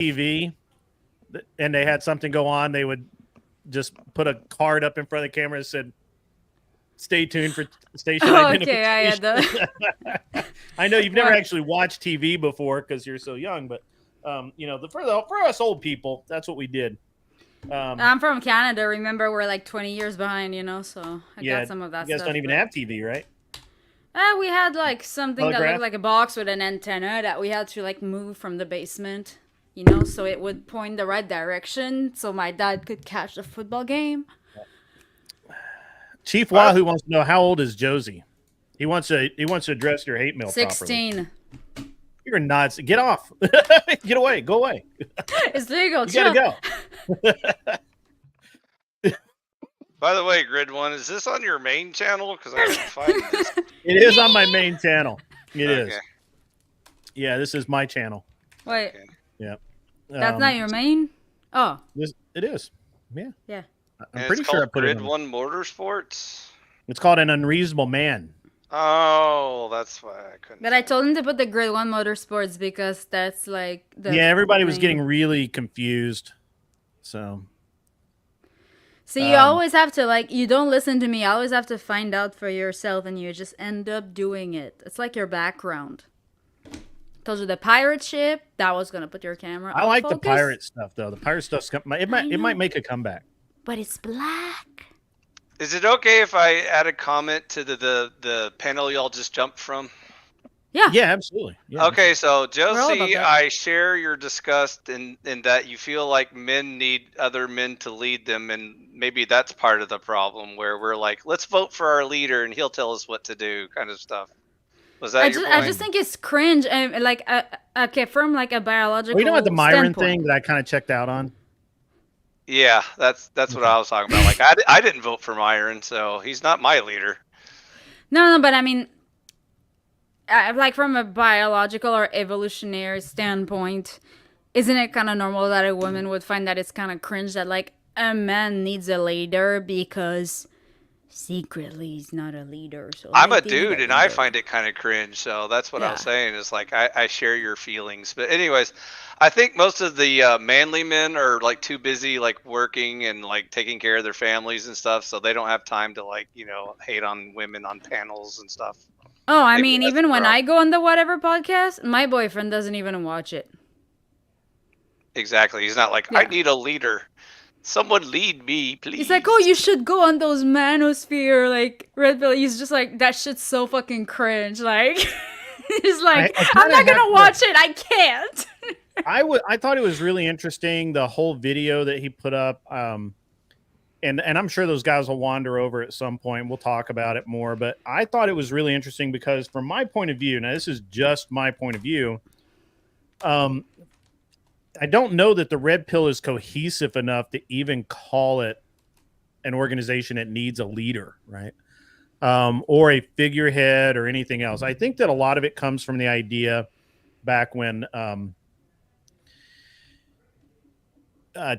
TV and they had something go on, they would just put a card up in front of the camera that said, "Stay tuned for station identification." Okay, I had the. I know you've never actually watched TV before because you're so young, but for us old people, that's what we did. I'm from Canada. Remember, we're like 20 years behind, so I got some of that stuff. You guys don't even have TV, right? We had like something that looked like a box with an antenna that we had to like move from the basement, so it would point the right direction so my dad could catch the football game. Chief Wahoo wants to know, how old is Josie? He wants to address your hate mail 16. Properly. You're nuts. Get off. Get away. Go away. It's legal. You gotta go. By the way, Grid1, is this on your main channel? Because I can't find this. It is on my main channel. It is. Yeah, this is my channel. Wait. Okay. Yeah. That's not your main? Oh. It is. Yeah. Yeah. I'm pretty sure I put it Grid1 Motorsports. It's called An Unreasonable Man. Oh, that's why I couldn't. But I told him to put the Grid1 Motorsports because that's like the. Yeah, everybody was getting really confused. So. So you always have to you don't listen to me. You always have to find out for yourself, and you just end up doing it. It's like your background. Told you the pirate ship that was gonna put your camera. I like the pirate stuff though. The pirate stuff's it might make a comeback. But it's black. Is it okay if I add a comment to the panel y'all just jumped from? Yeah. Yeah, absolutely. Yeah. Okay, so Josie, I share your disgust in that you feel like men need other men to lead them, and maybe that's part of the problem where we're like, let's vote for our leader and he'll tell us what to do, kind of stuff. Was that your point? I just think it's cringe, and okay, from like a biological. Well, you know what, the Myron thing that I kind of checked out on. Yeah, that's what I was talking about. Like I didn't vote for Myron, so he's not my leader. No, but I mean, like from a biological or evolutionary standpoint, isn't it kind of normal that a woman would find that it's kind of cringe that like a man needs a leader because secretly he's not a leader? So I'm a dude and I find it kind of cringe, so that's what I was saying. Is like I share your feelings. But anyways, I think most of the manly men are like too busy like working and like taking care of their families and stuff, so they don't have time to like hate on women on panels and stuff. Oh, I mean, even when I go on the whatever podcast, my boyfriend doesn't even watch it. Exactly. He's not like, I need a leader. Someone lead me, please. He's like, oh, you should go on those manosphere, like, Red Pill. He's just like, that shit's so fucking cringe. Like, he's like, I'm not going to watch it. I can't. I thought it was really interesting, the whole video that he put up. And I'm sure those guys will wander over at some point. We'll talk about it more. But I thought it was really interesting because from my point of view, now this is just my point of view, I don't know that the Red Pill is cohesive enough to even call it an organization that needs a leader, right? Or a figurehead or anything else. I think that a lot of it comes from the idea back when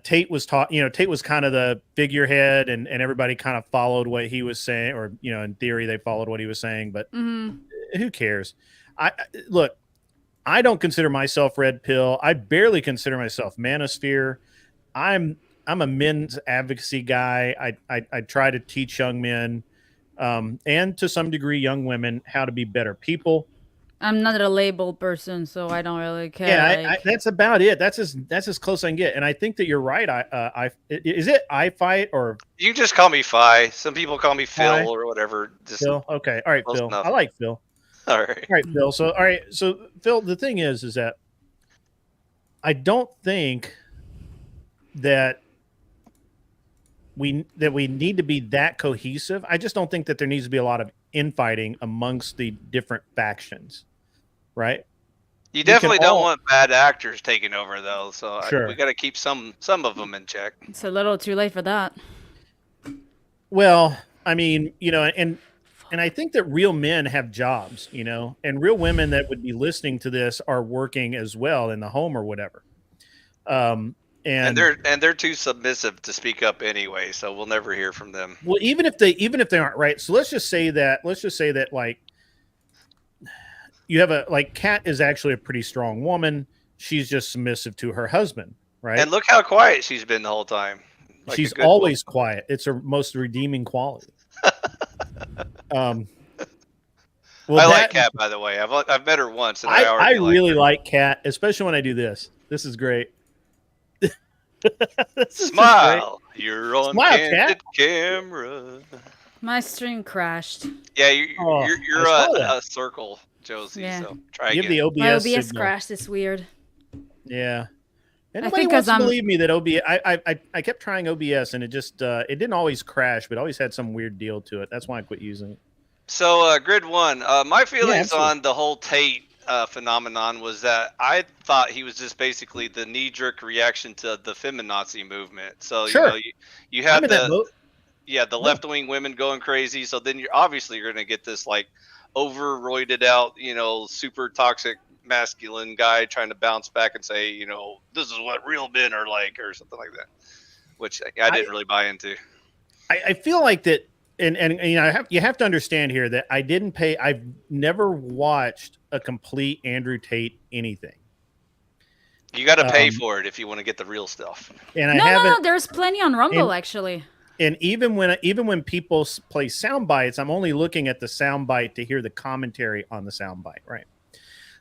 Tate was Tate was kind of the figurehead and everybody kind of followed what he was saying, or, in theory they followed what he was saying, but who cares? Look, I don't consider myself Red Pill. I barely consider myself Manosphere. I'm a men's advocacy guy. I try to teach young men and to some degree young women how to be better people. I'm not a labeled person, so I don't really care. Yeah, that's about it. That's as close as I can get. And I think that you're right. Is it I fight or you just call me Phi? Some people call me Phil or whatever. Just Phil. Okay. All right, Phil. Enough. I like Phil. All right, Phil. So Phil, the thing is that I don't think that we need to be that cohesive. I just don't think that there needs to be a lot of infighting amongst the different factions, right? You definitely don't want bad actors taking over, though. So sure. We got to keep some of them in check. It's a little too late for that. Well, I mean, and I think that real men have jobs, and real women that would be listening to this are working as well in the home or whatever. And they're too submissive to speak up anyway, so we'll never hear from them. Well, even if they aren't, right. So let's just say that like you have Kat is actually a pretty strong woman. she's just submissive to her husband, right? And look how quiet she's been the whole time. Like she's always quiet. It's her most redeeming quality. Well, I like Kat, by the way. I've met her once, and I really like Kat, especially when I do this. This is great. Smile. You're on candid camera. My stream crashed. Yeah, you're a circle, Josie. Yeah. So try again. The OBS my OBS crashed. It's weird. Yeah. And nobody wants to believe me that OBS. I kept trying OBS, and it just it didn't always crash, but always had some weird deal to it. That's why I quit using it. So, grid1, my feelings on the whole Tate phenomenon was that I thought he was just basically the knee-jerk reaction to the feminazi movement. So, you had the left-wing women going crazy. So then you're going to get this like over-roided out, super toxic masculine guy trying to bounce back and say, this is what real men are like, or something like that, which I didn't really buy into. I feel like that. And you have to understand here that I've never watched a complete Andrew Tate anything. You got to pay for it if you want to get the real stuff. And no, there's plenty on Rumble actually. And even when people play sound bites, I'm only looking at the sound bite to hear the commentary on the sound bite, right?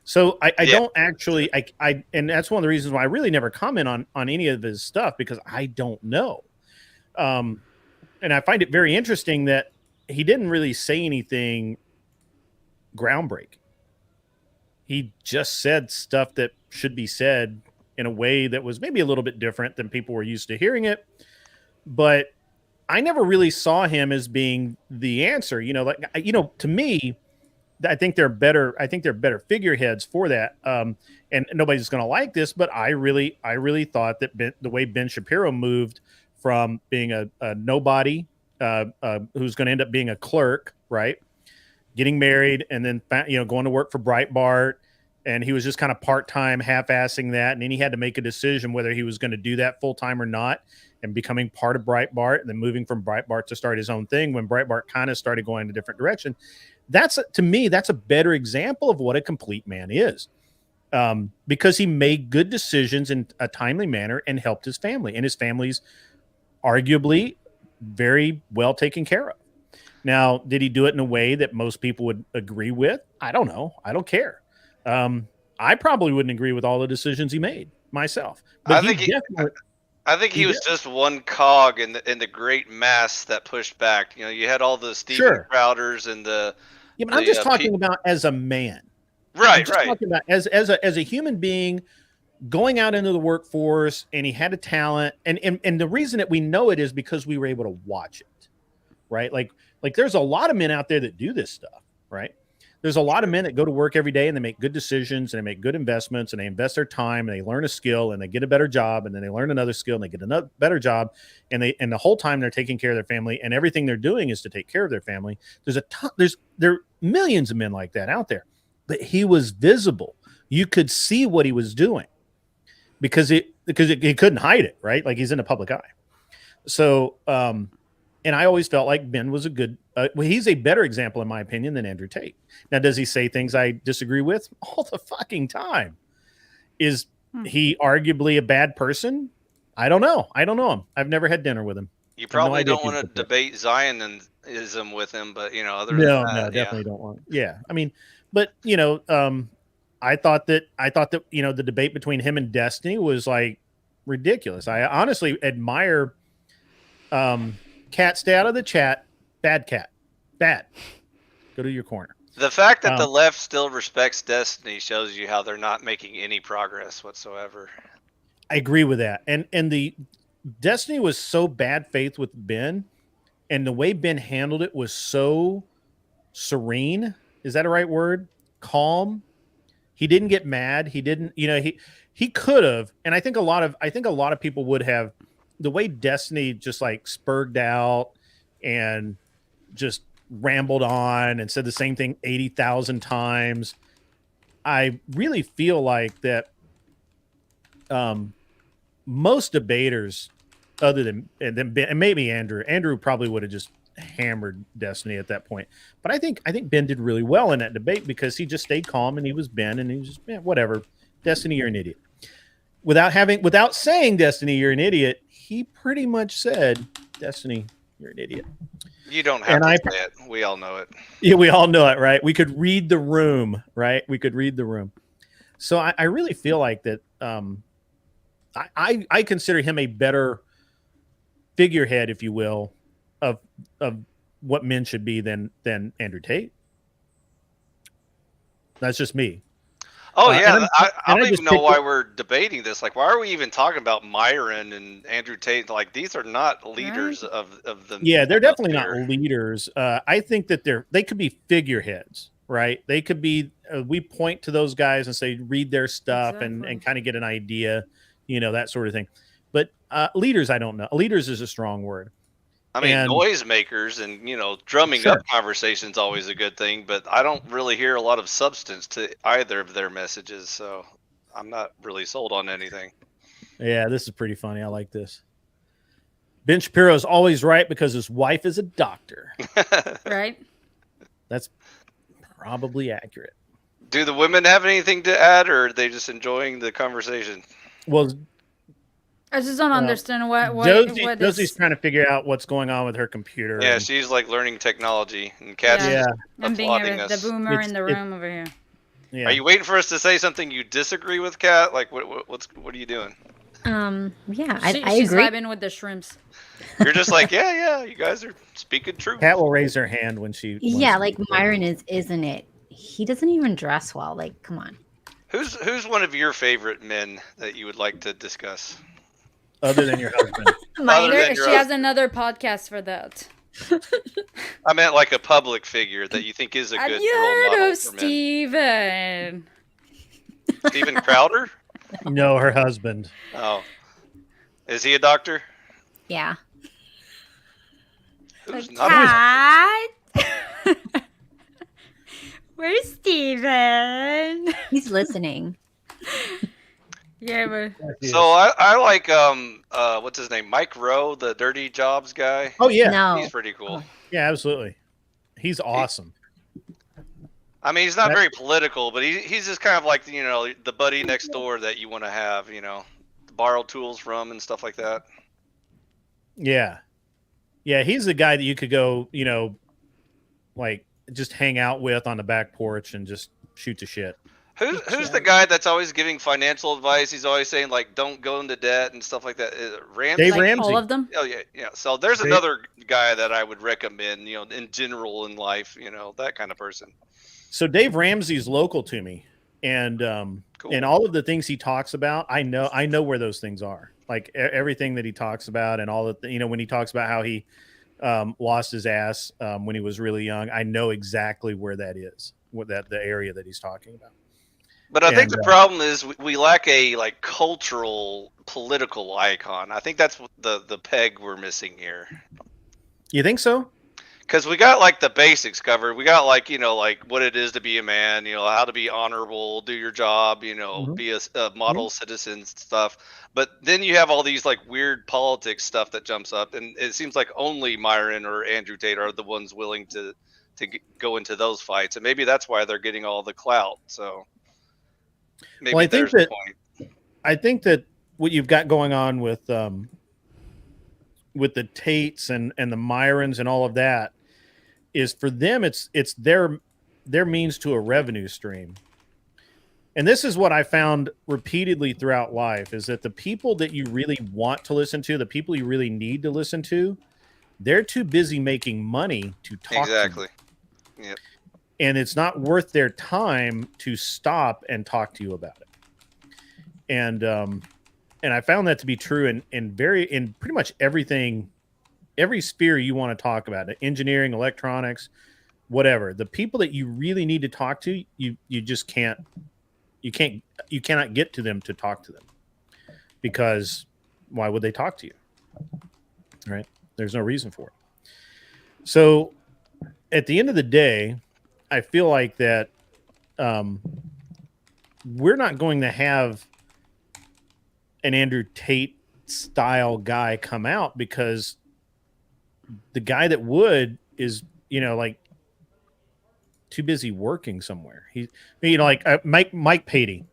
So I don't actually and that's one of the reasons why I really never comment on any of his stuff, because I don't know. And I find it very interesting that he didn't really say anything groundbreaking. He just said stuff that should be said in a way that was maybe a little bit different than people were used to hearing it. But I never really saw him as being the answer. To me, I think they're better. I think they're better figureheads for that. And nobody's going to like this, but I really thought that the way Ben Shapiro moved from being a nobody who's going to end up being a clerk, right? Getting married and then going to work for Breitbart, and he was just kind of part-time, half-assing that, and then he had to make a decision whether he was going to do that full-time or not, and becoming part of Breitbart, and then moving from Breitbart to start his own thing when Breitbart kind of started going in a different direction. To me, that's a better example of what a complete man is. Because he made good decisions in a timely manner and helped his family, and his family's arguably very well taken care of. Now, did he do it in a way that most people would agree with? I don't know. I don't care. I probably wouldn't agree with all the decisions he made myself. But I think he was just one cog in the great mass that pushed back. You had all the Steven Crowders and the. Yeah, but I'm just talking about as a man. Right. Talking about as a human being going out into the workforce, and he had a talent, and the reason that we know it is because we were able to watch it, right? Like there's a lot of men out there that do this stuff, right? There's a lot of men that go to work every day and they make good decisions and they make good investments and they invest their time and they learn a skill and they get a better job and then they learn another skill and they get another better job, and the whole time they're taking care of their family, and everything they're doing is to take care of their family. There are millions of men like that out there, but he was visible. You could see what he was doing. Because he couldn't hide it, right? Like, he's in the public eye. So, and I always felt like Ben was he's a better example, in my opinion, than Andrew Tate. Now, does he say things I disagree with all the fucking time? Is he arguably a bad person? I don't know. I don't know him. I've never had dinner with him. You probably don't want to debate Zionism with him, but other than that, no, definitely don't want. Yeah, I mean, but I thought that the debate between him and Destiny was like ridiculous. I honestly admire Cat, stay out of the chat. Bad Cat. Bad. Go to your corner. The fact that the left still respects Destiny shows you how they're not making any progress whatsoever. I agree with that. And the Destiny was so bad faith with Ben, and the way Ben handled it was so serene. Is that a right word? Calm. He didn't get mad. He didn't, he could have, and I think a lot of people would have. The way Destiny just like spurred out and just rambled on and said the same thing 80,000 times. I really feel like that most debaters, other than Ben, and maybe Andrew probably would have just hammered Destiny at that point. But I think Ben did really well in that debate because he just stayed calm and he was Ben and he was just, whatever. Destiny, you're an idiot. without saying, Destiny, you're an idiot, he pretty much said, Destiny, you're an idiot. You don't have to say it. We all know it. Yeah, we all know it, right? We could read the room, right? We could read the room. So I really feel like that. I consider him a better figurehead, if you will, of what men should be than Andrew Tate. That's just me. Oh yeah, I don't even know why we're debating this. Like, why are we even talking about Myron and Andrew Tate? Like, these are not leaders of the. Yeah, they're definitely not leaders. I think that they could be figureheads, right? They could be. We point to those guys and say, read their stuff and kind of get an idea, that sort of thing. But leaders, I don't know. Leaders is a strong word. I mean, noisemakers and drumming up conversations always a good thing, but I don't really hear a lot of substance to either of their messages, so I'm not really sold on anything. Yeah, this is pretty funny. I like this. Ben Shapiro is always right because his wife is a doctor. Right? That's probably accurate. Do the women have anything to add, or are they just enjoying the conversation? Well, I just don't understand what Josie's trying to figure out what's going on with her computer. Yeah, she's like learning technology, and Kat's I'm being the boomer in the room over here. Yeah. Are you waiting for us to say something you disagree with, Kat? Like, what are you doing? Yeah, I agree. She's vibing with the shrimps. You're just like, yeah, you guys are speaking truth. Kat will raise her hand when she. Yeah, like Myron isn't it? He doesn't even dress well. Like, come on. Who's one of your favorite men that you would like to discuss? Other than your husband. She has another podcast for that. I meant like a public figure that you think is a good role model of Steven? Steven Crowder? No, her husband. Oh. Is he a doctor? Yeah. Who's not? Where's Steven? He's listening. Yeah, but so I like what's his name? Mike Rowe, the Dirty Jobs guy. Oh yeah, no. He's pretty cool. Yeah, absolutely. He's awesome. I mean, he's not very political, but he's just kind of like the buddy next door that you want to have, borrow tools from and stuff like that. Yeah, he's the guy that you could go, like just hang out with on the back porch and just shoot the shit. Who's the guy that's always giving financial advice? He's always saying like, "Don't go into debt" and stuff like that. Ramsey. Dave Ramsey. All of them. Oh yeah. So there's another guy that I would recommend. In general in life, that kind of person. So Dave Ramsey's local to me, and cool. And all of the things he talks about, I know where those things are. Like everything that he talks about, and all that when he talks about how he lost his ass when he was really young, I know exactly where that is. The area that he's talking about. But I think the problem is we lack a cultural political icon. I think that's the peg we're missing here. You think so? Because we got the basics covered. We got what it is to be a man. How to be honorable, do your job. Mm-hmm. Be a model citizen stuff. But then you have all these weird politics stuff that jumps up, and it seems like only Myron or Andrew Tate are the ones willing to go into those fights, and maybe that's why they're getting all the clout. So. Maybe well, I think that what you've got going on with the Tates and the Myrons and all of that is for them it's their means to a revenue stream. And this is what I found repeatedly throughout life is that the people that you really want to listen to, the people you really need to listen to, they're too busy making money to talk exactly. to you. Yep. And it's not worth their time to stop and talk to you about it. And I found that to be true in pretty much everything, every sphere you want to talk about, engineering, electronics, whatever. The people that you really need to talk to, you just can't, you cannot get to them to talk to them, because why would they talk to you? Right? There's no reason for it. So at the end of the day, I feel like that we're not going to have an Andrew Tate style guy come out, because the guy that would is, too busy working somewhere. He, Mike Patey.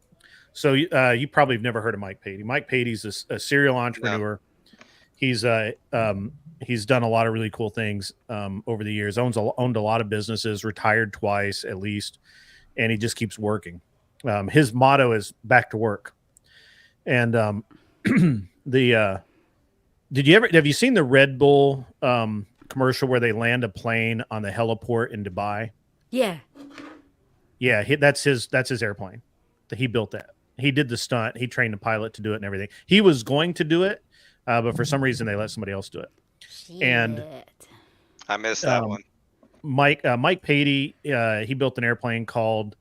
So you probably have never heard of Mike Patey. Mike Patey's a serial No. entrepreneur. He's done a lot of really cool things over the years. Owned a lot of businesses. Retired twice at least, and he just keeps working. His motto is "back to work." And have you seen the Red Bull commercial where they land a plane on the heliport in Dubai? Yeah. Yeah, that's his airplane. He built that. He did the stunt. He trained the pilot to do it and everything. He was going to do it, but for some reason they let somebody else do it. Shit. And I missed that one. Mike Patey, he built an airplane called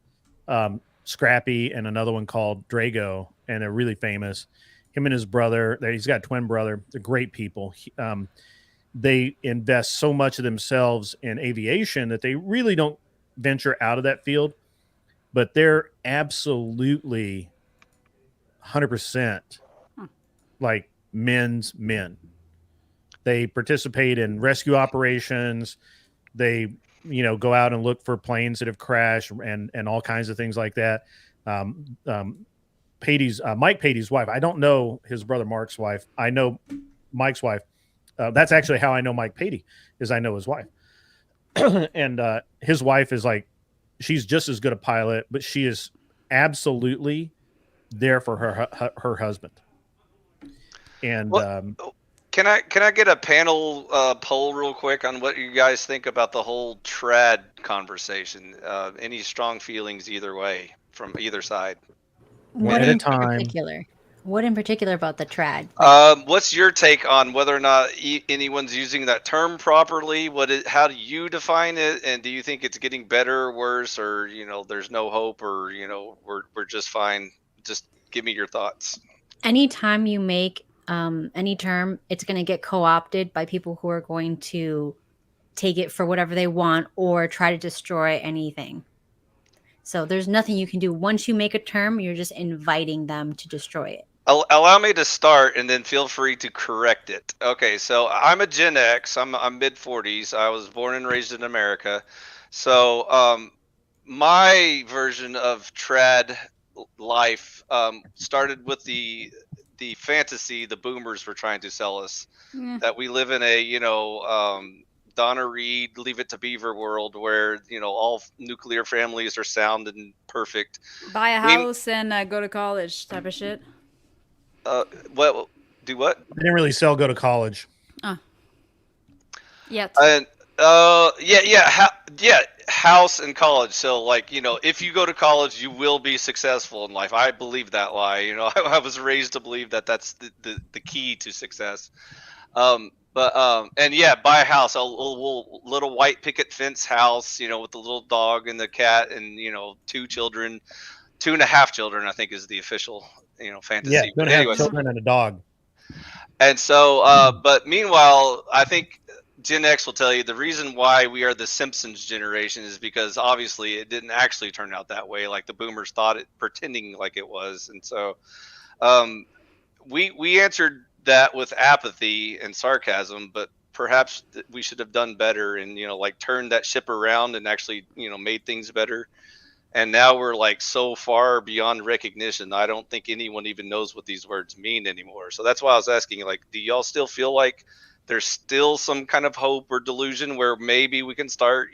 Scrappy and another one called Drago, and they're really famous. Him and his brother, he's got a twin brother. They're great people. They invest so much of themselves in aviation that they really don't venture out of that field, but they're absolutely 100% like men's men. They participate in rescue operations. They, go out and look for planes that have crashed and all kinds of things like that. Mike Patey's wife. I don't know his brother Mark's wife. I know Mike's wife. That's actually how I know Mike Patey, is I know his wife. And his wife is like, she's just as good a pilot, but she is absolutely there for her husband. And can I get a panel poll real quick on what you guys think about the whole trad conversation? Any strong feelings either way from either side? What in particular? What in particular about the trad? What's your take on whether or not anyone's using that term properly? How do you define it? And do you think it's getting better or worse, or there's no hope, or we're just fine? Just give me your thoughts. Anytime you make any term, it's going to get co-opted by people who are going to take it for whatever they want or try to destroy anything. So there's nothing you can do. Once you make a term, you're just inviting them to destroy it. Allow me to start, and then feel free to correct it. Okay, so I'm a Gen X. I'm mid-40s. I was born and raised in America. So my version of trad life started with the fantasy the boomers were trying to sell us, that we live in a Donna Reed, Leave It to Beaver world where all nuclear families are sound and perfect. Buy a house and go to college type of shit. What? Do what? They didn't really sell go to college. Yet. And house and college. So if you go to college, you will be successful in life. I believe that lie. I was raised to believe that that's the key to success. Buy a house, a little white picket fence house, with the little dog and the cat and 2 children, 2.5 children, I think is the official fantasy. Yeah, don't have children and a dog. And so, but meanwhile, I think Gen X will tell you the reason why we are the Simpsons generation is because obviously it didn't actually turn out that way, like the boomers thought it, pretending like it was. And so, we answered that with apathy and sarcasm, but perhaps we should have done better and turned that ship around and actually made things better. And now we're so far beyond recognition. I don't think anyone even knows what these words mean anymore. So that's why I was asking, do y'all still feel like there's still some kind of hope or delusion where maybe we can start,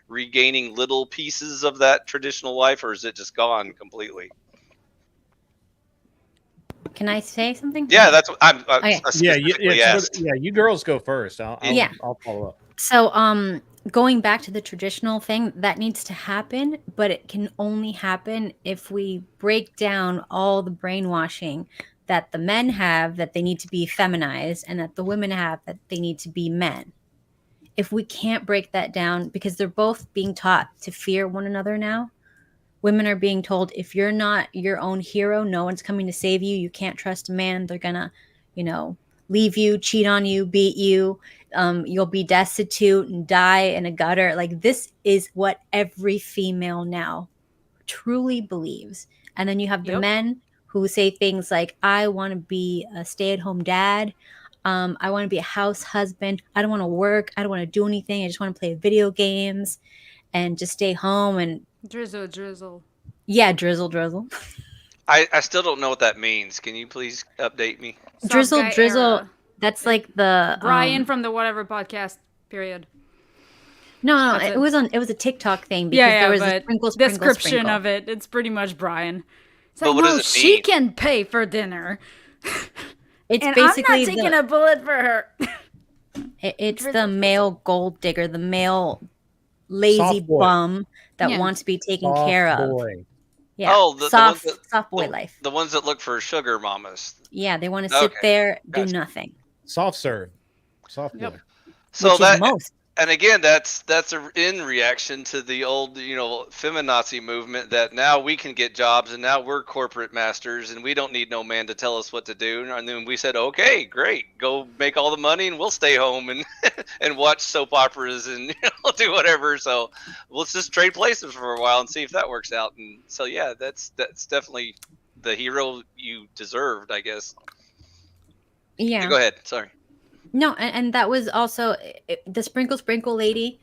regaining little pieces of that traditional life, or is it just gone completely? Can I say something? Yeah, that's what I'm okay. You girls go first. I'll follow up. So, going back to the traditional thing, that needs to happen, but it can only happen if we break down all the brainwashing that the men have, that they need to be feminized, and that the women have, that they need to be men. If we can't break that down, because they're both being taught to fear one another now. Women are being told, if you're not your own hero, no one's coming to save you. You can't trust a man. They're gonna, leave you, cheat on you, beat you. You'll be destitute and die in a gutter. This is what every female now truly believes. And then you have the men who say things like, I want to be a stay-at-home dad. I want to be a house husband. I don't want to work. I don't want to do anything. I just want to play video games and just stay home and drizzle. Yeah, drizzle. I still don't know what that means. Can you please update me? Soft Drizzle, guy drizzle. era. That's like the Brian from the whatever podcast period. No, That's it was a TikTok thing because Yeah, there was a but sprinkle, sprinkle, description sprinkle. of it, it's pretty much Brian. It's But like, what does no, it she mean? can pay for dinner. It's And basically I'm not taking a bullet for her. it's drizzle, the male gold digger, the male lazy Soft boy. bum that Yeah. wants to be taken Soft care of. boy. Yeah. Oh, the soft, ones that, soft boy life. the ones that look for sugar mamas. Yeah, they want to sit Okay, there, do gotcha. nothing. Soft serve. Soft Yep. boy. So Which that is most. and again, that's in reaction to the old, feminazi movement that now we can get jobs and now we're corporate masters and we don't need no man to tell us what to do. And then we said, okay, great, go make all the money and we'll stay home and and watch soap operas and do whatever. So let's just trade places for a while and see if that works out. And so yeah, that's definitely the hero you deserved, I guess. Yeah. Go ahead. Sorry. No, and that was also the sprinkle sprinkle lady.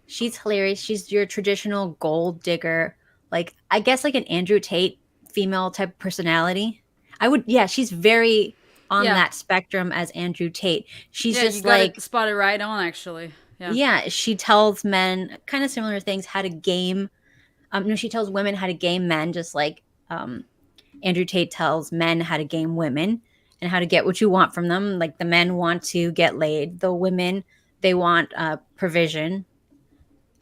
She's hilarious. She's your traditional gold digger, like I guess like an Andrew Tate female type personality. She's very on Yeah. that spectrum as Andrew Tate. She's Yeah, just you got like it spotted right on, actually. yeah, she tells men kind of similar things how to game. No, she tells women how to game men, just like Andrew Tate tells men how to game women and how to get what you want from them. Like the men want to get laid, the women they want provision,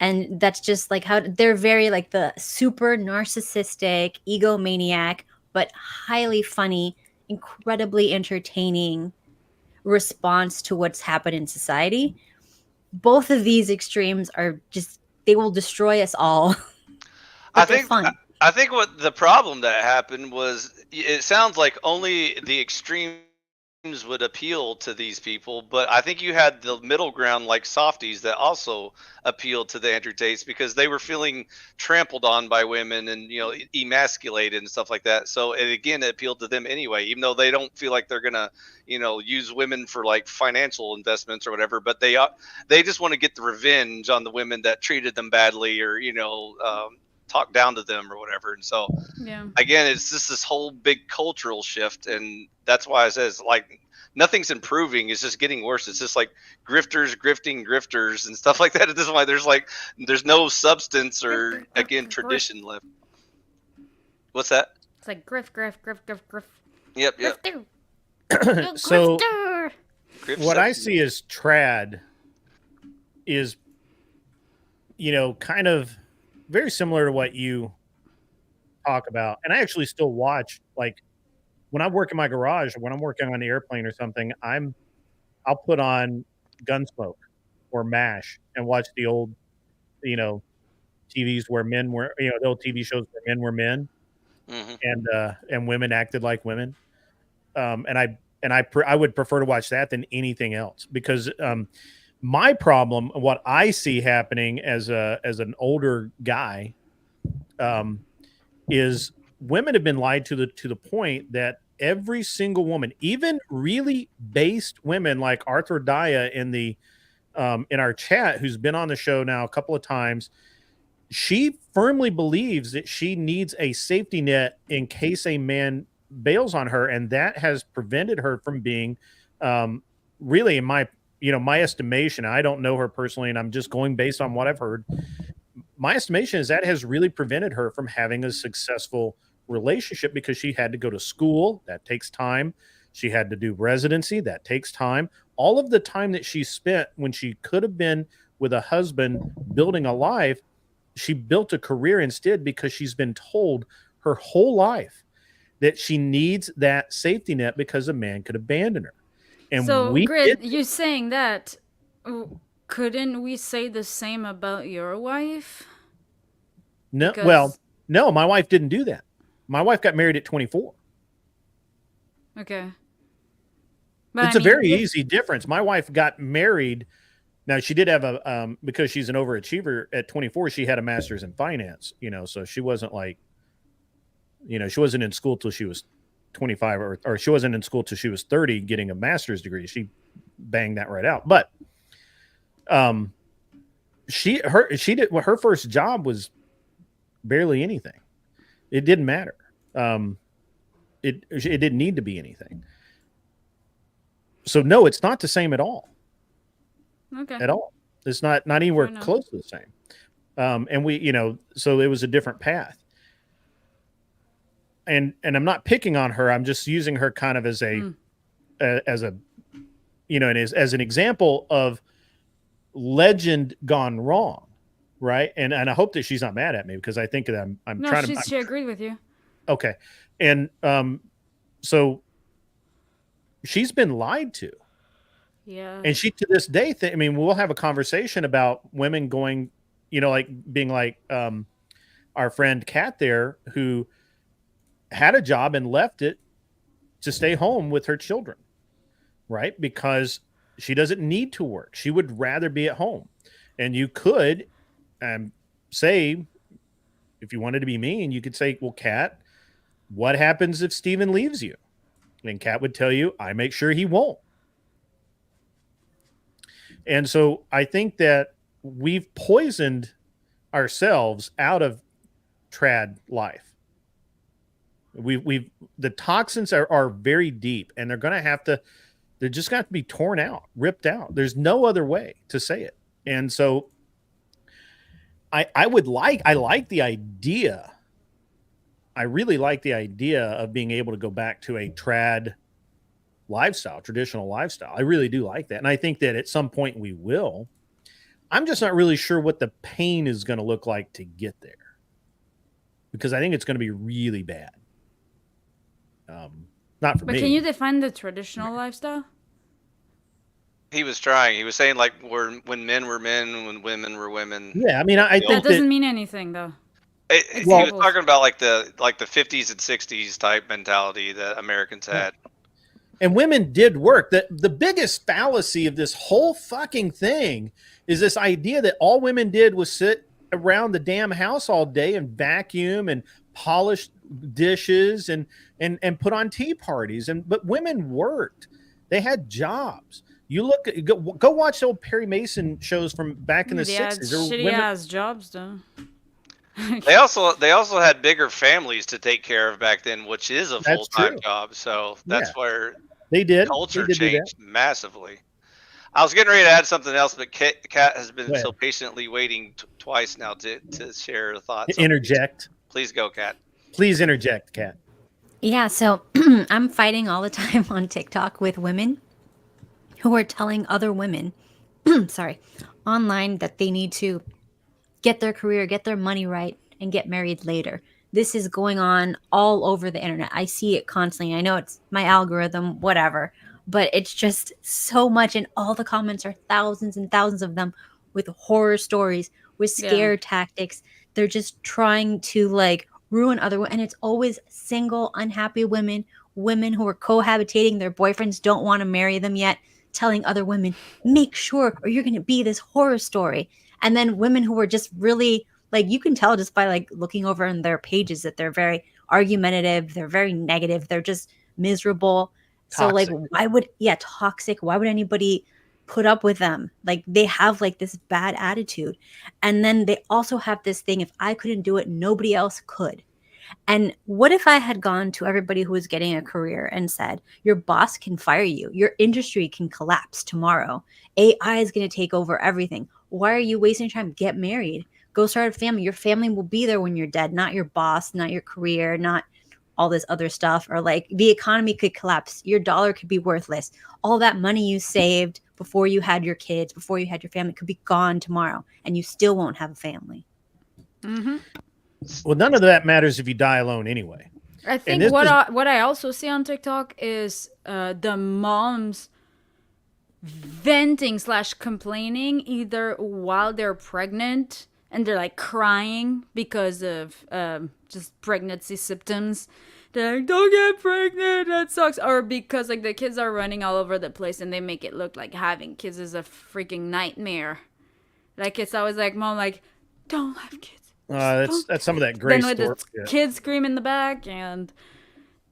and that's just like how they're very like the super narcissistic egomaniac, but highly funny, incredibly entertaining response to what's happened in society. Both of these extremes are just they will destroy us all. I But they're think fun. I think what the problem that happened was it sounds like only the extremes would appeal to these people, but I think you had the middle ground like softies that also appealed to the Andrew Tates because they were feeling trampled on by women and emasculated and stuff like that. So it appealed to them anyway, even though they don't feel like they're gonna use women for like financial investments or whatever, but they just want to get the revenge on the women that treated them badly or talk down to them or whatever. And so Yeah. again, it's just this whole big cultural shift, and that's why I says like nothing's improving. It's just getting worse. It's just like grifters grifting grifters and stuff like that. At this point, there's no substance or again tradition left. What's that? It's like griff. Yep. Grifter. So Grift what I substance. see as trad is, kind of very similar to what you talk about. And I actually still watch, like when I work in my garage, when I'm working on the airplane or something, I'll put on Gunsmoke or MASH and watch the old, TVs where men were, the old TV shows where men were men and women acted like women. I would prefer to watch that than anything else because my problem, what I see happening as an older guy, is women have been lied to the point that every single woman, even really based women like Arthur Daya in our chat, who's been on the show now a couple of times, she firmly believes that she needs a safety net in case a man bails on her, and that has prevented her from being really in my estimation. I don't know her personally, and I'm just going based on what I've heard. My estimation is that has really prevented her from having a successful relationship because she had to go to school. That takes time. She had to do residency. That takes time. All of the time that she spent when she could have been with a husband building a life, she built a career instead because she's been told her whole life that she needs that safety net because a man could abandon her. And so, Grid, you saying that, couldn't we say the same about your wife? No, Because... well, no, my wife didn't do that. My wife got married at 24. Okay. But It's a very easy difference. My wife got married. Now she did have because she's an overachiever at 24, she had a master's in finance, so she wasn't like, she wasn't in school till she was 25 or she wasn't in school till she was 30 getting a master's degree. She banged that right out. But her first job was barely anything. It didn't matter. it didn't need to be anything. So no, it's not the same at all. Okay. At all. It's not anywhere close to the same. And we, so it was a different path. And I'm not picking on her. I'm just using her kind of as a, as an example of legend gone wrong, right? And I hope that she's not mad at me, because I think that she agreed with you. Okay, and so she's been lied to. Yeah. And she, to this day, we'll have a conversation about women going, like being like our friend Kat there, who had a job and left it to stay home with her children, right? Because she doesn't need to work. She would rather be at home. And you could say, if you wanted to be mean, you could say, well, Kat, what happens if Steven leaves you? And Kat would tell you, I make sure he won't. And so I think that we've poisoned ourselves out of trad life. The toxins are very deep, and they're just going to have to be torn out, ripped out. There's no other way to say it. And so I like the idea. I really like the idea of being able to go back to a trad lifestyle, traditional lifestyle. I really do like that. And I think that at some point we will. I'm just not really sure what the pain is going to look like to get there, because I think it's going to be really bad. Not for me. But can you define the traditional lifestyle? He was trying. He was saying like when men were men, when women were women. Yeah, I mean, I think that doesn't mean anything though. He was talking about like the 50s and 60s type mentality that Americans had. And women did work. The biggest fallacy of this whole fucking thing is this idea that all women did was sit around the damn house all day and vacuum and polish dishes and put on tea parties. But women worked. They had jobs. You go watch the old Perry Mason shows from back in the 60s. Shitty ass jobs though. They also had bigger families to take care of back then, which is a full-time job. So that's where they did culture changed massively. I was getting ready to add something else, but Kat has been so patiently waiting twice now to share her thoughts. Interject. Please go, Kat. Please interject, Kat. Yeah, so I'm fighting all the time on TikTok with women who are telling other women, online that they need to get their career, get their money right, and get married later. This is going on all over the internet. I see it constantly. I know it's my algorithm, whatever, but it's just so much. And all the comments are thousands and thousands of them with horror stories, with scare tactics. They're just trying to like ruin other women. And it's always single, unhappy women who are cohabitating. Their boyfriends don't want to marry them yet, telling other women, make sure, or you're going to be this horror story. And then women who are just really, like, you can tell just by like looking over in their pages that they're very argumentative, they're very negative, they're just miserable. Toxic. So like, toxic. Why would anybody put up with them? Like, they have like this bad attitude. And then they also have this thing, if I couldn't do it, nobody else could. And what if I had gone to everybody who was getting a career and said, your boss can fire you, your industry can collapse tomorrow, AI is going to take over everything. Why are you wasting time? Get married. Go start a family. Your family will be there when you're dead, not your boss, not your career, not all this other stuff. Or like the economy could collapse. Your dollar could be worthless. All that money you saved before you had your kids, before you had your family could be gone tomorrow, and you still won't have a family. Mm-hmm. Well, none of that matters if you die alone anyway. I think what I also see on TikTok is the moms venting / complaining either while they're pregnant and they're like crying because of just pregnancy symptoms. They're like, don't get pregnant, that sucks. Or because like the kids are running all over the place and they make it look like having kids is a freaking nightmare. Like, it's always like, mom, like, don't have kids. That's some of that Grace Then with the kids scream in the back, and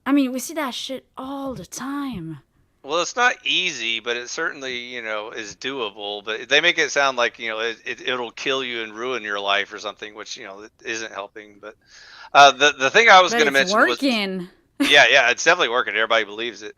I mean, we see that shit all the time. Well, it's not easy, but it certainly, is doable. But they make it sound like, it'll kill you and ruin your life or something, which, it isn't helping. But the thing I was going to mention working. Yeah, it's definitely working. Everybody believes it.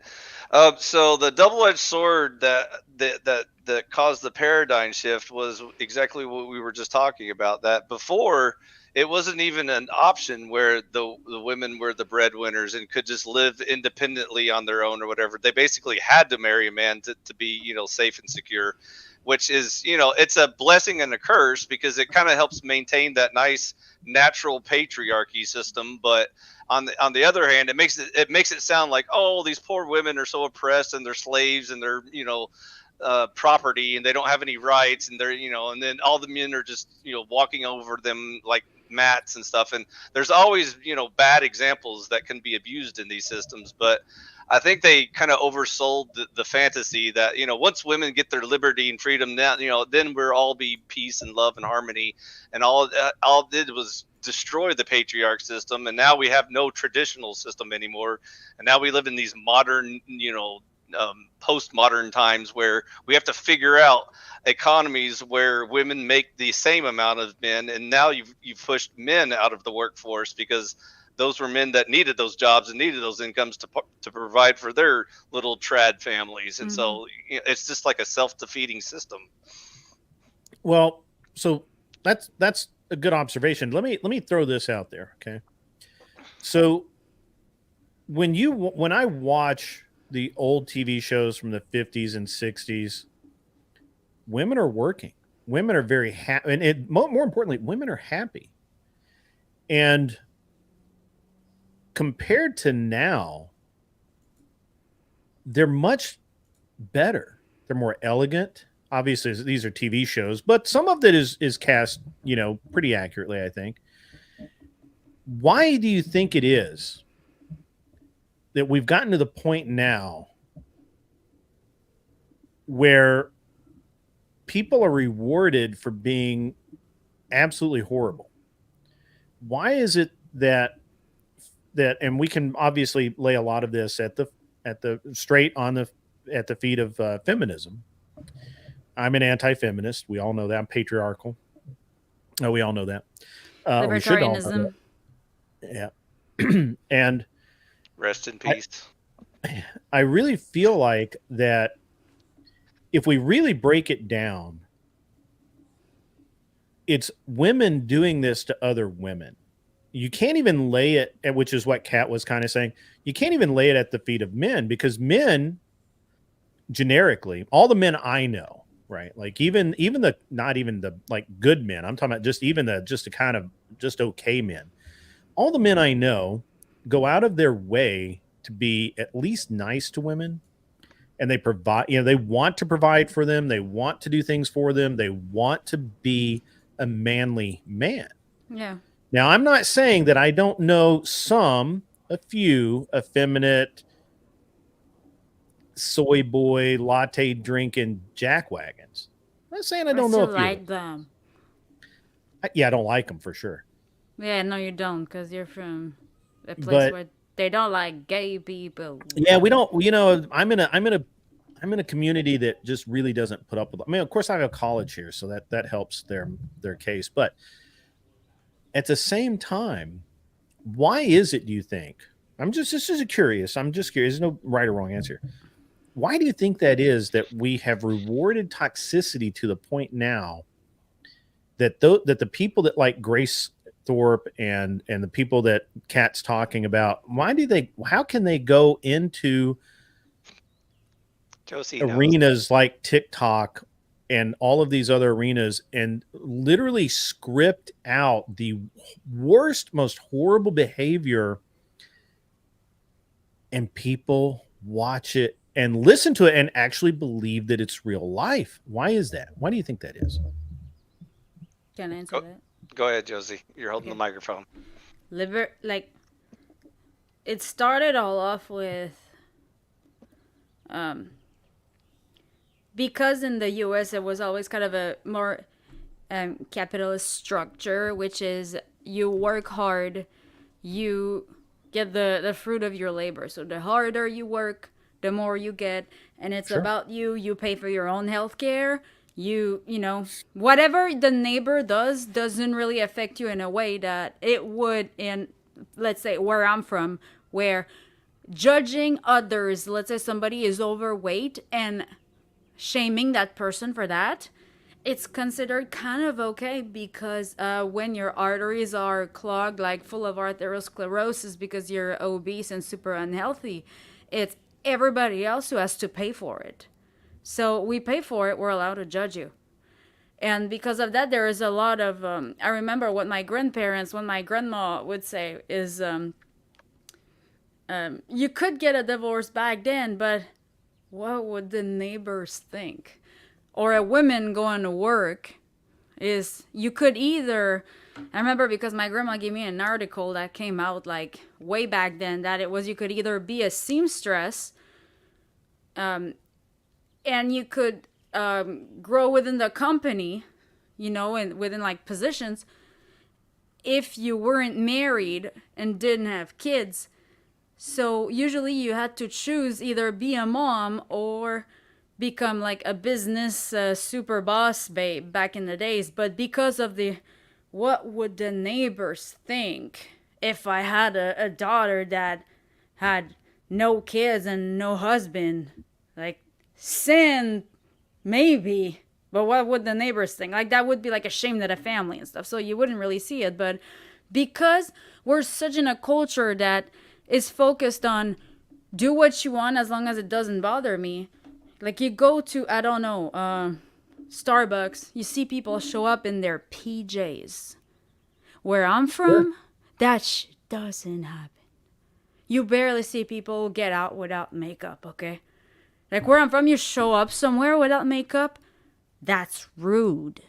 So the double-edged sword that caused the paradigm shift was exactly what we were just talking about. That before it wasn't even an option where the women were the breadwinners and could just live independently on their own or whatever. They basically had to marry a man to be safe and secure, which is it's a blessing and a curse because it kind of helps maintain that nice natural patriarchy system, but on the other hand, it makes it sound like, oh, these poor women are so oppressed and they're slaves and they're property and they don't have any rights and they're and then all the men are just walking over them like mats and stuff. And there's always bad examples that can be abused in these systems, but I think they kind of oversold the fantasy that once women get their liberty and freedom, now then we'll all be peace and love and harmony, and all it did was destroy the patriarch system, and now we have no traditional system anymore, and now we live in these modern postmodern times where we have to figure out economies where women make the same amount of men, and now you've pushed men out of the workforce because those were men that needed those jobs and needed those incomes to provide for their little trad families. And so it's just like a self-defeating system. Well, so that's a good observation. Let me throw this out there, okay? So when I watch the old TV shows from the 50s and 60s, women are working. Women are very happy, and more importantly, women are happy. And compared to now, they're much better. They're more elegant. Obviously, these are TV shows, but some of it is cast, pretty accurately, I think. Why do you think it is that we've gotten to the point now where people are rewarded for being absolutely horrible? Why is it that and we can obviously lay a lot of this at the straight on the at the feet of feminism. I'm an anti-feminist. We all know that. I'm patriarchal. Oh, we all know that. We should all know that. Yeah. And rest in peace. I really feel like that if we really break it down, it's women doing this to other women. You can't even lay it at, which is what Kat was kind of saying. You can't even lay it at the feet of men, because men, generically, all the men I know, right? Like even the not even the like good men. I'm talking about just even the kind of just okay men. All the men I know go out of their way to be at least nice to women, and they provide. They want to provide for them. They want to do things for them. They want to be a manly man. Yeah. Now, I'm not saying that I don't know a few effeminate soy boy latte drinking jackwagons. I'm not saying I don't know a few. Like them. Yeah, I don't like them for sure. Yeah, no, you don't, because you're from a place where they don't like gay people. Yeah, we don't. I'm in a community that just really doesn't put up with. I mean, of course, I have a college here, so that helps their case. But at the same time, why is it, do you think? This is curious. I'm just curious. There's no right or wrong answer. Why do you think that is, that we have rewarded toxicity to the point now that the people that like Grace Thorpe and the people that Kat's talking about, how can they go into Josie arenas like TikTok and all of these other arenas and literally script out the worst, most horrible behavior, and people watch it and listen to it and actually believe that it's real life? Why is that? Why do you think that is? Can I answer that? Go ahead, Josie. You're holding the microphone. It started all off with because in the US it was always kind of a more capitalist structure, which is you work hard, you get the fruit of your labor. So the harder you work, the more you get, and it's about you pay for your own health care. You know, whatever the neighbor does doesn't really affect you in a way that it would in, let's say, where I'm from, where judging others. Let's say somebody is overweight and shaming that person for that, it's considered kind of okay because when your arteries are clogged, like full of arteriosclerosis because you're obese and super unhealthy, it's everybody else who has to pay for it. So we pay for it, we're allowed to judge you. And because of that, there is a lot of. I remember what my grandma would say is, you could get a divorce back then, but what would the neighbors think? Or a woman going to work is, you could either. I remember because my grandma gave me an article that came out like way back then that it was, you could either be a seamstress, and you could grow within the company, and within like positions, if you weren't married and didn't have kids. So usually you had to choose either be a mom or become like a business super boss babe back in the days. But because of the what would the neighbors think if I had a daughter that had no kids and no husband, like sin maybe, but what would the neighbors think? Like that would be like a shame to the family and stuff. So you wouldn't really see it. But because we're such in a culture that is focused on do what you want as long as it doesn't bother me. Like you go to, I don't know, Starbucks, you see people show up in their PJs. Where I'm from, that shit doesn't happen. You barely see people get out without makeup, okay? Like where I'm from, you show up somewhere without makeup, that's rude.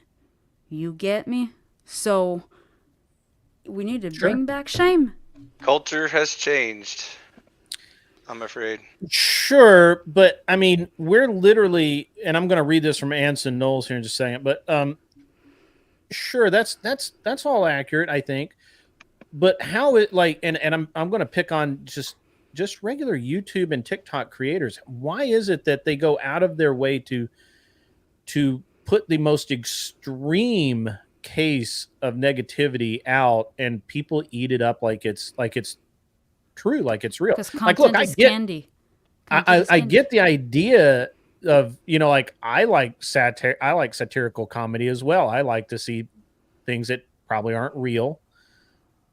You get me? So we need to bring back shame. Culture has changed, I'm afraid. Sure, but I mean, we're literally, and I'm going to read this from Anson Knowles here in just a second, but sure, that's all accurate, I think. But how it like, and I'm going to pick on just regular YouTube and TikTok creators. Why is it that they go out of their way to put the most extreme case of negativity out, and people eat it up like it's true, like it's real? Because Like, content look, is candy. I get the idea of, like I like satirical comedy as well. I like to see things that probably aren't real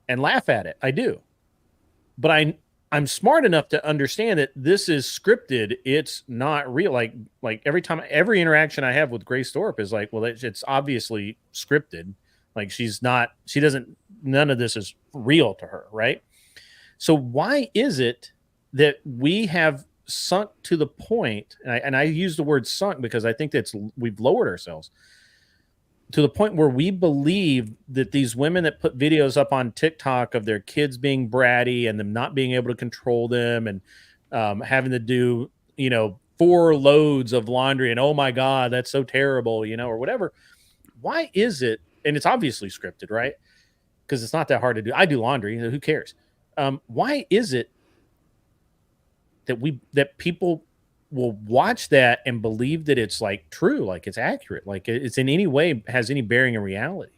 and laugh at it. I do. But I'm smart enough to understand that this is scripted. It's not real. Like every interaction I have with Grace Thorpe is like, well, it's obviously scripted. Like none of this is real to her, right? So why is it that we have sunk to the point, and I use the word sunk because I think we've lowered ourselves to the point where we believe that these women that put videos up on TikTok of their kids being bratty and them not being able to control them and having to do, 4 loads of laundry and, oh my God, that's so terrible, or whatever. Why is it? And it's obviously scripted, right? Because it's not that hard to do. I do laundry. Who cares? Why is it that people will watch that and believe that it's like true, like it's accurate, like it's in any way has any bearing in reality?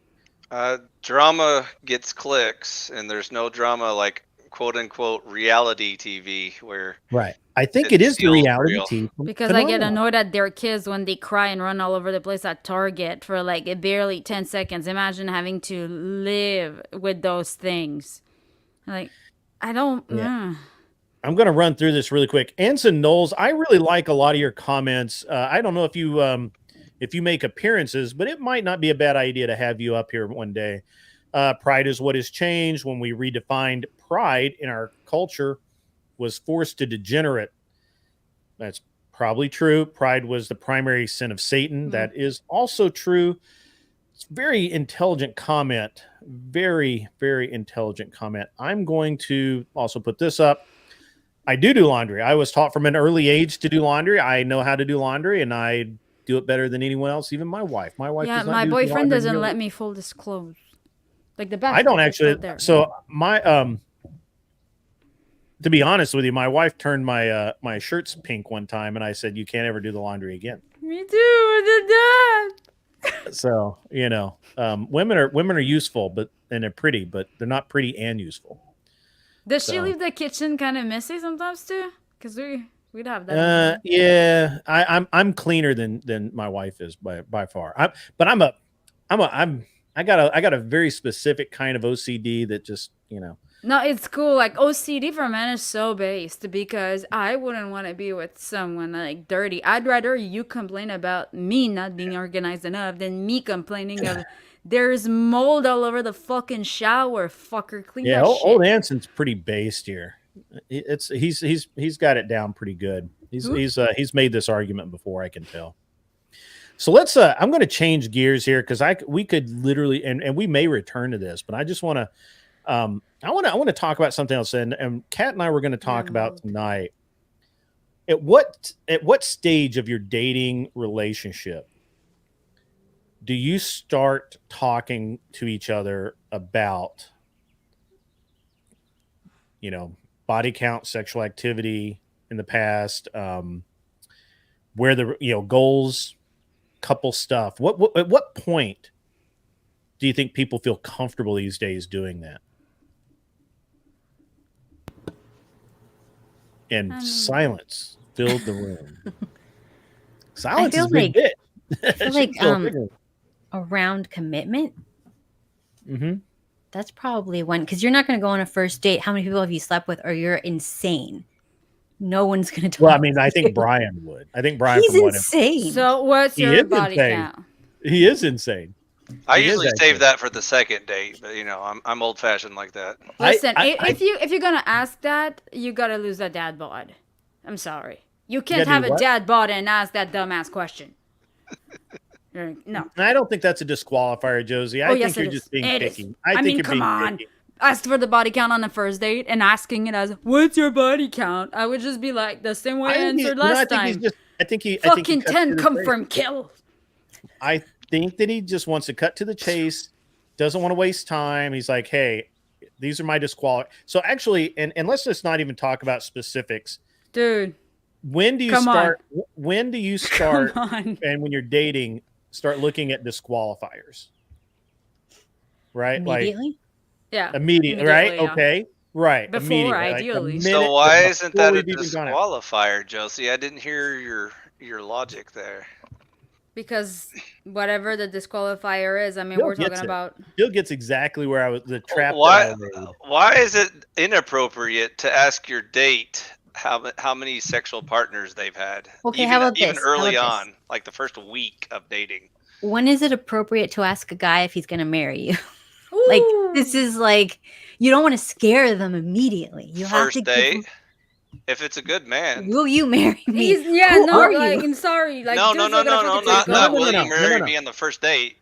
Drama gets clicks, and there's no drama like quote unquote reality TV where Right. I think it is the reality real. TV because I get annoyed at their kids when they cry and run all over the place at Target for like barely 10 seconds. Imagine having to live with those things. Like, I don't. Yeah. I'm going to run through this really quick. Anson Knowles, I really like a lot of your comments. I don't know if you make appearances, but it might not be a bad idea to have you up here one day. Pride is what has changed. When we redefined pride in our culture, was forced to degenerate. That's probably true. Pride was the primary sin of Satan. That is also true. It's very intelligent comment. Very, very intelligent comment. I'm going to also put this up. I do laundry. I was taught from an early age to do laundry. I know how to do laundry, and I do it better than anyone else, even my wife. My wife does not my do boyfriend laundry doesn't let me fold his clothes. Like the basket. I don't actually. So my to be honest with you, my wife turned my shirts pink one time, and I said, "You can't ever do the laundry again." Me too. I did that. So women are useful, and they're pretty, but they're not pretty and useful. Does she So. leave the kitchen kind of messy sometimes too? Because we'd have that. Yeah, I'm cleaner than my wife is by far. I got a very specific kind of OCD that just No, it's cool. Like OCD for men is so based because I wouldn't want to be with someone like dirty. I'd rather you complain about me not being organized enough than me complaining of there's mold all over the fucking shower. Fucker, clean yeah. that Old shit. Anson's pretty based here. He's got it down pretty good. He's made this argument before, I can tell. So let's I'm going to change gears here because we could literally and we may return to this, but I just want to I want to talk about something else, and Kat and I were going to talk about tonight. At what stage of your dating relationship do you start talking to each other about body count, sexual activity in the past, where the goals, couple stuff? At what point do you think people feel comfortable these days doing that? And silence filled the room. Silence is a big bit. I feel like around commitment. Mm-hmm. That's probably when, because you're not going to go on a first date. How many people have you slept with, or you're insane? No one's going to talk. Well, I mean, I think Brian would. I think Brian. He's insane. So what's your body count? He is insane. I usually save that for the second date, but I'm old fashioned like that. Listen, if you're gonna ask that, you gotta lose a dad bod. I'm sorry, you can't have a dad bod and ask that dumbass question. No, I don't think that's a disqualifier, Josie. I think you're just being picky. I think you're come on. picky. Ask for the body count on the first date and asking it as, "What's your body count?" I would just be like the same way I answered last time. I think he fucking 10 confirm kill. I think that he just wants to cut to the chase, doesn't want to waste time. He's like, hey, these are my disqualifiers. So actually, and let's just not even talk about specifics. Dude. When do you start? When do you start? And when you're dating, start looking at disqualifiers. Right? Immediately? Yeah. Immediately, right? Yeah. Okay. Right. Before, ideally. So why isn't that a disqualifier, Josie? I didn't hear your logic there. Because whatever the disqualifier is, I mean, we're talking about. Bill gets exactly where I was. The trap. Why is it inappropriate to ask your date how many sexual partners they've had? Okay, how about even this? early on, like the first week of dating. When is it appropriate to ask a guy if he's going to marry you? Like, this is like, you don't want to scare them immediately. You first have to date. If it's a good man, will you marry me? I'm sorry. Like, no, not will you marry me on the first date?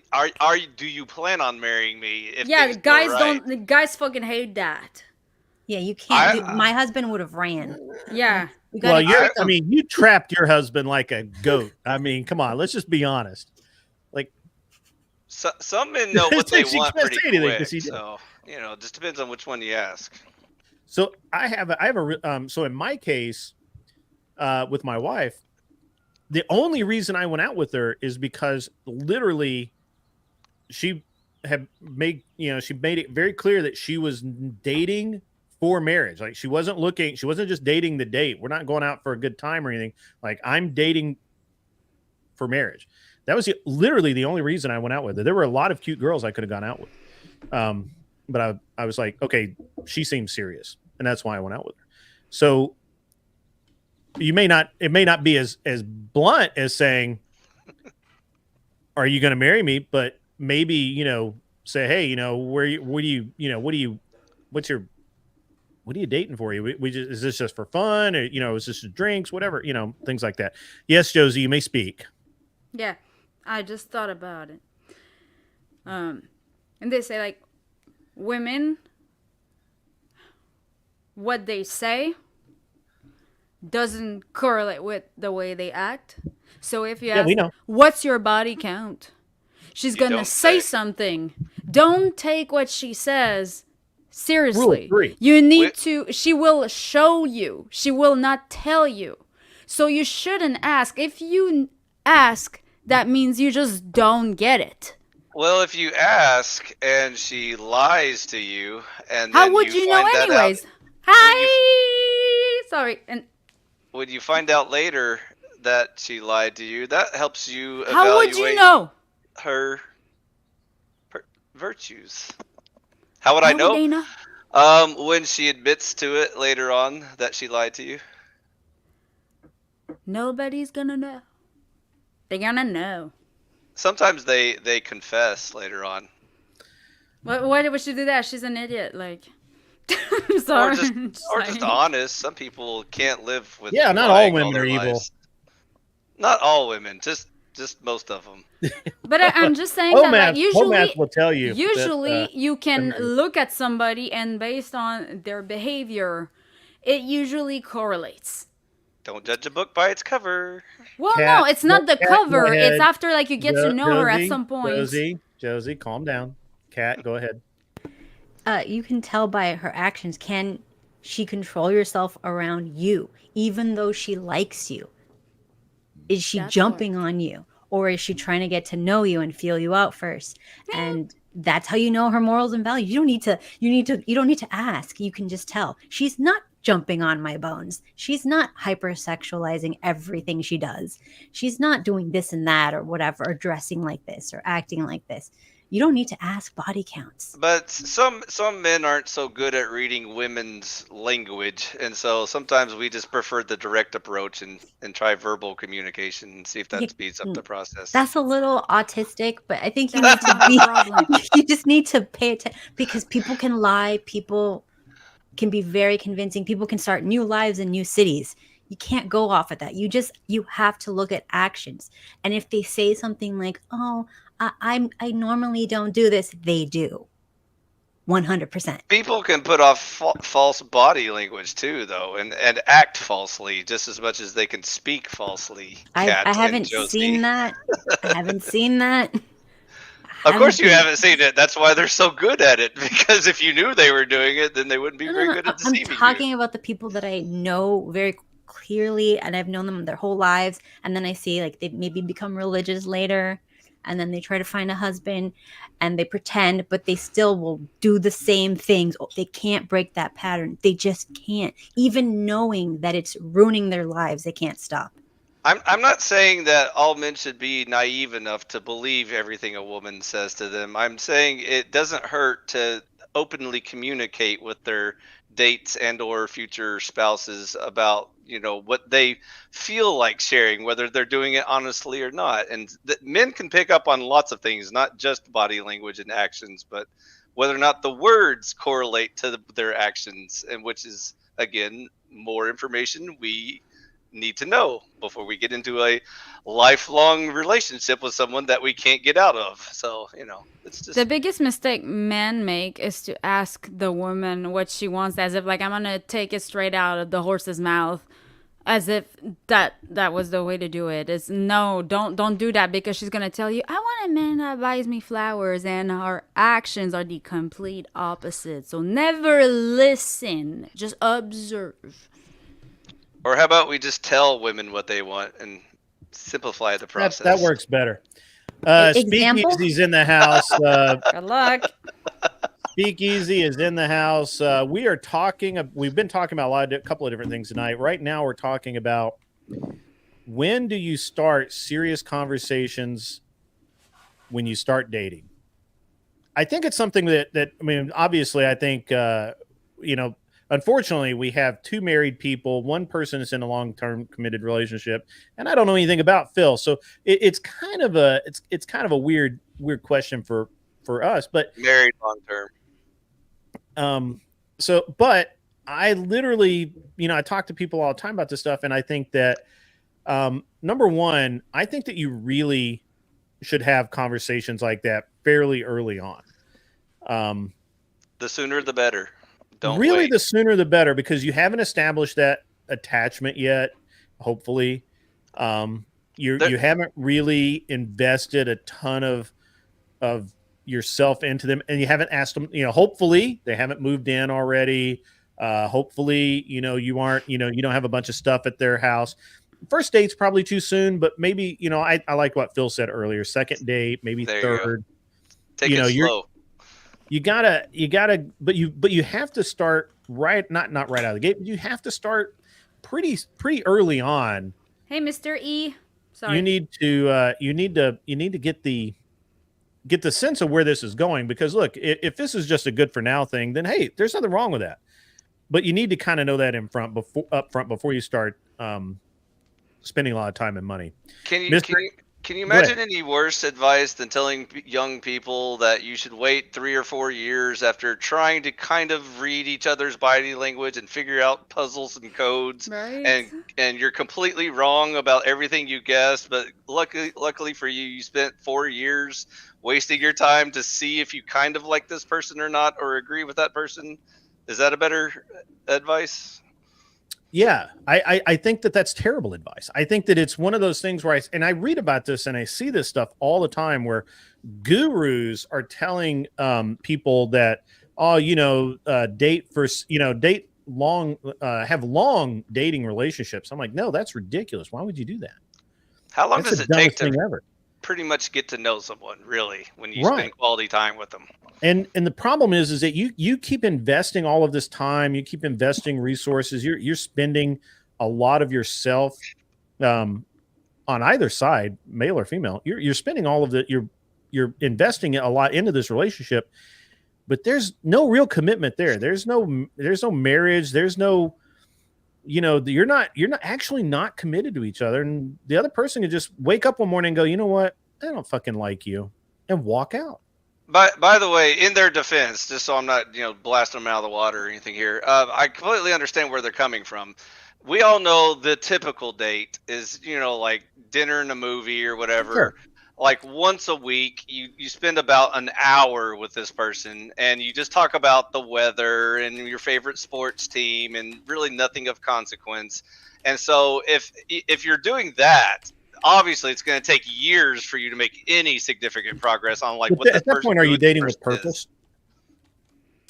Do you plan on marrying me? If guys fucking hate that. Yeah, you can't. My husband would have ran. Yeah. Well, you trapped your husband like a goat. I mean, come on, let's just be honest. Like, some men know what they want pretty quick. So it just depends on which one you ask. So I have a so in my case, with my wife, the only reason I went out with her is because literally she made it very clear that she was dating for marriage. Like she wasn't just dating the date. We're not going out for a good time or anything. Like I'm dating for marriage. That was literally the only reason I went out with her. There were a lot of cute girls I could have gone out with. But I was like, okay, she seems serious. And that's why I went out with her. So it may not be as blunt as saying, are you going to marry me? But maybe, say, hey, what are you dating for? Is this just for fun? Or, is this just drinks, whatever, things like that. Yes, Josie, you may speak. Yeah. I just thought about it. And they say like women, what they say doesn't correlate with the way they act. So if you ask, what's your body count? She's going to say something. Don't take what she says seriously. You need to, she will show you. She will not tell you. So you shouldn't ask. If you ask, that means you just don't get it. Well, if you ask and she lies to you, and how then would you know anyways? Hi. Sorry. And when you find out later that she lied to you, that helps you how would you evaluate know? her virtues. How would I How would know? they know? When she admits to it later on that she lied to you. Nobody's gonna know. They're gonna know. Sometimes they confess later on. Why would she do that? She's an idiot. Like, sorry. Or just honest. Some people can't live with Yeah, not lying all women their are evil. lives. Not all women, just most of them. But I'm just saying that, like, Homath will tell you. Usually, that, you can look at somebody, and based on their behavior, it usually correlates. Don't judge a book by its cover. Well, no, it's not the cover. It's after, like, you get to know her at Josie, some point. Josie, calm down. Kat, go ahead. You can tell by her actions. Can she control herself around you, even though she likes you? Is she jumping on you, or is she trying to get to know you and feel you out first? And that's how you know her morals and values. You don't need to ask. You can just tell. She's not jumping on my bones. She's not hypersexualizing everything she does. She's not doing this and that or whatever, or dressing like this or acting like this. You don't need to ask body counts. But some men aren't so good at reading women's language, and so sometimes we just prefer the direct approach and try verbal communication and see if that speeds up the process. That's a little autistic, but I think you need to be. You just need to pay attention, because people can lie. People can be very convincing. People can start new lives in new cities. You can't go off of that. You have to look at actions. And if they say something like, "Oh, I normally don't do this," they do. 100%. People can put off false body language too, though, and act falsely just as much as they can speak falsely. I haven't seen that. I haven't seen that. Of course you haven't seen it. That's why they're so good at it. Because if you knew they were doing it, then they wouldn't be very good at deceiving you. I'm talking about the people that I know very clearly, and I've known them their whole lives, and then I see, like, they maybe become religious later, and then they try to find a husband, and they pretend, but they still will do the same things. They can't break that pattern. They just can't. Even knowing that it's ruining their lives, they can't stop. I'm not saying that all men should be naive enough to believe everything a woman says to them. I'm saying it doesn't hurt to openly communicate with their dates and or future spouses about, what they feel like sharing, whether they're doing it honestly or not. And men can pick up on lots of things, not just body language and actions, but whether or not the words correlate to their actions, and which is, again, more information we need to know before we get into a lifelong relationship with someone that we can't get out of. So, it's just the biggest mistake men make is to ask the woman what she wants, as if, like, I'm gonna take it straight out of the horse's mouth, as if that was the way to do it. It's no, don't do that, because she's gonna tell you, I want a man that buys me flowers, and her actions are the complete opposite. So never listen, just observe. Or how about we just tell women what they want and simplify the process? That works better. Speakeasy's in the house. Good luck. Speakeasy is in the house. We've been talking about a couple of different things tonight. Right now, we're talking about, when do you start serious conversations when you start dating? I think it's something that obviously, I think, unfortunately, we have two married people. One person is in a long-term committed relationship, and I don't know anything about Phil. So it's kind of a weird question for us. But married long-term. But I literally, I talk to people all the time about this stuff, and I think that number one, I think that you really should have conversations like that fairly early on. The sooner the better. Don't really wait. The sooner the better, because you haven't established that attachment yet. Hopefully, you haven't really invested a ton of yourself into them, and you haven't asked them. Hopefully they haven't moved in already. Hopefully, you aren't. You don't have a bunch of stuff at their house. First date's probably too soon, but maybe I like what Phil said earlier. Second date, maybe third. Take it slow. you gotta, but you have to start right, not right out of the gate, but you have to start pretty early on. Hey, Mr. E. Sorry. You need to get the sense of where this is going, because look, if this is just a good for now thing, then hey, there's nothing wrong with that. But you need to kind of know that up front before you start spending a lot of time and money. Can you imagine any worse advice than telling young people that you should wait 3 or 4 years after trying to kind of read each other's body language and figure out puzzles and codes, Right. and you're completely wrong about everything you guessed, but luckily for you, you spent 4 years wasting your time to see if you kind of like this person or not, or agree with that person? Is that a better advice? Yeah, I think that's terrible advice. I think that it's one of those things where I read about this and I see this stuff all the time where gurus are telling people that, date long, have long dating relationships. I'm like, no, that's ridiculous. Why would you do that? How long That's does the it take dumbest thing to ever. pretty much get to know someone, really, when you Right. spend quality time with them? And the problem is that you keep investing all of this time, you keep investing resources, you're spending a lot of yourself on either side, male or female. You're spending all of you're investing a lot into this relationship, but there's no real commitment there. There's no marriage, there's no, you're not actually not committed to each other, and the other person can just wake up one morning and go, you know what, I don't fucking like you, and walk out. By the way, in their defense, just so I'm not blasting them out of the water or anything here, I completely understand where they're coming from. We all know the typical date is like dinner and a movie or whatever. Sure. Like once a week, you spend about an hour with this person, and you just talk about the weather and your favorite sports team, and really nothing of consequence. And so if you're doing that, obviously it's going to take years for you to make any significant progress on like At that point, are you dating with purpose?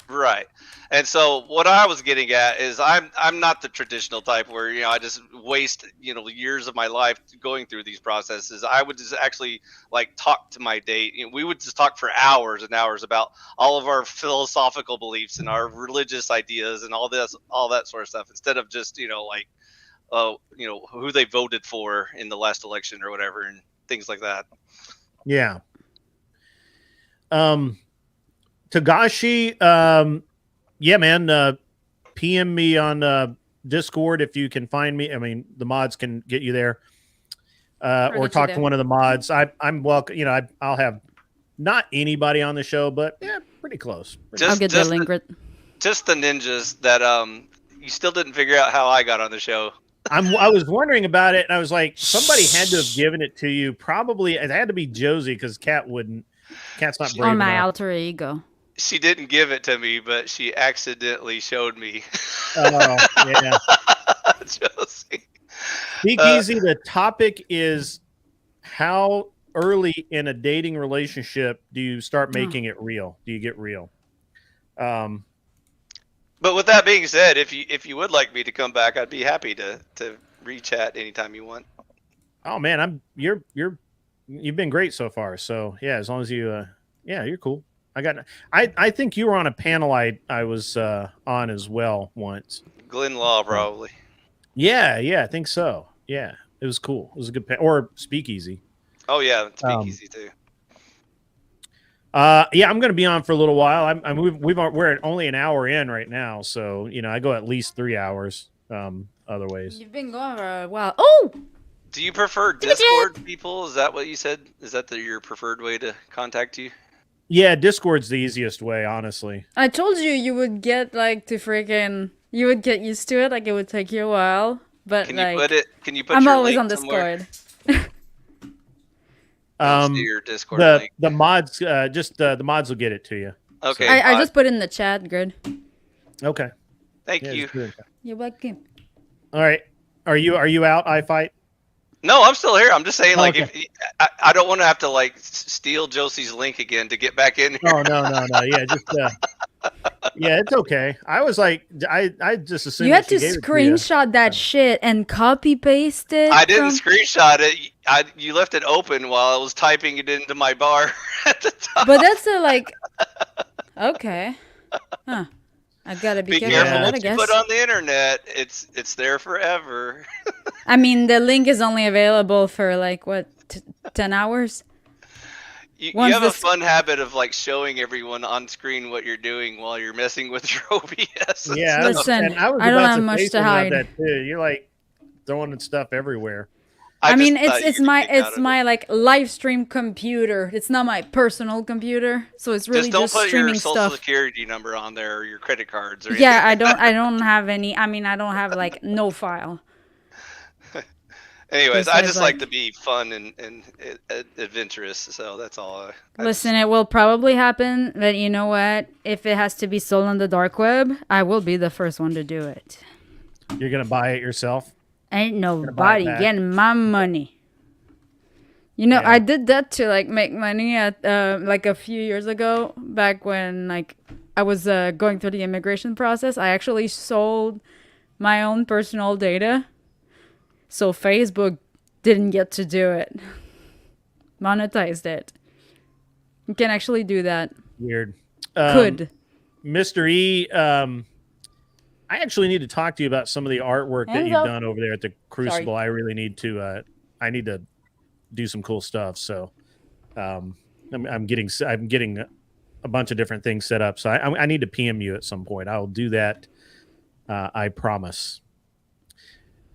Right. And so what I was getting at is I'm not the traditional type where I just waste years of my life going through these processes. I would just actually like talk to my date. We would just talk for hours and hours about all of our philosophical beliefs and our religious ideas and all that sort of stuff, instead of just who they voted for in the last election or whatever, and things like that. Yeah. Tagashi, yeah, man, PM me on Discord if you can find me. I mean, the mods can get you there, or talk to one of the mods. I'm welcome. I'll have not anybody on the show, but yeah, pretty close. I'll get the link. Just the ninjas that you still didn't figure out how I got on the show. I was wondering about it, and I was like, somebody had to have given it to you. Probably it had to be Josie, because Kat wouldn't. Kat's not brave on my enough. alter ego. She didn't give it to me, but she accidentally showed me. Oh, yeah. Josie. Speakeasy, the topic is how early in a dating relationship do you start making it real? Do you get real? But with that being said, if you would like me to come back, I'd be happy to re-chat anytime you want. Oh man, you've been great so far. So yeah, as long as you you're cool. I think you were on a panel I was on as well once. Glenn Law, probably. Yeah, I think so. Yeah, it was cool. It was a good or Speakeasy. Oh yeah, Speakeasy too. Yeah, I'm going to be on for a little while. We're at only an hour in right now, so I go at least 3 hours. Other ways. You've been going for a while. Oh. Do you prefer Discord people? Is that what you said? Is that your preferred way to contact you? Yeah, Discord's the easiest way, honestly. I told you would get you would get used to it. Like it would take you a while, but Can you put I'm your always link on somewhere? Discord. Your Discord link. The mods, the mods will get it to you. Okay. I just put it in the chat, Grid. Okay. Thank you. You're welcome. All right. Are you out, iFight? No, I'm still here. I'm just saying, like, okay. if I don't want to have to like steal Josie's link again to get back in here. Oh no. Yeah, just yeah, it's okay. I was like, I just assumed You had to screenshot that shit and copy paste it. I didn't screenshot it. You left it open while I was typing it into my bar at the time. But that's like. Okay. Huh. I gotta be Be careful careful with that, I what you guess. put on the internet. It's there forever. I mean, the link is only available for like what 10 hours. You Once have a this, fun habit of like showing everyone on screen what you're doing while you're messing with your OBS. And Yeah, stuff. listen, and I was I don't about have to much say to something about hide. that too. You're like throwing stuff everywhere. I mean, just thought it's you'd my kick out it's of it. my like live stream computer. It's not my personal computer, so it's really Just don't put your streaming social stuff. security number on there or your credit cards or anything. Yeah, I don't have any. I mean, I don't have like no file. Anyways, I Besides, just like like, to be fun and adventurous, so that's all. listen, it will probably happen, but you know what? If it has to be sold on the dark web, I will be the first one to do it. You're gonna buy it yourself. Ain't buy it nobody back. getting my money. You know, Yeah. I did that to like make money at like a few years ago, back when like I was going through the immigration process. I actually sold my own personal data, so Facebook didn't get to do it. Monetized it. You can actually do that. Weird. Could. Mr. E, I actually need to talk to you about some of the artwork that Hands you've up. done over there at the Crucible. I really need to. I need to do some cool stuff. So, I'm getting a bunch of different things set up. So I need to PM you at some point. I'll do that. I promise.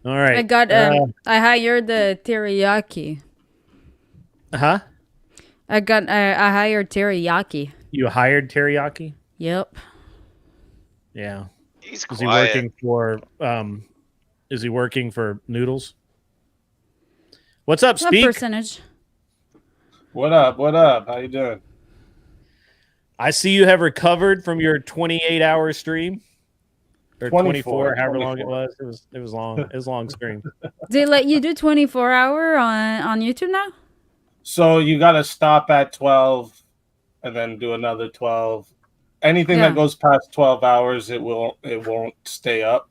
All right. I got. I hired the teriyaki. Huh? I hired teriyaki. You hired Teriyaki? Yep. Yeah. He's Is he quiet. working for? Is he working for Noodles? What's up, What Speak? percentage? What up? What up? How you doing? I see you have recovered from your 28-hour stream, or 24, however long it was. It was long. It was a long stream. They let you do 24-hour on YouTube now? So you got to stop at 12 and then do another 12. Anything Yeah. that goes past 12 hours, it won't stay up.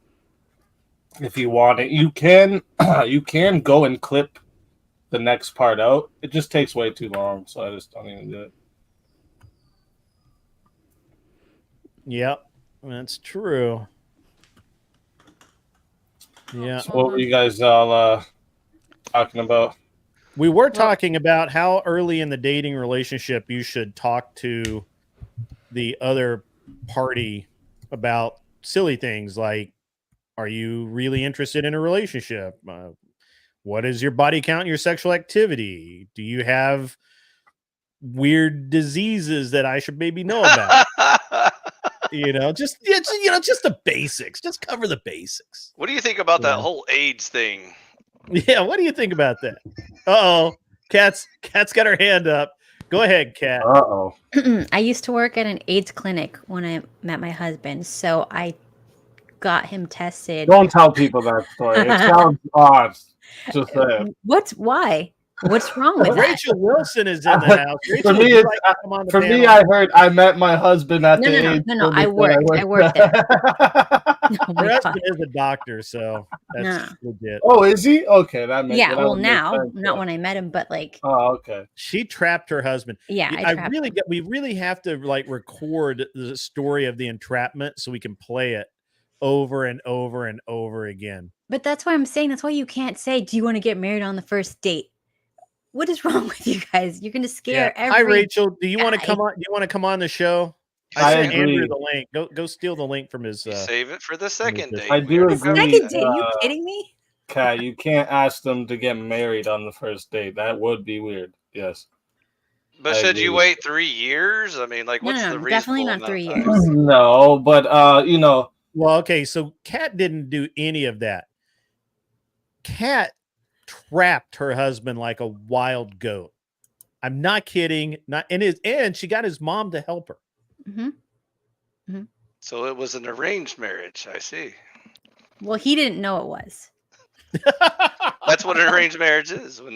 If you want it, you can go and clip the next part out. It just takes way too long, so I just don't even do it. Yep, that's true. Yeah. So what were you guys all talking about? We were talking about how early in the dating relationship you should talk to the other party about silly things like, are you really interested in a relationship? What is your body count and your sexual activity? Do you have weird diseases that I should maybe know about? Just the basics. Just cover the basics. What do you think about that whole AIDS thing? Yeah, what do you think about that? Uh-oh. Kat's got her hand up. Go ahead, Kat. Uh-oh. I used to work at an AIDS clinic when I met my husband, so I got him tested. Don't tell people that story. It sounds odd. Just saying. Why? What's wrong with that? Rachel Wilson is in the house. Rachel, For me, would you like to come on the panel? I heard I met my husband at the AIDS No. I clinic that worked there. Oh Her my husband God. is a doctor, so that's legit. Oh, is he? Okay, that makes Yeah, well, makes now, sense, not yeah. when I met him, but like, Oh, okay. She trapped her husband. yeah, We really have to like record the story of the entrapment so we can play it over and over and over again. But that's why I'm saying, that's why you can't say, do you want to get married on the first date? What is wrong with you guys? You're going to scare every Hi, Rachel. Do you want to guy. come on? Do you want to come on the show? I sent Andrew agree. the link. Go steal the link from his. Save it for the second date. I do We agree. already Second date? Are you uh, kidding me? Kat, you can't ask them to get married on the first date. That would be weird. Yes. But I should you agree. wait 3 years? I mean, like, what's No, the reasonable definitely not amount 3 of years. time? No, but Well, okay, so Kat didn't do any of that. Kat trapped her husband like a wild goat. I'm not kidding. And she got his mom to help her. Mm-hmm. So it was an arranged marriage. I see. Well, he didn't know it was. That's what an arranged marriage is. When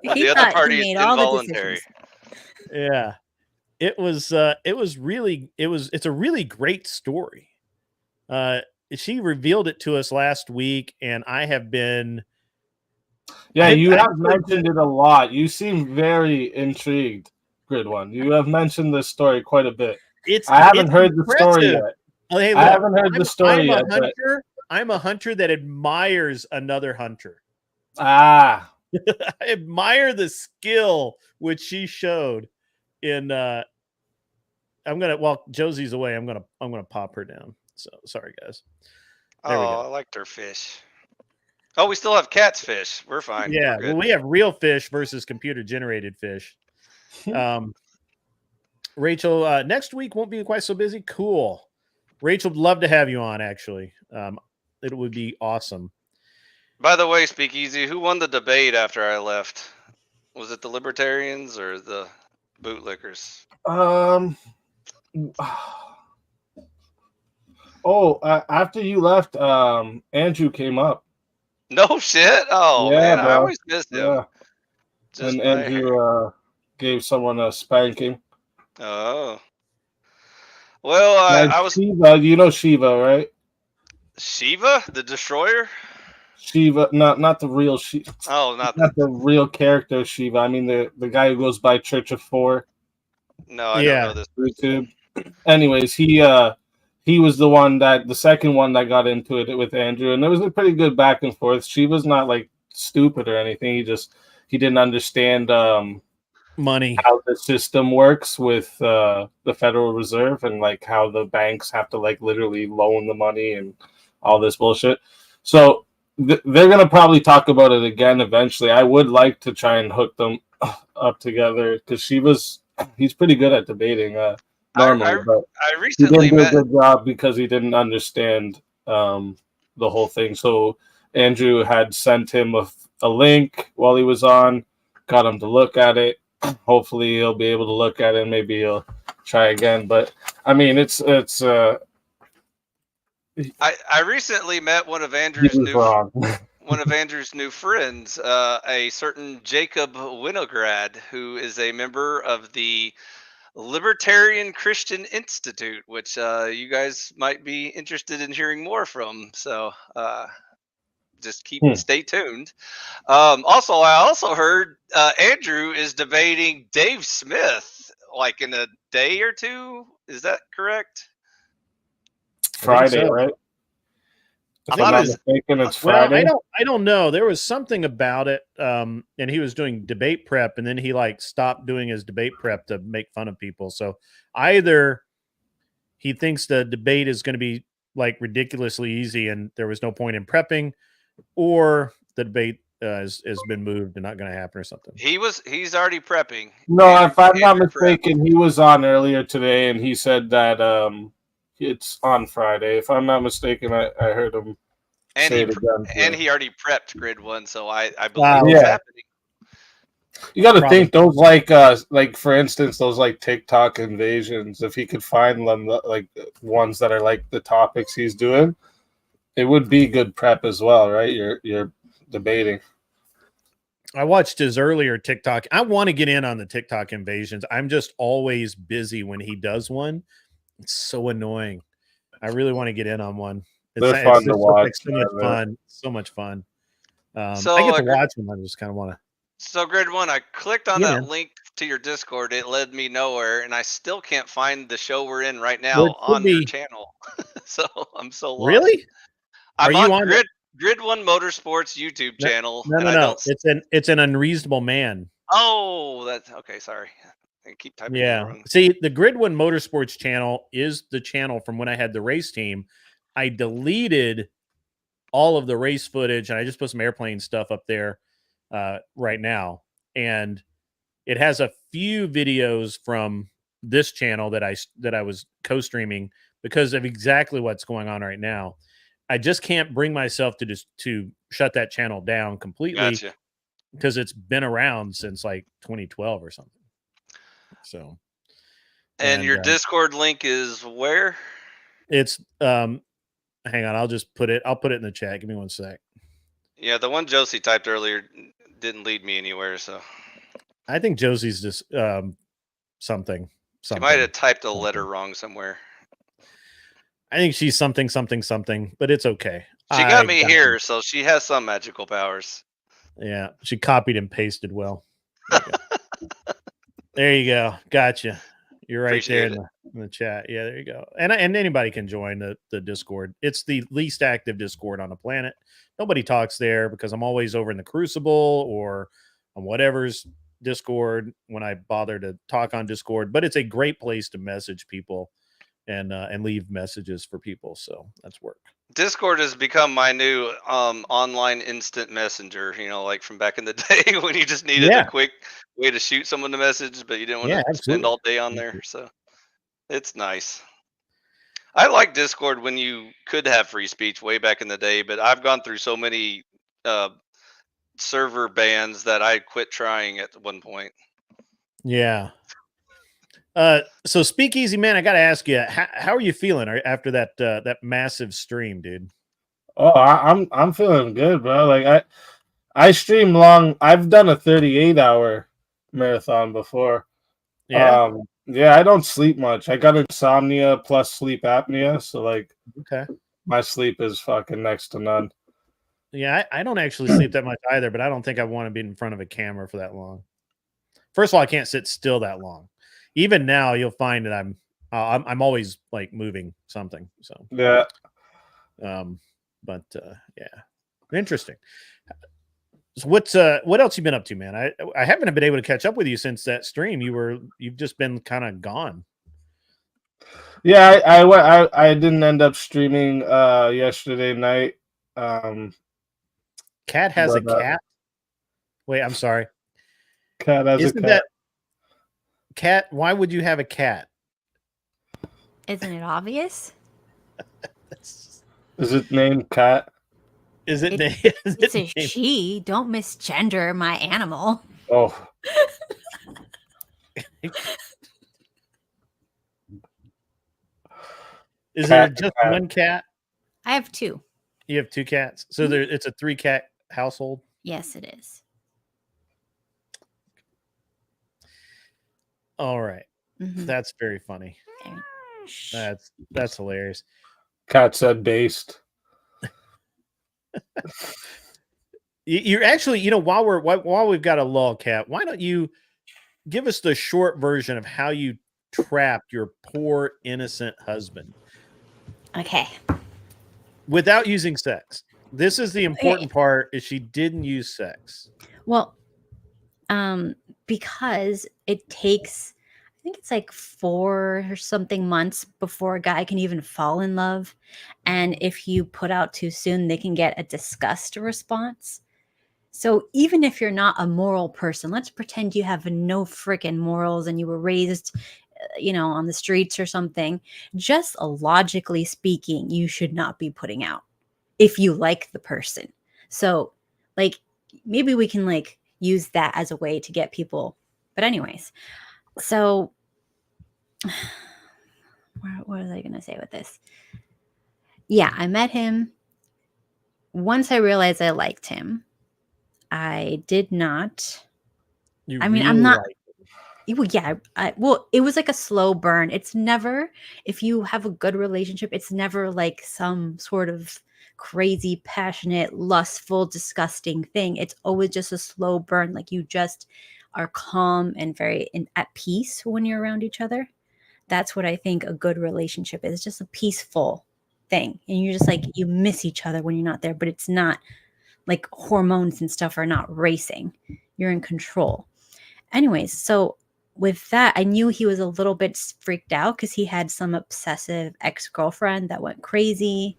He the other thought party he is made all the involuntary. decisions. Yeah. It's a really great story. She revealed it to us last week, and I have been. Yeah, I- you I- have mentioned it a lot. You seem very intrigued, Grid1. You have mentioned this story quite a bit. I haven't heard the story impressive. yet. Oh, hey, I look, haven't heard the story yet. I'm a hunter that admires another hunter. I admire the skill which she showed in Josie's away. I'm gonna pop her down. So sorry guys. There we go. I liked her fish. Oh, we still have Cat's fish. We're fine. Yeah, We're well, we have real fish versus computer generated fish. Rachel, next week won't be quite so busy. Cool. Rachel, would love to have you on, actually. It would be awesome. By the way, Speakeasy, who won the debate after I left? Was it the Libertarians or the Bootlickers? After you left, Andrew came up. No shit. Oh yeah, man, bro. I always missed him. Yeah. And Andrew gave someone a spanking. Oh. Well, I was Shiva. You know Shiva, right? Shiva, the Destroyer. Shiva, not the real Shiva. Oh, not the real character Shiva. I mean the guy who goes by Church of Four. No, I don't know this. YouTube. Anyways, he was the second one that got into it with Andrew, and it was a pretty good back and forth. Shiva's not like stupid or anything. He didn't understand money, how the system works with the Federal Reserve, and like how the banks have to like literally loan the money and all this bullshit. So they're gonna probably talk about it again eventually. I would like to try and hook them up together because he's pretty good at debating normally, but I recently he didn't do a good job because he didn't understand the whole thing. So Andrew had sent him a link while he was on, got him to look at it. Hopefully he'll be able to look at it and maybe he'll try again. But I mean, it's I recently met one of Andrew's new friends, a certain Jacob Winograd, who is a member of the Libertarian Christian Institute, which you guys might be interested in hearing more from. So just stay tuned. Also, I also heard Andrew is debating Dave Smith like in a day or two. Is that correct? Friday, right? If I'm not mistaken, it's Friday. I don't know. There was something about it, and he was doing debate prep, and then he like stopped doing his debate prep to make fun of people. So either he thinks the debate is going to be like ridiculously easy, and there was no point in prepping, or the debate has been moved and not going to happen or something. He's already prepping. No, if I'm not mistaken, he was on earlier today, and he said that it's on Friday. If I'm not mistaken, I heard him say it again. And he already prepped Grid1, so I believe it's happening. You got to think those like for instance those like TikTok invasions. If he could find them like ones that are like the topics he's doing, it would be good prep as well, right? You're debating. I watched his earlier TikTok. I want to get in on the TikTok invasions. I'm just always busy when he does one. It's so annoying. I really want to get in on one. They're fun to watch. Like so much fun. So much fun. So I get to watch them. I just kind of want to. So Grid1, I clicked on that link to your Discord. It led me nowhere, and I still can't find the show we're in right now on your channel. So I'm so lost. Really? I'm on Grid1 Motorsports YouTube channel. No. It's an Unreasonable Man. Oh, that's okay. Sorry. I keep typing. Yeah. See, the Grid1 Motorsports channel is the channel from when I had the race team. I deleted all of the race footage and I just put some airplane stuff up there right now. And it has a few videos from this channel that I was co-streaming because of exactly what's going on right now. I just can't bring myself to shut that channel down completely because it's been around since like 2012 or something. So, and your Discord link is where? It's hang on, I'll put it in the chat. Give me 1 sec. Yeah, the one Josie typed earlier didn't lead me anywhere, so I think Josie's just something. She might have typed a letter wrong somewhere. I think she's something, but it's okay. She got me here, so she has some magical powers. Yeah, she copied and pasted well. There you go. Gotcha. You're right. Appreciate there. in the chat. Yeah, there you go. And anybody can join the Discord. It's the least active Discord on the planet. Nobody talks there because I'm always over in the Crucible or on whatever's Discord when I bother to talk on Discord. But it's a great place to message people and leave messages for people. So that's work. Discord has become my new online instant messenger, like from back in the day when you just needed a quick way to shoot someone a message, but you didn't want to spend all day on there. So it's nice. I like Discord when you could have free speech way back in the day, but I've gone through so many server bans that I quit trying at one point. Yeah. So Speakeasy man, I got to ask you, how are you feeling after that massive stream, dude? Oh, I'm feeling good, bro. Like I stream long. I've done a 38-hour marathon before. Yeah. Yeah, I don't sleep much. I got insomnia plus sleep apnea, so like, okay, my sleep is fucking next to none. Yeah, I don't actually sleep that much either, but I don't think I want to be in front of a camera for that long. First of all, I can't sit still that long. Even now, you'll find that I'm always like moving something. So yeah. But yeah, interesting. So what else you been up to, man? I haven't been able to catch up with you since that stream. You've just been kind of gone. Yeah, I didn't end up streaming yesterday night. Cat has a cat. Wait, I'm sorry. Cat has Isn't a cat. That cat? Why would you have a cat? Isn't it obvious? Is it named Cat? Is it? It's a she. Don't misgender my animal. Oh. Is there just one cat? I have two. You have two cats, so it's a 3-cat household. Yes, it is. All right, that's very funny. That's hilarious. Cat said based. You're actually, while we've got a lull, Cat, why don't you give us the short version of how you trapped your poor innocent husband? Okay. Without using sex. This is the important part, is she didn't use sex. Well, because it takes, I think it's like 4 or something months before a guy can even fall in love. And if you put out too soon, they can get a disgust response. So even if you're not a moral person, let's pretend you have no freaking morals and you were raised, on the streets or something. Just logically speaking, you should not be putting out if you like the person. So like, maybe we can like use that as a way to get people. But anyways, so what was I going to say with this? Yeah, I met him. Once I realized I liked him, I did not. I'm not. Well, yeah. It was like a slow burn. It's never, if you have a good relationship, it's never like some sort of crazy, passionate, lustful, disgusting thing. It's always just a slow burn. Like you just are calm and very at peace when you're around each other. That's what I think a good relationship is. Just a peaceful thing. And you're just like, you miss each other when you're not there, but it's not like hormones and stuff are not racing. You're in control. Anyways, so with that, I knew he was a little bit freaked out because he had some obsessive ex-girlfriend that went crazy.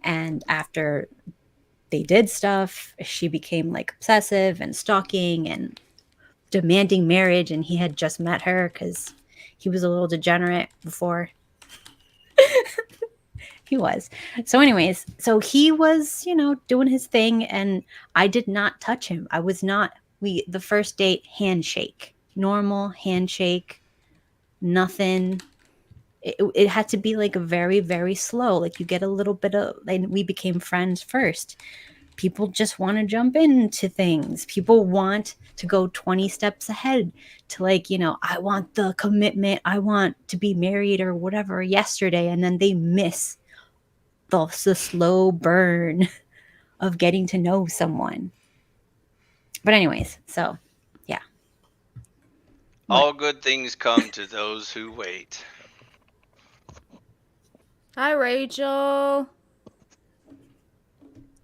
And after they did stuff, she became like obsessive and stalking and demanding marriage. And he had just met her because he was a little degenerate before. He was. So anyways, so he was, doing his thing and I did not touch him. I was not, the first date handshake, normal handshake, nothing. It had to be like a very, very slow. Like you get a little bit of, and we became friends first. People just want to jump into things. People want to go 20 steps ahead to like, I want the commitment. I want to be married or whatever yesterday. And then they miss the slow burn of getting to know someone. But anyways, so yeah. All good things come to those who wait. Hi, Rachel.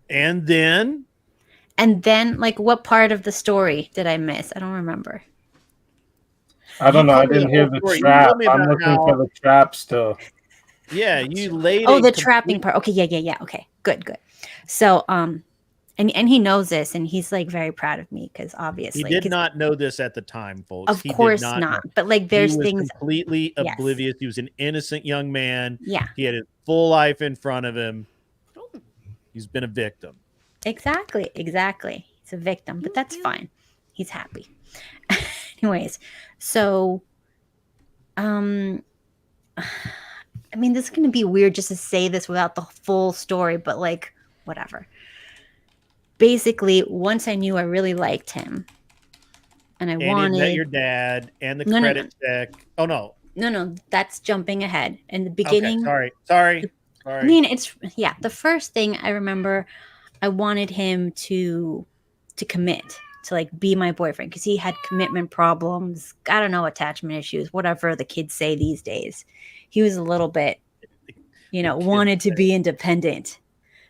And then like, what part of the story did I miss? I don't remember. I don't know. I told me didn't the hear whole the story. You trap. told me I'm about looking how for the trap still. you laid Oh, a the complete- trapping part. Okay, yeah. Okay, good. So, and he knows this, and he's like very proud of me because He obviously, did not know this at the time, folks. of He did course not not. know. But like, He there's was things. completely Yes. oblivious. He was an innocent young man. Yeah, He had his full life in front of him. He's been a victim. exactly. He's a victim, but that's fine. He's happy. Anyways, so, I mean, this is going to be weird just to say this without the full story, but like, whatever. Basically, once I knew I really liked him, and I And he wanted. met your dad and the No. credit check. Oh no. No, that's jumping ahead. In the Okay, beginning, sorry. I mean, it's the first thing I remember. I wanted him to commit, to like be my boyfriend, because he had commitment problems. I don't know, attachment issues, whatever the kids say these days. He was a little bit, wanted to be independent,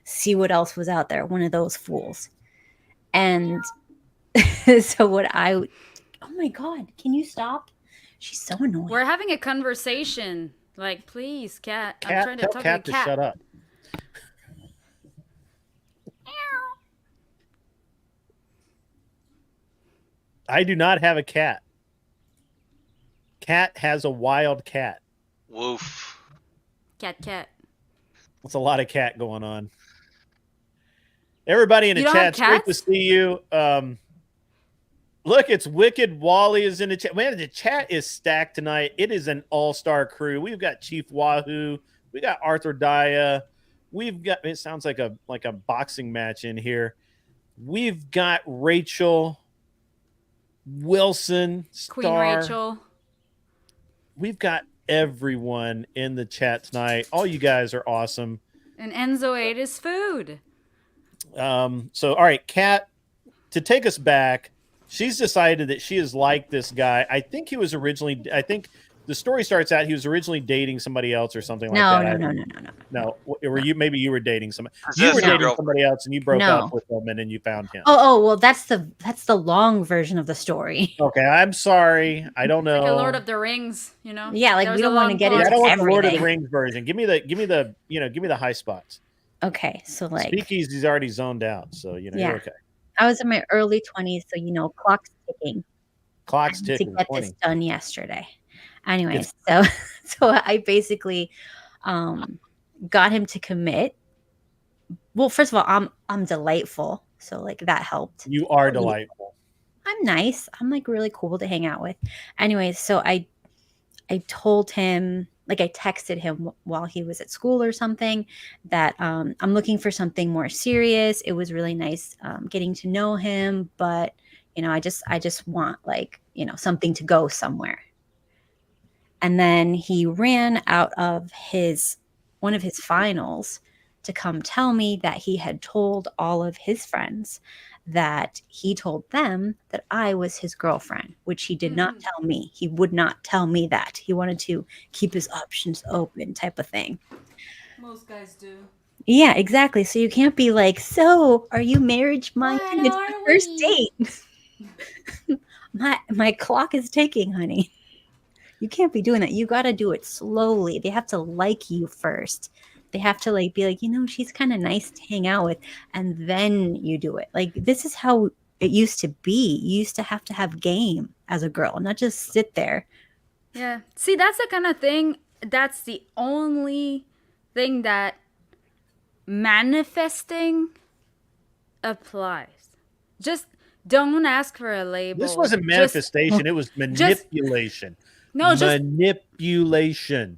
see what else was out there. One of those fools. And so oh my God, can you stop? She's so annoying. We're having a conversation. Like, please, cat. I'm trying to tell talk Cat to to shut up. I do not have a cat. Cat has a wild cat. Woof. Cat. That's a lot of cat going on. Everybody in the chat, it's great to see you. Look, it's Wicked Wally is in the chat. Man, the chat is stacked tonight. It is an all-star crew. We've got Chief Wahoo. We got Arthur Daya. We've got, it sounds like a boxing match in here. We've got Rachel Wilson, Star. Queen Rachel. We've got everyone in the chat tonight. All you guys are awesome. And Enzo ate his food. So, all right, Kat, to take us back, she's decided that she is like this guy. I think the story starts out he was originally dating somebody else or something like that. No. Maybe you were dating somebody. You were dating somebody else and you broke up with them and then you found him. Oh, well, that's the long version of the story. Okay, I'm sorry. I don't know. It's like a Lord of the Rings, Yeah, like we don't want to get into I don't want the Lord of the everything. Rings version. Give me the high spots. Okay, so like Speakeasy's already zoned out, so you're okay. I was in my early 20s, so clock's ticking. Clock's ticking. To get 20. this done yesterday. Anyways, so I basically got him to commit. Well, first of all, I'm delightful, so like that helped. You are delightful. I'm nice. I'm like really cool to hang out with. Anyways, so I told him, like I texted him while he was at school or something, that I'm looking for something more serious. It was really nice getting to know him, but I just want like something to go somewhere. And then he ran out of one of his finals to come tell me that he had told all of his friends that he told them that I was his girlfriend, which he did not tell me. He would not tell me that. He wanted to keep his options open, type of thing. Most guys do. Yeah, exactly. So you can't be like, so are you marriage-minded? It's the first date. My clock is ticking, honey. You can't be doing that. You got to do it slowly. They have to like you first. They have to like be like, she's kind of nice to hang out with, and then you do it. Like, this is how it used to be. You used to have game as a girl, not just sit there. Yeah. See, that's the kind of thing. That's the only thing that manifesting applies. Just don't ask for a label. This wasn't manifestation. It was manipulation. Manipulation.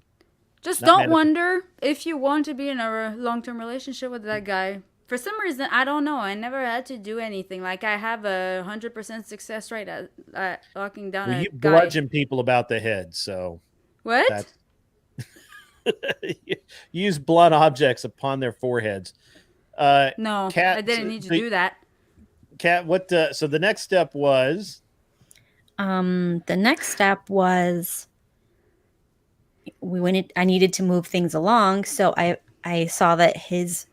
Just don't wonder if you want to be in a long-term relationship with that guy. For some reason, I don't know. I never had to do anything. Like, I have 100% success rate at locking down a guy. You bludgeon people about the head, so. What? Use blunt objects upon their foreheads. No, Kat, I didn't need to do that. Kat, so the next step was? The next step was I needed to move things along, so I saw that his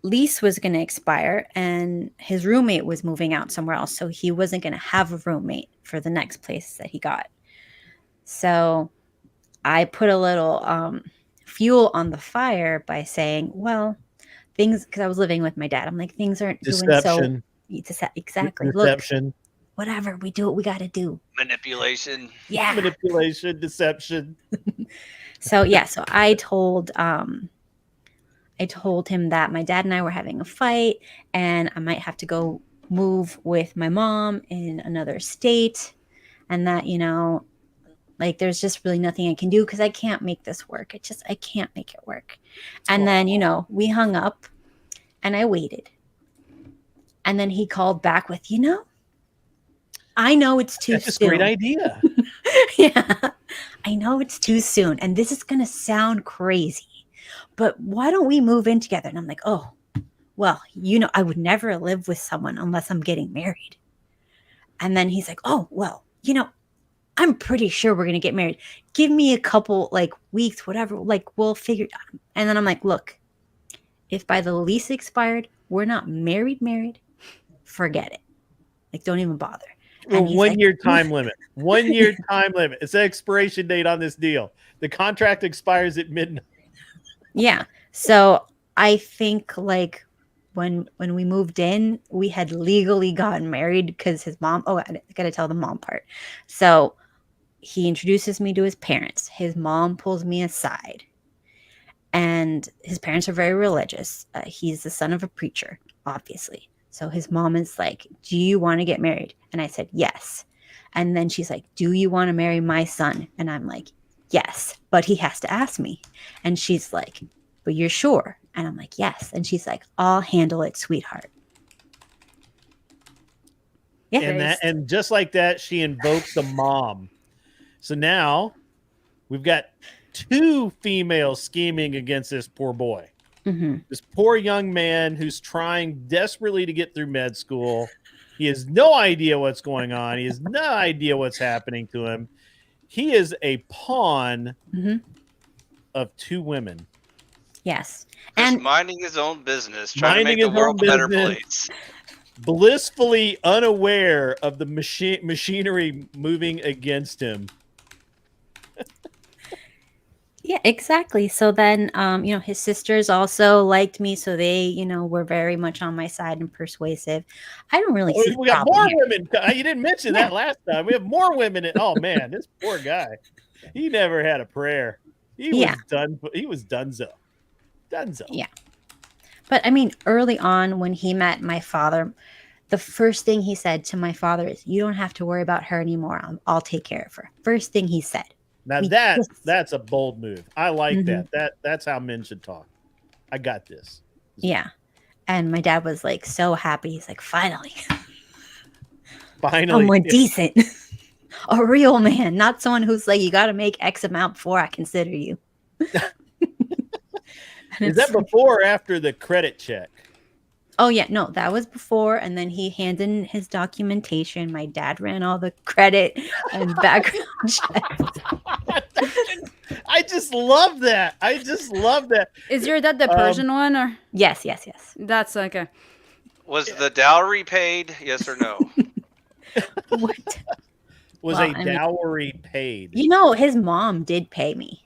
lease was going to expire and his roommate was moving out somewhere else, so he wasn't going to have a roommate for the next place that he got. So I put a little fuel on the fire by saying, well, things, because I was living with my dad, I'm like, things aren't doing so. Exactly. Deception. Look, whatever, we do what we got to do. Manipulation. Yeah. Manipulation, deception. So yeah, so I told him that my dad and I were having a fight and I might have to go move with my mom in another state, and that, you know, like there's just really nothing I can do because I can't make this work. I can't make it work. And then, you know, we hung up and I waited. And then he called back with, you know, I know it's too soon. That's a great idea. Yeah, I know it's too soon. And this is going to sound crazy, but why don't we move in together? And I'm like, oh, well, you know, I would never live with someone unless I'm getting married. And then he's like, oh, well, you know, I'm pretty sure we're going to get married. Give me a couple like weeks, whatever, like we'll figure it out. And then I'm like, look, if by the lease expired, we're not married, forget it. Like, don't even bother. Well, 1 year time limit. 1 year time limit. It's the expiration date on this deal. The contract expires at midnight. Yeah. So I think like when we moved in, we had legally gotten married because his mom, I got to tell the mom part. So he introduces me to his parents. His mom pulls me aside. And his parents are very religious. He's the son of a preacher, obviously. So his mom is like, do you want to get married? And I said, yes. And then she's like, do you want to marry my son? And I'm like, yes, but he has to ask me. And she's like, but you're sure? And I'm like, yes. And she's like, I'll handle it, sweetheart. Yeah. And just like that, she invokes the mom. So now we've got two females scheming against this poor boy. Mm-hmm. This poor young man who's trying desperately to get through med school. He has no idea what's going on. He has no idea what's happening to him. He is a pawn of two women. Yes. Just and minding his own business, trying to make the world a better place. Blissfully unaware of the machinery moving against him. Yeah, exactly. So then, you know, his sisters also liked me. So they, you know, were very much on my side and persuasive. I don't really see we got more women. You didn't mention that last time. We have more women. Oh, man, this poor guy. He never had a prayer. He was done. He was donezo. Donezo. Yeah. But I mean, early on when he met my father, the first thing he said to my father is, you don't have to worry about her anymore. I'll take care of her. First thing he said. Now that's a bold move. I like that. That's how men should talk. I got this. Yeah. And my dad was like so happy. He's like, finally. Someone decent. A real man, not someone who's like, you got to make X amount before I consider you. Is that before or after the credit check? Oh, yeah. No, that was before. And then he handed in his documentation. My dad ran all the credit and background checks. I just love that. Is your dad the Persian one? Or Yes. that's okay. Was the dowry paid? Yes or no? What? Was a dowry paid? You know, his mom did pay me.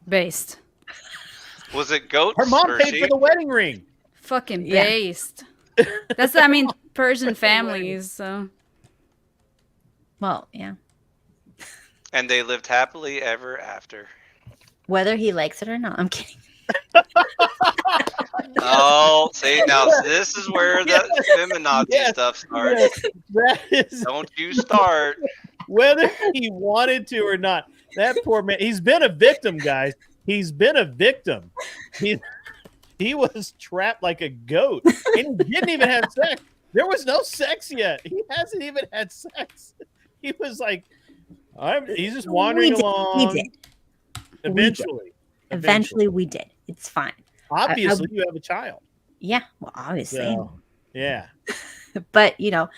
Based. Was it goats? Her mom paid for the wedding ring. Fucking based. That's, Persian families. So. Well, yeah. And they lived happily ever after. Whether he likes it or not. I'm kidding. Oh, see, now this is where the feminazi stuff starts. Don't you start. Whether he wanted to or not. That poor man, he's been a victim, guys. He's been a victim. He was trapped like a goat, and he didn't even have sex. There was no sex yet. He hasn't even had sex. He was like, he's just wandering along. We did. Eventually, we did. It's fine. Obviously, you have a child. Yeah, well, obviously. So, yeah. But, you know,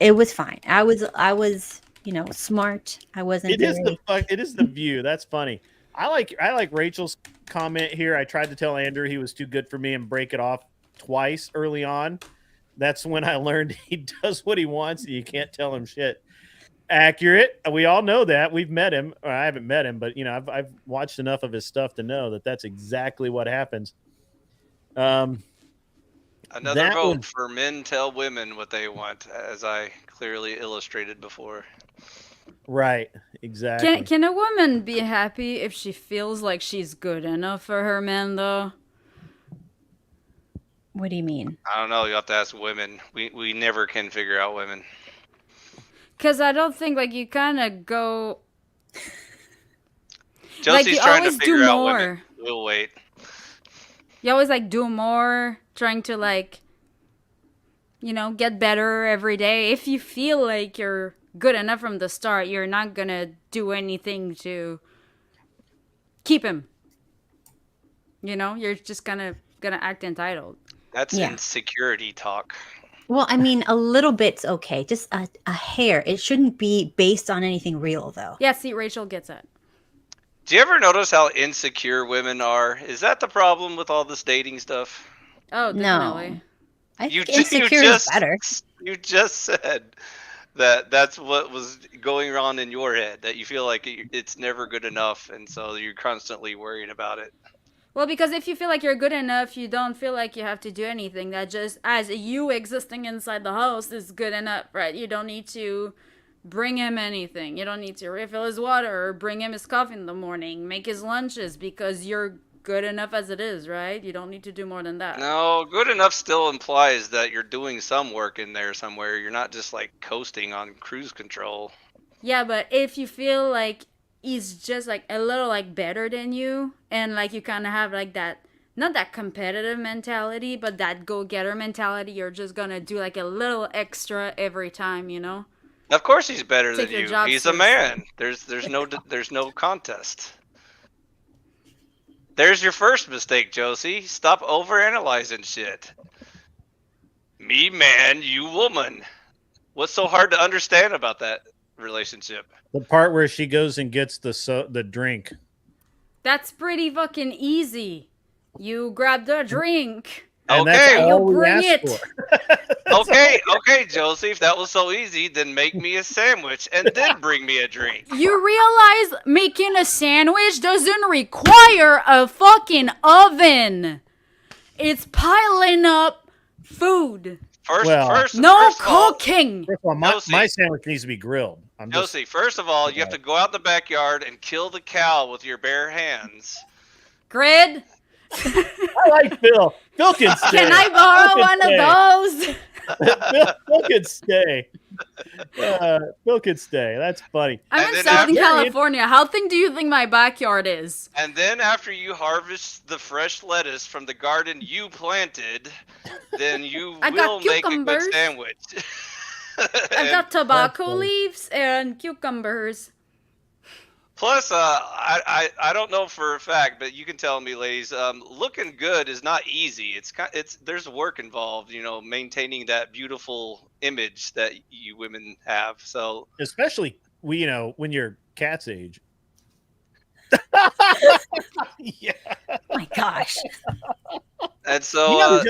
it was fine. I was smart. I wasn't. It is the view. That's funny. I like Rachel's comment here. I tried to tell Andrew he was too good for me and break it off twice early on. That's when I learned he does what he wants and you can't tell him shit. Accurate. We all know that. We've met him. Or I haven't met him, but I've watched enough of his stuff to know that that's exactly what happens. Another vote for men tell women what they want, as I clearly illustrated before. Right. Exactly. Can a woman be happy if she feels like she's good enough for her man, though? What do you mean? I don't know. You have to ask women. We never can figure out women. Because I don't think, like, you kind of go... Josie's you trying to always do figure out more. women. We'll wait. You always, like, do more, trying to, like, get better every day. If you feel like you're good enough from the start, you're not going to do anything to keep him. You're just gonna act entitled. That's insecurity talk. Well, I mean, a little bit's okay. Just a hair. It shouldn't be based on anything real, though. Yeah, see, Rachel gets it. Do you ever notice how insecure women are? Is that the problem with all this dating stuff? Oh, definitely. No. I think insecure is better. You just said that's what was going on in your head, that you feel like it's never good enough, and so you're constantly worrying about it. Well, because if you feel like you're good enough, you don't feel like you have to do anything. That just, as you existing inside the house, is good enough, right? You don't need to bring him anything. You don't need to refill his water or bring him his coffee in the morning, make his lunches, because you're good enough as it is, right? You don't need to do more than that. No, good enough still implies that you're doing some work in there somewhere. You're not just like coasting on cruise control. Yeah, but if you feel like he's just like a little like better than you, and like you kind of have like that, not that competitive mentality, but that go-getter mentality, you're just gonna do like a little extra every time, Of course he's better Take than your you. job He's a man. There's no contest. There's your first mistake, Josie. Stop overanalyzing shit. Me man, you woman. What's so hard to understand about that relationship? The part where she goes and gets the drink. That's pretty fucking easy. You grab the drink. And okay, that's all you we bring asked it. for. okay, Josie. If that was so easy, then make me a sandwich and then bring me a drink. You realize making a sandwich doesn't require a fucking oven. It's piling up food. First no of all, cooking. First of all, my sandwich needs to be grilled. Josie, first of all, you have to go out in the backyard and kill the cow with your bare hands. Grid. I like Phil. Phil can stay. Can I borrow one of those? Phil could stay. Phil could stay. That's funny. I'm in Southern California. How do you think my backyard is? And then after you harvest the fresh lettuce from the garden you planted, then you will make a good sandwich. I got tobacco leaves and cucumbers. Plus, I don't know for a fact, but you can tell me, ladies. Looking good is not easy. There's work involved, maintaining that beautiful image that you women have. So especially when you're Cat's age. Yeah. Oh my gosh. And so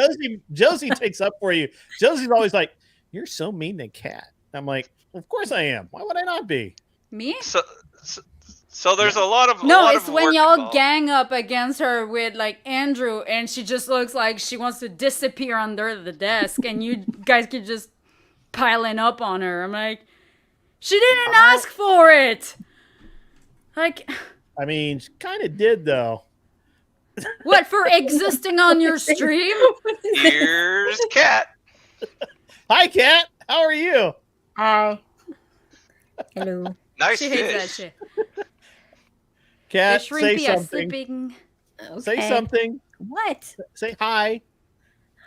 Josie takes up for you. Josie's always like, "You're so mean to Cat." I'm like, well, "Of course I am. Why would I not be?" Me? So there's a lot of it's when y'all involved. Gang up against her with like Andrew, and she just looks like she wants to disappear under the desk, and you guys keep just piling up on her. I'm like, she didn't ask for it. Like, I mean, she kind of did though. What, for existing on your stream? Here's Cat. Hi, Cat. How are you? Hi. Hello. Nice she fish. hates that shit. Cat, say something. Okay. Say something. What? Say hi.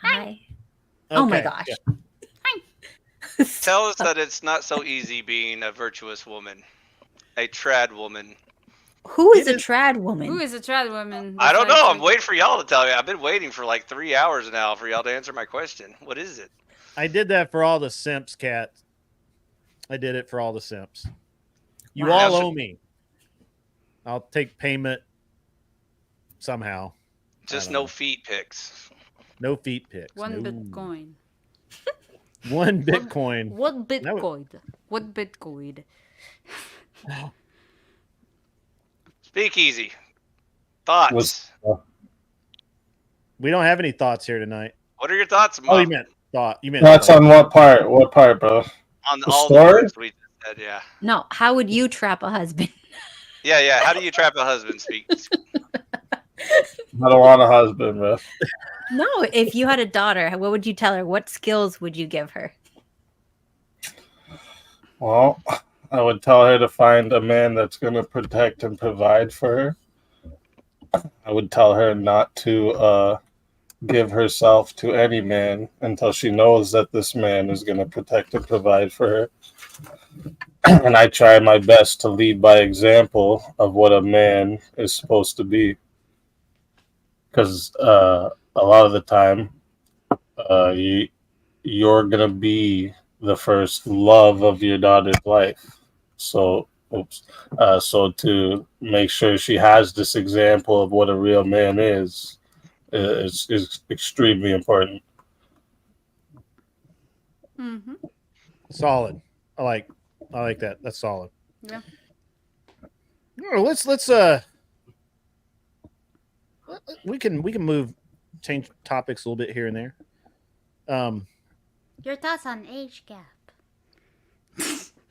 Hi. Okay. Oh my gosh. Yeah. Hi. Tell us that it's not so easy being a virtuous woman, a trad woman. Who is a trad woman? Who is a trad woman? I don't know. I'm waiting for y'all to tell you. I've been waiting for like 3 hours now for y'all to answer my question. What is it? I did that for all the simps, Cat. I did it for all the simps. You Wow. all owe me. I'll take payment somehow. Just don't no know. feet pics. No feet pics. One no. Bitcoin. One Bitcoin. What That Bitcoin? What Bitcoin? Speakeasy. Thoughts. We don't have any thoughts here tonight. What are your thoughts, Oh, Muff, you meant thought. You meant That's thought. on what part? What part, bro? on The all the story? words we just said? Yeah. No, how would you trap a husband? Yeah. How do you trap a husband? Speak. I don't want a husband, bro. No, if you had a daughter, what would you tell her? What skills would you give her? Well, I would tell her to find a man that's going to protect and provide for her. I would tell her not to give herself to any man until she knows that this man is going to protect and provide for her. And I try my best to lead by example of what a man is supposed to be. Because a lot of the time, you're going to be the first love of your daughter's life. So, so to make sure she has this example of what a real man is extremely important. Mm-hmm. Solid. I like that. That's solid. Yeah. Let's we can change topics a little bit here and there. Your thoughts on age gap?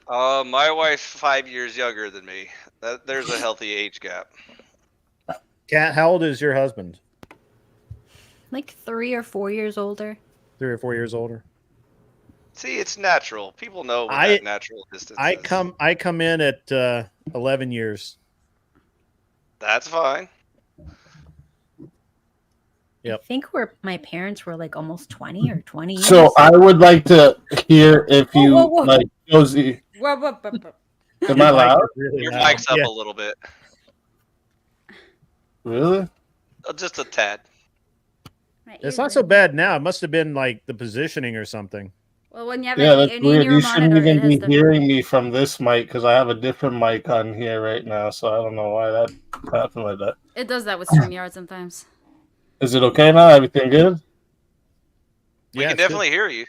My wife's 5 years younger than me. There's a healthy age gap. Kat, how old is your husband? Like 3 or 4 years older. 3 or 4 years older. See, it's natural. People know what that natural distance is. I come in at 11 years. That's fine. Yep. I think my parents were like almost 20 or 20 years. So I would like to hear if you Whoa. like Josie. Whoa. Am I loud? Really Your loud. mic's up Yeah. a little bit. Really? Just a tad. It's not so bad now. It must have been like the positioning or something. Well, when you have Yeah, that's in weird. your You shouldn't monitor, it even has be hearing me from this mic because I have a different mic on here right now. So I don't know why that happened like that. It does that with StreamYard sometimes. Is it okay now? Everything good? We Yeah, can it's definitely hear you.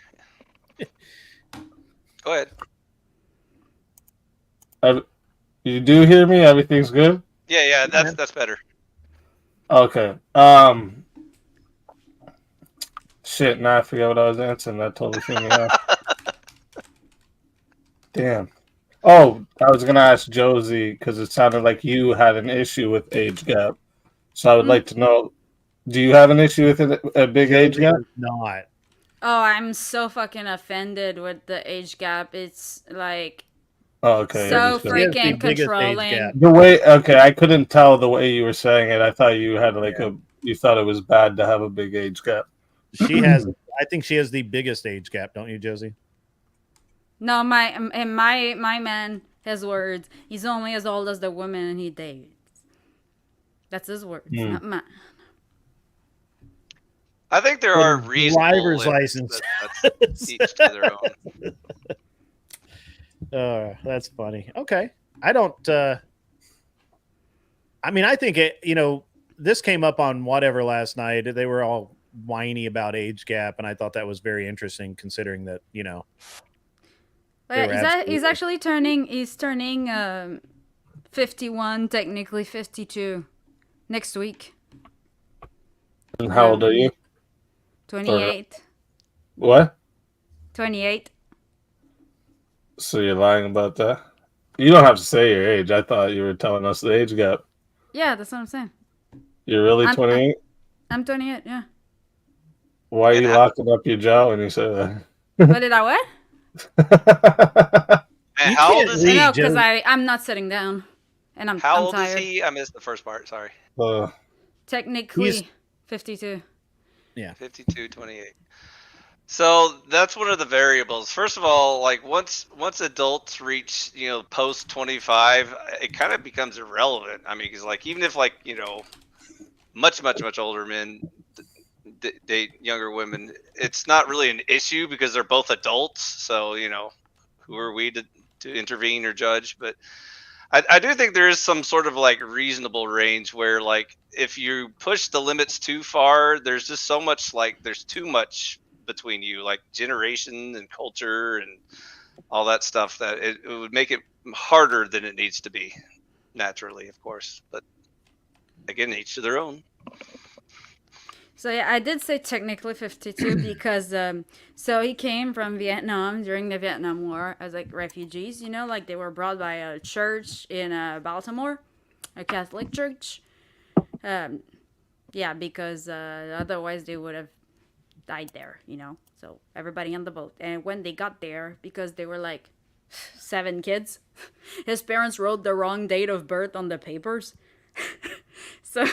Go ahead. You do hear me? Everything's good? Yeah, that's better. Okay. Shit, now I forget what I was answering. That totally threw me off. Damn. Oh, I was gonna ask Josie because it sounded like you had an issue with age gap. So I would like to know, do you have an issue with a big age gap? Not. Oh, I'm so fucking offended with the age gap. It's like Oh, okay. so She has the freaking biggest age controlling. gap. The way, okay, I couldn't tell the way you were saying it. I thought you had like you thought it was bad to have a big age gap. She has. I think she has the biggest age gap, don't you, Josie? No, my man, his words. He's only as old as the woman he dates. That's his words, not mine. I think there are reasonable driver's limits, license. but that's each to their own. That's funny. Okay, I don't. I mean, I think it. This came up on whatever last night. They were all whiny about age gap, and I thought that was very interesting, considering that He's actually turning. He's turning 51, technically 52, next week. And how old are you? 28. What? 28. So you're lying about that? You don't have to say your age. I thought you were telling us the age gap. Yeah, that's what I'm saying. You're really 28? I'm 28. Yeah. Why are you locking up your jaw when you say that? What did I what? And how old is he? No, because I'm not sitting down, and I'm How I'm old tired. is he? I missed the first part. Sorry. Technically, 52. Yeah. 52, 28. So that's one of the variables. First of all, like once adults reach post 25, it kind of becomes irrelevant. I mean, because like even if much older men date younger women, it's not really an issue because they're both adults. So who are we to intervene or judge? But I do think there is some sort of like reasonable range where like if you push the limits too far, there's just so much like there's too much between you, like generation and culture and all that stuff that it would make it harder than it needs to be naturally, of course. But again, each to their own. So yeah, I did say technically 52 because so he came from Vietnam during the Vietnam War as like refugees, you know, like they were brought by a church in Baltimore, a Catholic church. Yeah, because otherwise they would have died there, you know. So everybody on the boat, and when they got there, because they were like 7 kids, his parents wrote the wrong date of birth on the papers, so.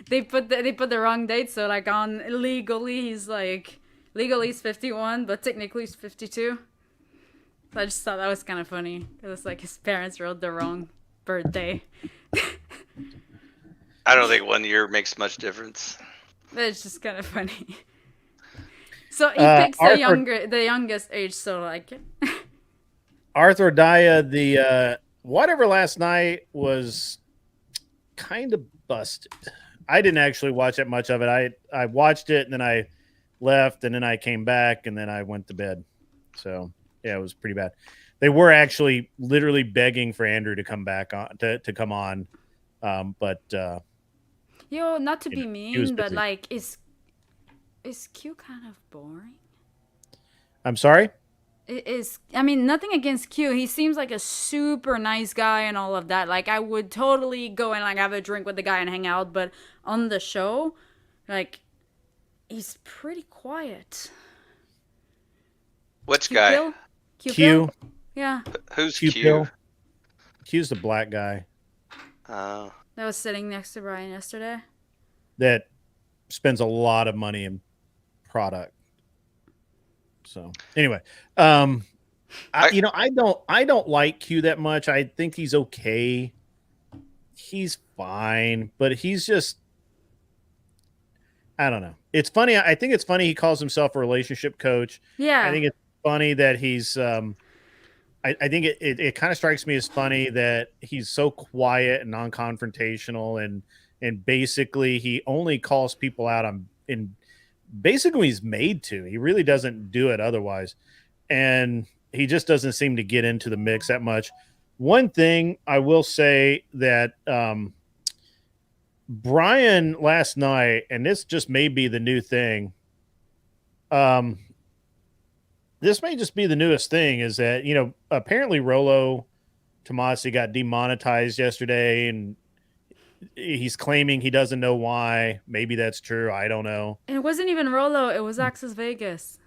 They put the wrong date, so like on legally he's 51, but technically he's 52. So I just thought that was kind of funny. It was like his parents wrote the wrong birthday. I don't think 1 year makes much difference. But it's just kind of funny. So he picks the youngest age, so like Arthur Daya, the whatever last night was kind of busted. I didn't actually watch that much of it. I watched it and then I left and then I came back and then I went to bed. So yeah, it was pretty bad. They were actually literally begging for Andrew to come back on to come on. But not to be mean, but like is Q kind of boring? I'm sorry? I mean, nothing against Q. He seems like a super nice guy and all of that. Like, I would totally go and like have a drink with the guy and hang out. But on the show, like, he's pretty quiet. Which guy? Q. Yeah. Who's Q? Q's the black guy. Oh. That was sitting next to Brian yesterday. That spends a lot of money in product. So anyway, I don't like Q that much. I think he's okay. He's fine, but he's just, I don't know. It's funny. I think it's funny he calls himself a relationship coach. Yeah. I think it's funny that he's, I think it kind of strikes me as funny that he's so quiet and non-confrontational and basically he only calls people out in basically he's made to. He really doesn't do it otherwise. And he just doesn't seem to get into the mix that much. One thing I will say that Brian last night, and this just may be the new thing. This may just be the newest thing is that, apparently Rollo Tomasi got demonetized yesterday and he's claiming he doesn't know why. Maybe that's true. I don't know. And it wasn't even Rollo. It was Access Vegas.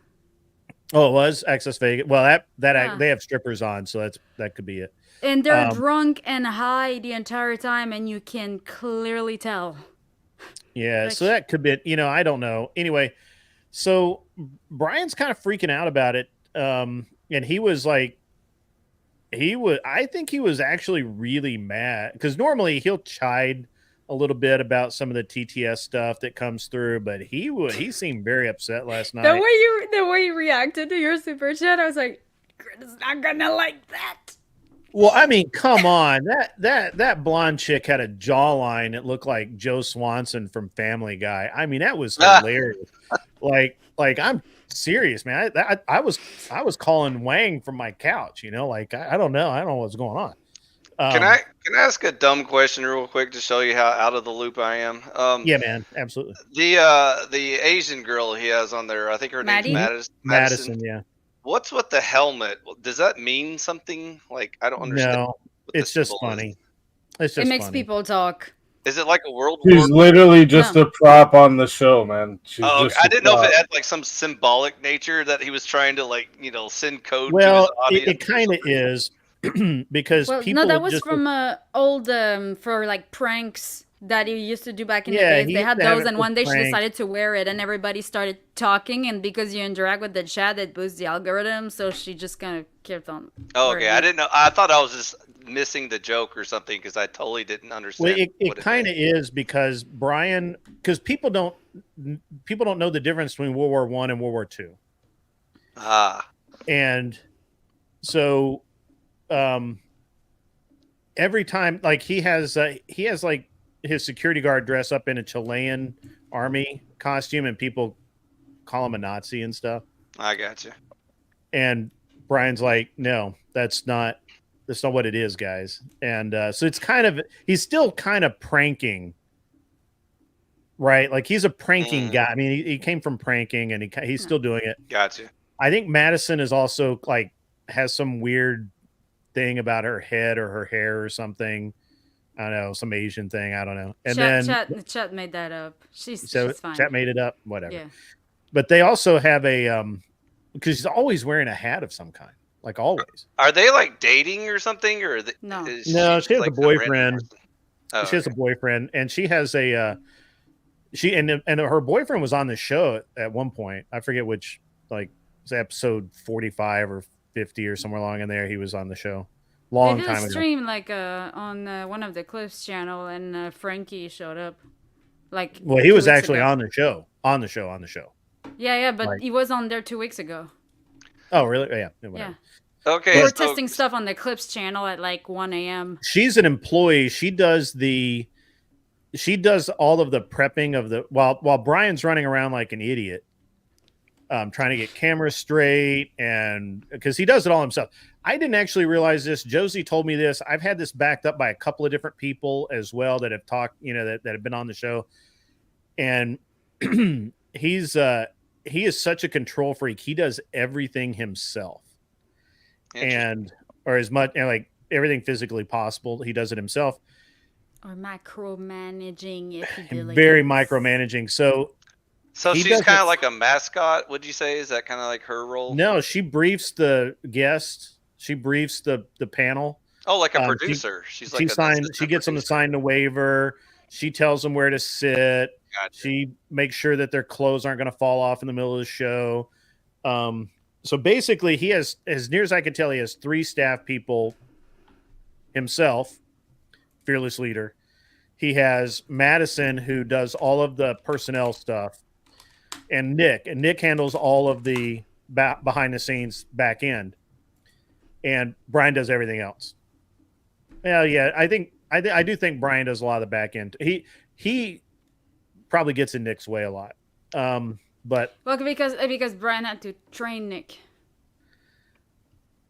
Oh, it was Access Vegas. Well, they have strippers on, so that could be it. And they're drunk and high the entire time, and you can clearly tell. Yeah, so that could be, I don't know. Anyway, so Brian's kind of freaking out about it. And he was like, I think he was actually really mad because normally he'll chide a little bit about some of the TTS stuff that comes through, but he seemed very upset last night. The way you reacted to your super chat, I was like, Grid is not gonna like that. Well, I mean, come on. That blonde chick had a jawline that looked like Joe Swanson from Family Guy. I mean, that was hilarious. Like I'm serious, man. I was calling Wang from my couch, like I don't know. I don't know what's going on. Can I ask a dumb question real quick to show you how out of the loop I am? Yeah, man, absolutely. The Asian girl he has on there, I think her name's Madison, yeah. What's with the helmet? Does that mean something? Like, I don't understand. No, it's just funny. It makes people talk. Is it like a World War? She's literally just a prop on the show, man. I didn't know if it had like some symbolic nature that he was trying to send code to his audience. It kind of is because people. No, that was from old for like pranks that he used to do back in the days. They had those, and one day she decided to wear it, and everybody started talking. And because you interact with the chat, it boosts the algorithm. So she just kind of kept on. Oh, okay. I didn't know. I thought I was just missing the joke or something because I totally didn't understand. Well, it kind of is because people don't know the difference between World War I and World War II. Ah. And so every time, like he has like his security guard dress up in a Chilean army costume, and people call him a Nazi and stuff. I got you. And Brian's like, no, that's not what it is, guys. And so it's kind of, he's still kind of pranking, right? Like he's a pranking guy. I mean, he came from pranking, and he's still doing it. Gotcha. I think Madison is also like has some weird thing about her head or her hair or something. I don't know, some Asian thing. I don't know. And Chat made that up. She's fine. Chat made it up. Whatever. Yeah. But they also have a because she's always wearing a hat of some kind, like always. Are they like dating or something, or no? She has like a boyfriend. Oh, she has a boyfriend, and she has a and her boyfriend was on the show at one point. I forget which, like, it's episode 45 or 50 or somewhere along in there. He was on the show long time ago. They did a stream like on one of the Clips channel, and Frankie showed up. Like, well, he was actually on the show. Yeah, but like, he was on there 2 weeks ago. Oh, really? Yeah. Yeah. Okay. We were testing stuff on the Clips channel at like 1 a.m. She's an employee. She does all of the prepping of the while Brian's running around like an idiot, trying to get cameras straight, and because he does it all himself. I didn't actually realize this. Josie told me this. I've had this backed up by a couple of different people as well that have talked, that have been on the show, and he is such a control freak. He does everything himself, or as much, like everything physically possible. He does it himself. Or micromanaging, if you do. Very micromanaging. So she's kind of like a mascot. Would you say, is that kind of like her role? No, she briefs the guests. She briefs the panel. Oh, like a producer. She gets them to sign the waiver. She tells them where to sit. Gotcha. She makes sure that their clothes aren't going to fall off in the middle of the show. So basically, he has, as near as I can tell, he has 3 staff people himself, fearless leader. He has Madison, who does all of the personnel stuff, and Nick handles all of the behind the scenes back end, and Brian does everything else. Yeah, I do think Brian does a lot of the back end. He probably gets in Nick's way a lot, but because Brian had to train Nick.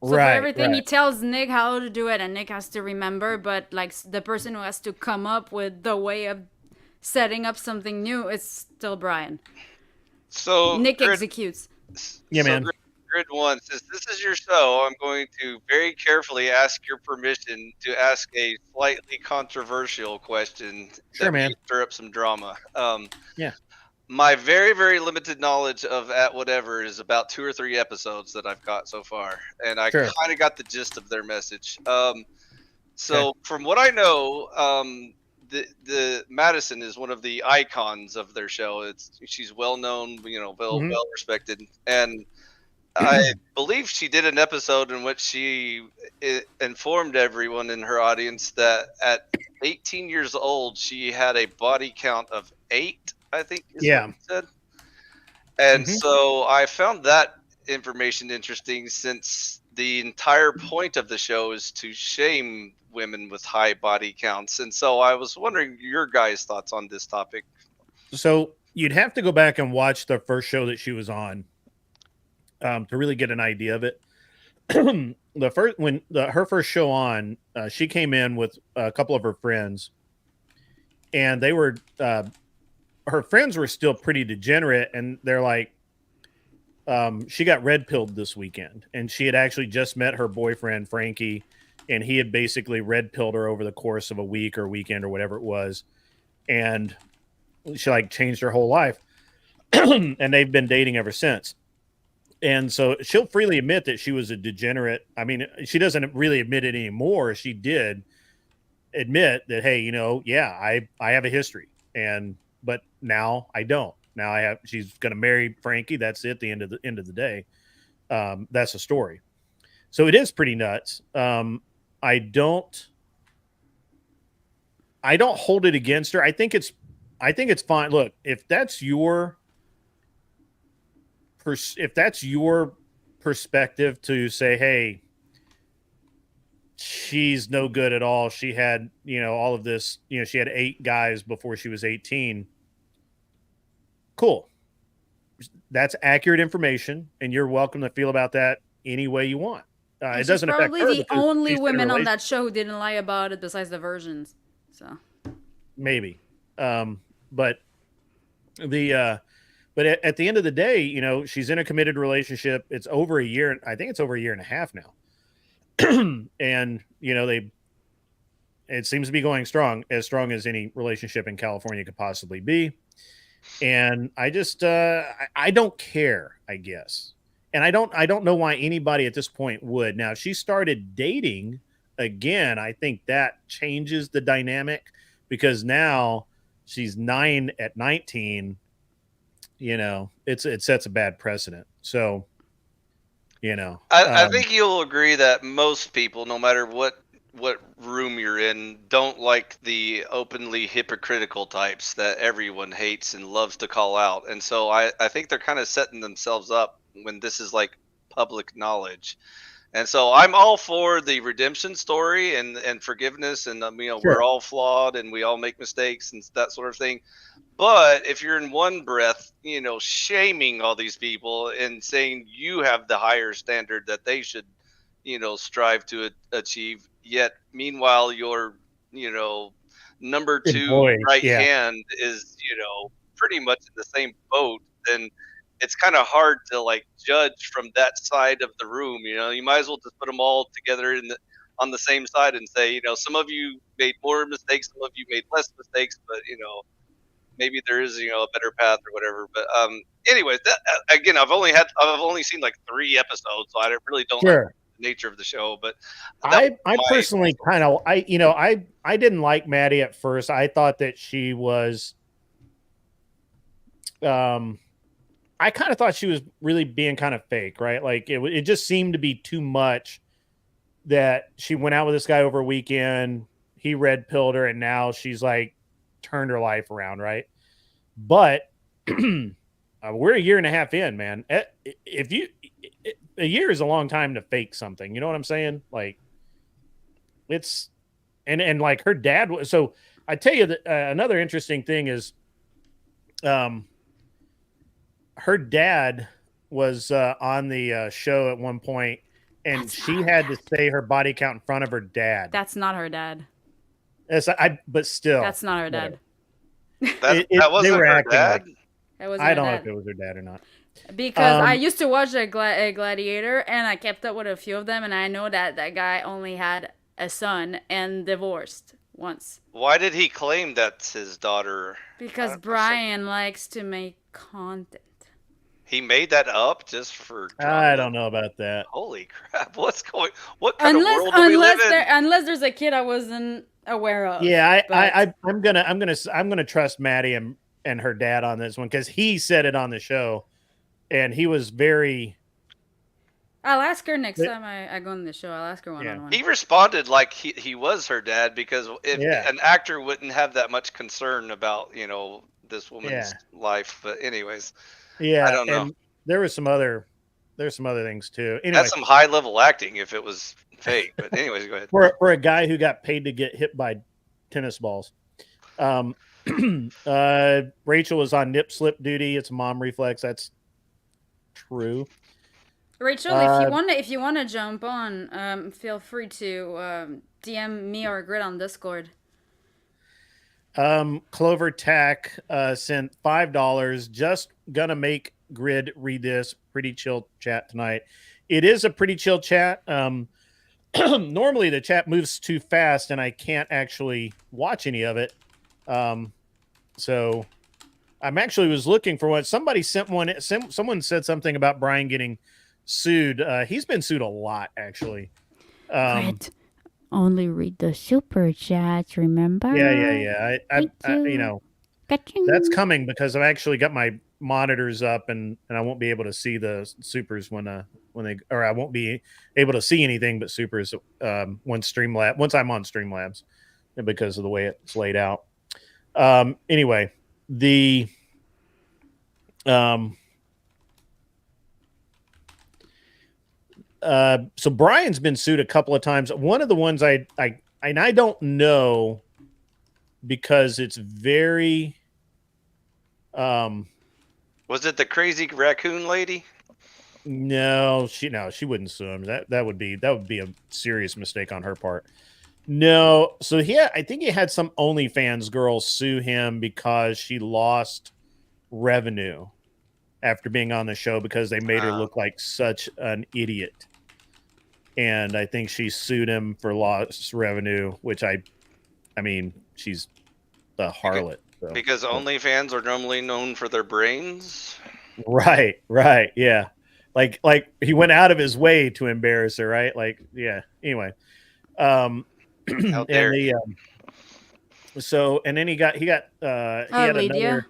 So right, for everything, he tells Nick how to do it, and Nick has to remember. But like the person who has to come up with the way of setting up something new is still Brian. So Nick executes. Yeah, man. Grid1, since this is your show, I'm going to very carefully ask your permission to ask a slightly controversial question. Sure, man. Stir up some drama. Yeah. My very, very limited knowledge of At Whatever is about 2 or 3 episodes that I've got so far, and I kind of got the gist of their message. From what I know, the Madison is one of the icons of their show. She's well known, well respected, and I believe she did an episode in which she informed everyone in her audience that at 18 years old she had a body count of 8. I think is what he said. And so I found that information interesting, since the entire point of the show is to shame women with high body counts. And so I was wondering your guys' thoughts on this topic. So you'd have to go back and watch the first show that she was on to really get an idea of it. Her first show on, she came in with a couple of her friends, and they were her friends were still pretty degenerate, and they're like, she got red pilled this weekend, and she had actually just met her boyfriend Frankie, and he had basically red pilled her over the course of a week or weekend or whatever it was, and she like changed her whole life, and they've been dating ever since. And so she'll freely admit that she was a degenerate. I mean, she doesn't really admit it anymore. She did admit that, hey, I have a history, but now I don't. Now she's going to marry Frankie. That's it. The end of the day. That's the story. So it is pretty nuts. I don't hold it against her. I think it's fine. Look, if that's your perspective to say, hey, she's no good at all. She had, all of this, she had 8 guys before she was 18. Cool. That's accurate information, and you're welcome to feel about that any way you want. It doesn't affect her. Probably the only she's women on that show who didn't lie about it, besides the virgins. So maybe, but the but at the end of the day, she's in a committed relationship. It's over a year. I think it's over a year and a half now, and it seems to be going strong as any relationship in California could possibly be. And I just I don't care, I guess. And I don't know why anybody at this point would. Now, if she started dating again, I think that changes the dynamic, because now she's 9 at 19. It sets a bad precedent. So, I think you'll agree that most people, no matter what room you're in, don't like the openly hypocritical types that everyone hates and loves to call out. And so I think they're kind of setting themselves up when this is like public knowledge. And so I'm all for the redemption story and forgiveness, and Sure. we're all flawed and we all make mistakes and that sort of thing. But if you're in one breath, shaming all these people and saying you have the higher standard that they should, strive to achieve, yet meanwhile your, number 2 Employee, right yeah. hand is, pretty much in the same boat, then it's kind of hard to like judge from that side of the room. You might as well just put them all together on the same side and say, some of you made more mistakes, some of you made less mistakes, but maybe there is a better path or whatever. But anyways, that again, I've only seen like 3 episodes, so I really don't like Sure. the nature of the show. But I personally kind of I didn't like Maddie at first. I thought that she was I kind of thought she was really being kind of fake, right? Like it just seemed to be too much that she went out with this guy over a weekend. He red pilled her, and now she's like turned her life around, right? But we're a year and a half in, man. A year is a long time to fake something. You know what I'm saying? Like it's and like her dad. So I tell you that another interesting thing is, her dad was on the show at one point, and she had to say her body count in front of her dad. That's not her dad. But still, that's not her dad. That wasn't her dad. I don't know if it was her dad or not. Because I used to watch a Gladiator, and I kept up with a few of them, and I know that guy only had a son and divorced once. Why did he claim that's his daughter? Because Brian likes to make content. He made that up just for drama. I don't know about that. Holy crap! What kind of world do we live in? Unless there's a kid I wasn't aware of. Yeah, I'm gonna trust Maddie and her dad on this one, because he said it on the show, and he was very. I'll ask her next time I go on the show. I'll ask her one-on-one. He responded like he was her dad, because if an actor wouldn't have that much concern about this woman's life. But anyways, I don't know. And there's some other things too. Anyway, that's some high level acting if it was fake. But anyways, go ahead. For a guy who got paid to get hit by tennis balls. Rachel was on nip slip duty. It's a mom reflex. That's true. Rachel, if you wanna jump on, feel free to DM me or Grid on Discord. Clover Tack sent $5. Just gonna make Grid read this. Pretty chill chat tonight. It is a pretty chill chat. Normally the chat moves too fast and I can't actually watch any of it. So I'm actually was looking for one. Somebody sent one. Someone said something about Brian getting sued. He's been sued a lot, actually. Grid, only read the super chats, remember? Yeah. I Ka-ching. that's coming because I've actually got my monitors up and I won't be able to see the supers when they, or I won't be able to see anything but supers once I'm on Streamlabs, because of the way it's laid out. Anyway, the So Brian's been sued a couple of times. One of the ones I don't know because it's very Was it the crazy raccoon lady? no, she wouldn't sue him. That would be a serious mistake on her part. No, so I think he had some OnlyFans girl sue him because she lost revenue after being on the show because they made her look like such an idiot. And I think she sued him for lost revenue, which I mean, she's the harlot. So. Because OnlyFans are normally known for their brains. Right, yeah. Like he went out of his way to embarrass her, right? Like, yeah. Anyway, How dare you. So and then he had Lydia. another.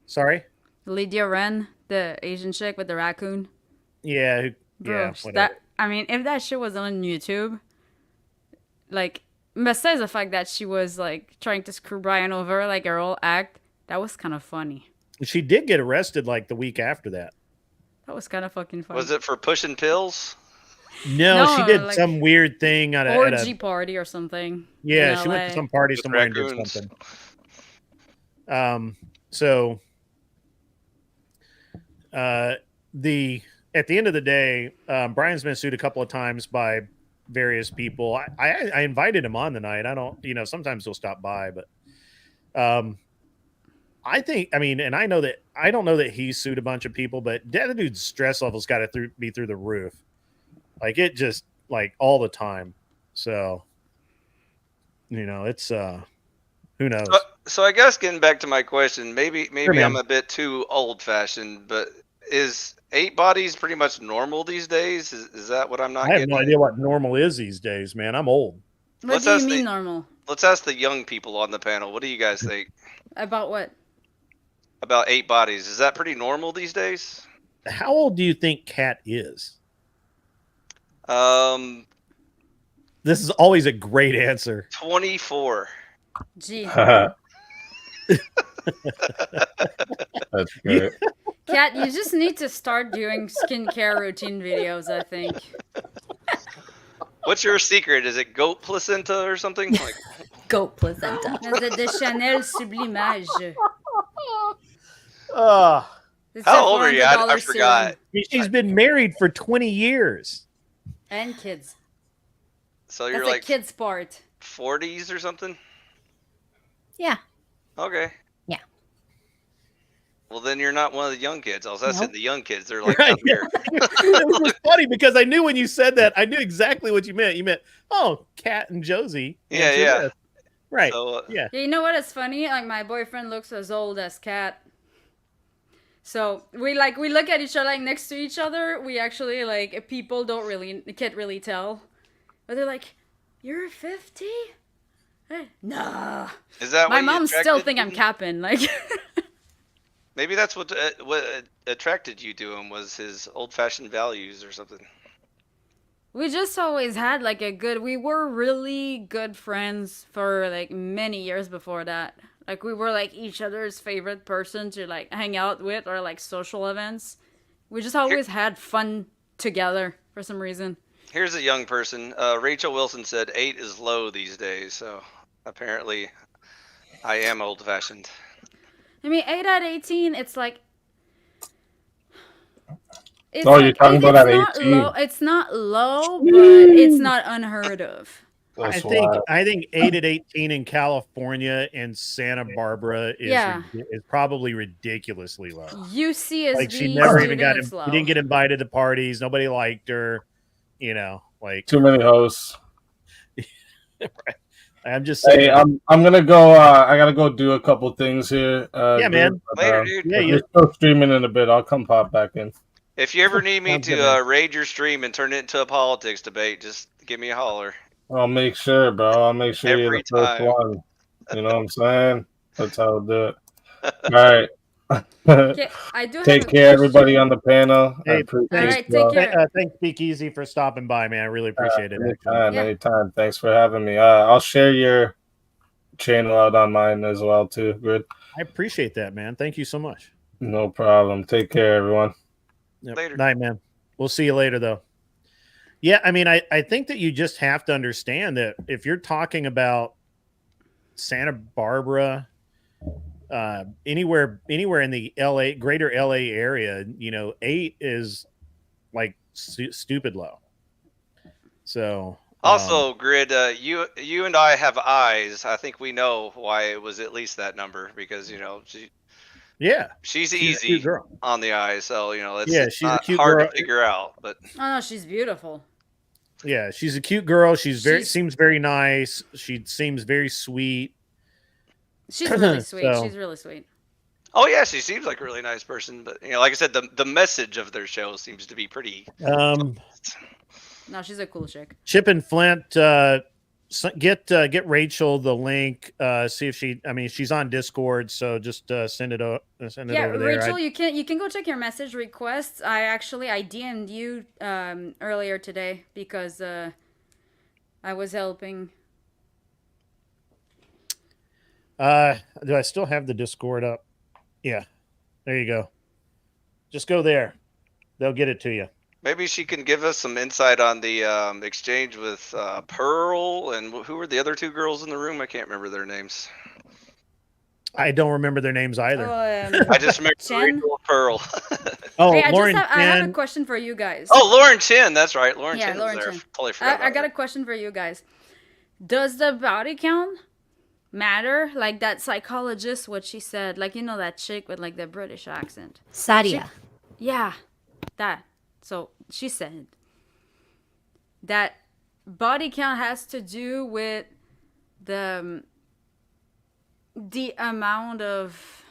Sorry, Lydia Ren, the Asian chick with the raccoon. Yeah, Bro, yeah. I mean, if that shit was on YouTube, like, besides the fact that she was like trying to screw Brian over, like her whole act, that was kind of funny. She did get arrested like the week after that. That was kind of fucking funny. Was it for pushing pills? No, she did like some weird thing at orgy party or something. Yeah, she went to some party somewhere and did something. So at the end of the day, Brian's been sued a couple of times by various people. I invited him on the night. I don't, sometimes he'll stop by, but I think, and I don't know that he sued a bunch of people, but that dude's stress levels got to be through the roof. Like it just like all the time. So, it's who knows? So I guess getting back to my question, maybe I'm a bit too old fashioned, but is 8 bodies pretty much normal these days? Is that what I'm not getting? I have no idea what normal is these days, man. I'm old. What do you mean normal? Let's ask the young people on the panel. What do you guys think? About what? About 8 bodies. Is that pretty normal these days? How old do you think Kat is? This is always a great answer. 24. Gee. That's great. Kat, you just need to start doing skincare routine videos, I think. What's your secret? Is it goat placenta or something? Like goat placenta. The Chanel Sublimage. How old are you? I forgot. She's been married for 20 years. And kids. So you're That's like a kid's part. 40s or something? Yeah. Okay. Yeah. Well, then you're not one of the young kids. I was asking the young kids. They're like right. up here. It was funny because I knew when you said that, I knew exactly what you meant. You meant, Kat and Josie. Yeah. Right. So, yeah. You know what is funny? Like my boyfriend looks as old as Kat. So we look at each other like next to each other. We actually like people can't really tell. But they're like, "You're 50?" Nah. Is that my mom still think I'm capping? Like. Maybe that's what attracted you to him was his old-fashioned values or something. We just always had like we were really good friends for like many years before that. Like we were like each other's favorite person to like hang out with or like social events. We just always had fun together for some reason. Here's a young person. Rachel Wilson said 8 is low these days. So apparently I am old-fashioned. I mean, 8 at 18, it's like... you're talking about at 18? It's not low, but it's not unheard of. I think 8 at 18 in California and Santa Barbara is probably ridiculously low. UCSB like she never even she didn't get invited to parties. Nobody liked her. Like too many hosts. Right. I'm just saying. Hey, I'm gonna go. I gotta go do a couple things here. Yeah, man. Later, dude. Yeah, you're still streaming in a bit. I'll come pop back in. If you ever need me to raid your stream and turn it into a politics debate, just give me a holler. I'll make sure, bro. I'll make sure you're the first one. You know what I'm saying? That's how I'll do it. All right. Okay, take care, everybody on the panel. Hey, all right, take care. Thanks, Speakeasy, for stopping by, man. I really appreciate it. Anytime. Thanks for having me. I'll share your channel out on mine as well, too. Good. I appreciate that, man. Thank you so much. No problem. Take care, everyone. Yep. Later. Night, man. We'll see you later, though. Yeah, I mean, I think that you just have to understand that if you're talking about Santa Barbara, anywhere in the LA greater LA area, 8 is like stupid low. So Also, Grid, you and I have eyes. I think we know why it was at least that number because yeah, she's she's a cute easy girl. on the eye, so Yeah, it's she's a not cute hard to girl. figure out. But Oh no, she's beautiful. Yeah, she's a cute girl. She's seems very nice. She seems very sweet. she's really sweet. So She's really sweet. oh yeah, she seems like a really nice person. But like I said, the message of their show seems to be pretty. No, she's a cool chick. Chip and Flint, get Rachel the link. See if she's on Discord, so just send it over there. Rachel, you can go check your message requests. I DM'd you earlier today because I was helping. Do I still have the Discord up? Yeah, there you go. Just go there. They'll get it to you. Maybe she can give us some insight on the exchange with Pearl and who were the other two girls in the room? I can't remember their names. I don't remember their names either. I just remember Rachel and Pearl. Hey, Lauren I have a question for you guys. Oh, Lauren Chin. That's right. Lauren Chin was there. Chin. Totally forgot I got a question for you guys. Does the body count matter? Like that psychologist, what she said, like that chick with like the British accent. Sadia. Yeah, that. So she said that body count has to do with the amount of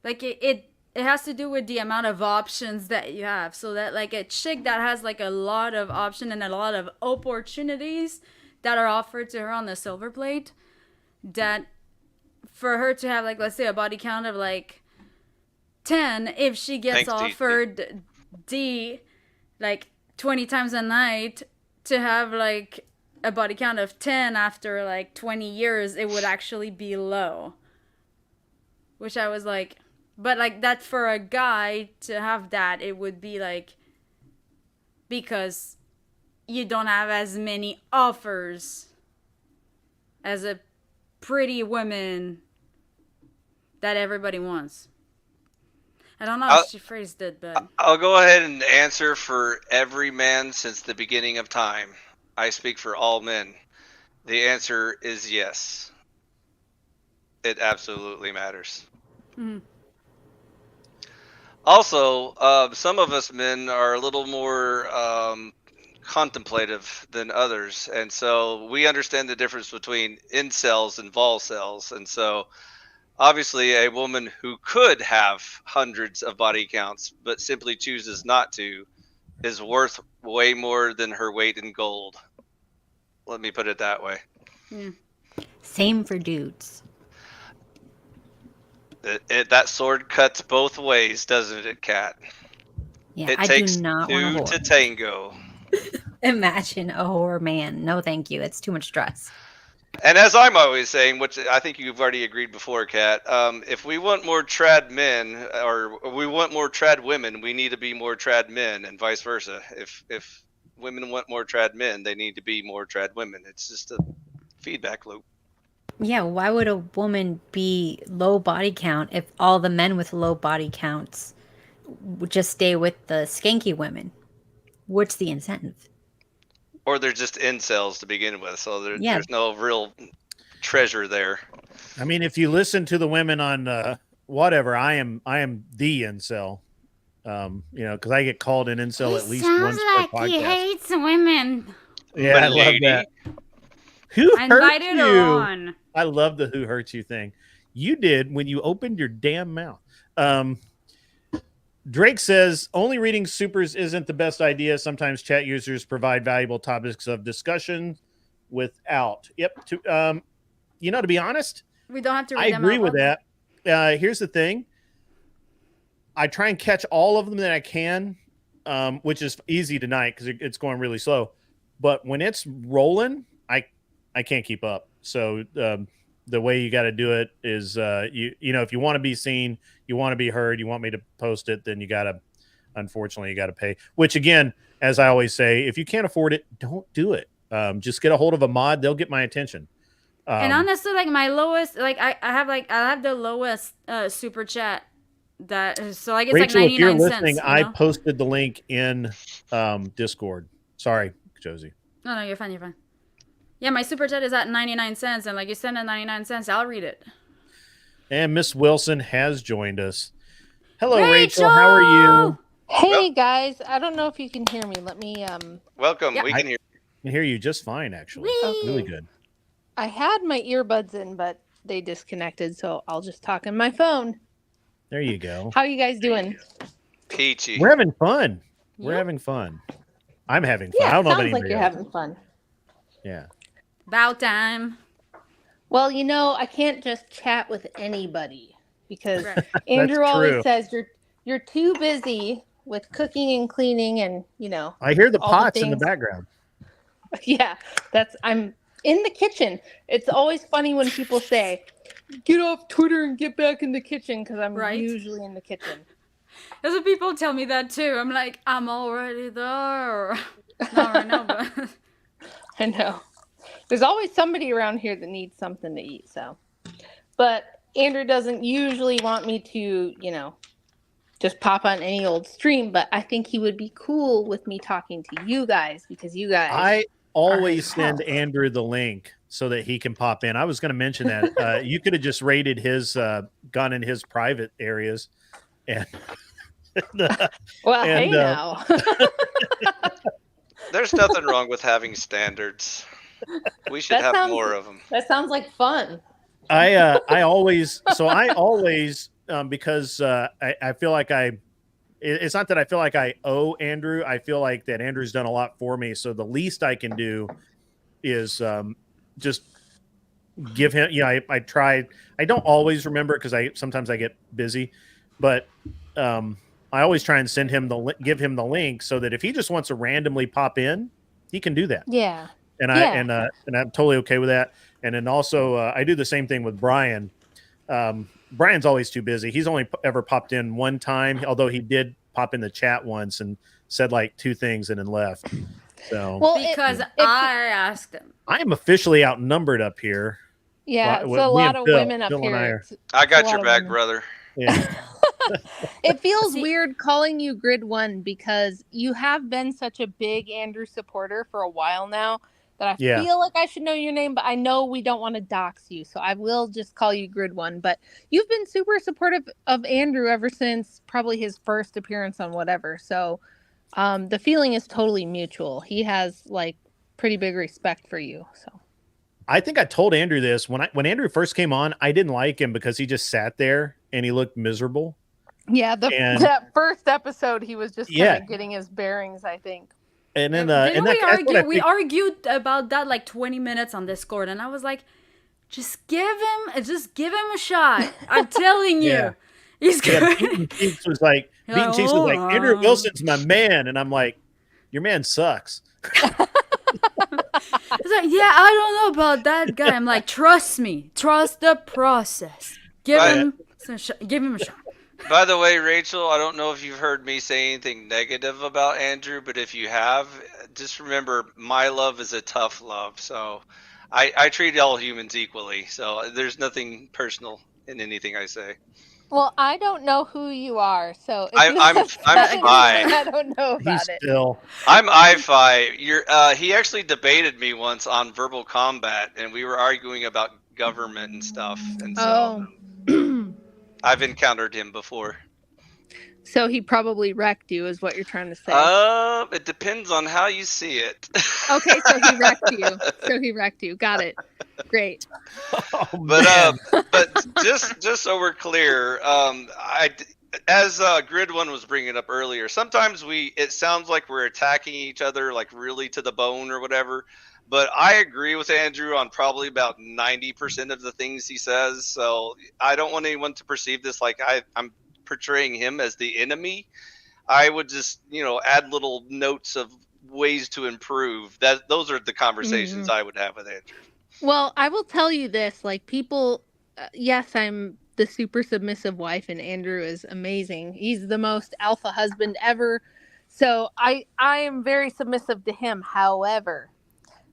like it has to do with the amount of options that you have. So that like a chick that has like a lot of option and a lot of opportunities that are offered to her on the silver plate, that for her to have like, let's say, a body count of like 10, if she gets offered D like 20 times a night, to have like a body count of 10 after like 20 years, it would actually be low. Which I was like, but like that for a guy to have that, it would be like, because you don't have as many offers as a pretty woman that everybody wants. I don't know if she phrased it, but I'll go ahead and answer for every man since the beginning of time. I speak for all men. The answer is yes. It absolutely matters. Mm-hmm. Also, some of us men are a little more contemplative than others, and so we understand the difference between incels and volcels, and so obviously a woman who could have hundreds of body counts but simply chooses not to is worth way more than her weight in gold. Let me put it that way. Same for dudes. That sword cuts both ways, doesn't it, Kat? Yeah, it I takes do not two want to tango. Imagine a whore man. No, thank you. It's too much stress. And as I'm always saying, which I think you've already agreed before, Kat, if we want more trad men or we want more trad women, we need to be more trad men, and vice versa. If women want more trad men, they need to be more trad women. It's just a feedback loop. Yeah, why would a woman be low body count if all the men with low body counts would just stay with the skanky women? What's the incentive? Or they're just incels to begin with, so there's no real treasure there. I mean, if you listen to the women on whatever, I am the incel. Because I get called an incel at least once per podcast. He hates women. Yeah, I love that. Who I hurt invited you? her on. I love the who hurt you thing. You did when you opened your damn mouth. Drake says only reading supers isn't the best idea. Sometimes chat users provide valuable topics of discussion without. Yep. To be honest, we don't have to read I them agree out with loud. that. Here's the thing. I try and catch all of them that I can, which is easy tonight because it's going really slow. But when it's rolling, I can't keep up. So the way you got to do it is, if you want to be seen, you want to be heard, you want me to post it, then unfortunately, you got to pay. Which again, as I always say, if you can't afford it, don't do it. Just get a hold of a mod; they'll get my attention. And honestly, like my lowest, like I have the lowest super chat. That so like it's Rachel, like if you're 99 listening, cents. I posted the link in Discord. Sorry, Josie. No, you're fine. You're fine. Yeah, my super chat is at 99 cents, and like you send at 99 cents, I'll read it. And Miss Wilson has joined us. Hello, Rachel. How are you? Hey guys, I don't know if you can hear me. Let me Welcome. We can hear. I can hear you just fine, actually. Whee! Really good. I had my earbuds in, but they disconnected, so I'll just talk on my phone. There you go. How you guys doing? Peachy. We're having fun. We're Yep. having fun. I'm having fun. Yeah, I don't know sounds about like anybody you're else. having fun. Yeah. About time. Well, you know, I can't just chat with anybody because Right. Andrew That's always true. says you're too busy with cooking and cleaning and, you know. I hear the all the pots in the things. background. Yeah, I'm in the kitchen. It's always funny when people say, "Get off Twitter and get back in the kitchen," because I'm Right. usually in the kitchen. There's some people tell me that too. I'm like, I'm already there. Not right now, but I know. There's always somebody around here that needs something to eat, so. But Andrew doesn't usually want me to, you know, just pop on any old stream, but I think he would be cool with me talking to you guys because you guys I always his send help. Andrew the link so that he can pop in. I was going to mention that. You could have just raided his gone in his private areas and Well, and, hey now. There's nothing wrong with having standards. We should That have sounds- more of them. That sounds like fun. I always because I feel like it's not that I feel like I owe Andrew. I feel like that Andrew's done a lot for me. So the least I can do is just give him. You know, I try. I don't always remember because sometimes I get busy, but I always try and send him give him the link so that if he just wants to randomly pop in, he can do that. Yeah. And and I'm totally okay with that. And then also I do the same thing with Brian. Brian's always too busy. He's only ever popped in one time, although he did pop in the chat once and said like 2 things and then left. So because I asked him. I am officially outnumbered up here. Yeah, Well, it's a me lot and of Phil- women up Phil and I here. are- It's I got a lot your of back, women. brother. Yeah. It feels See- weird calling you Grid1 because you have been such a big Andrew supporter for a while now that I Yeah. feel like I should know your name, but I know we don't want to dox you, so I will just call you Grid1. But you've been super supportive of Andrew ever since probably his first appearance on whatever. So the feeling is totally mutual. He has like pretty big respect for you. So I think I told Andrew this when Andrew first came on. I didn't like him because he just sat there and he looked miserable. yeah, And- that first episode he was just kind Yeah. of getting his bearings, I think. And then Didn't that's what I we think- argued about that like 20 minutes on Discord, and I was like, just give him a shot. I'm telling you, Yeah. he's good. Yeah, Beaten Cheeks was like Andrew Wilson's my man, and I'm like, your man sucks. He's like, yeah, I don't know about that guy. I'm like, trust me, trust the process. Give Right. him a shot. By the way, Rachel, I don't know if you've heard me say anything negative about Andrew, but if you have, just remember my love is a tough love. So I treat all humans equally. So there's nothing personal in anything I say. Well, I don't know who you are, so it's I'm not fine. I don't know He's about it. still I'm I-Fi. He actually debated me once on verbal combat, and we were arguing about government and stuff. And so I've encountered him before. So he probably wrecked you, is what you're trying to say. It depends on how you see it. Okay, so he wrecked you. Got it. Great. But but just so we're clear, as Grid1 was bringing up earlier, sometimes it sounds like we're attacking each other like really to the bone or whatever. But I agree with Andrew on probably about 90% of the things he says. So I don't want anyone to perceive this like I'm portraying him as the enemy. I would just, add little notes of ways to improve. Those are the conversations I would have with Andrew. Well, I will tell you this, like people, yes, I'm the super submissive wife and Andrew is amazing. He's the most alpha husband ever. So I am very submissive to him. However,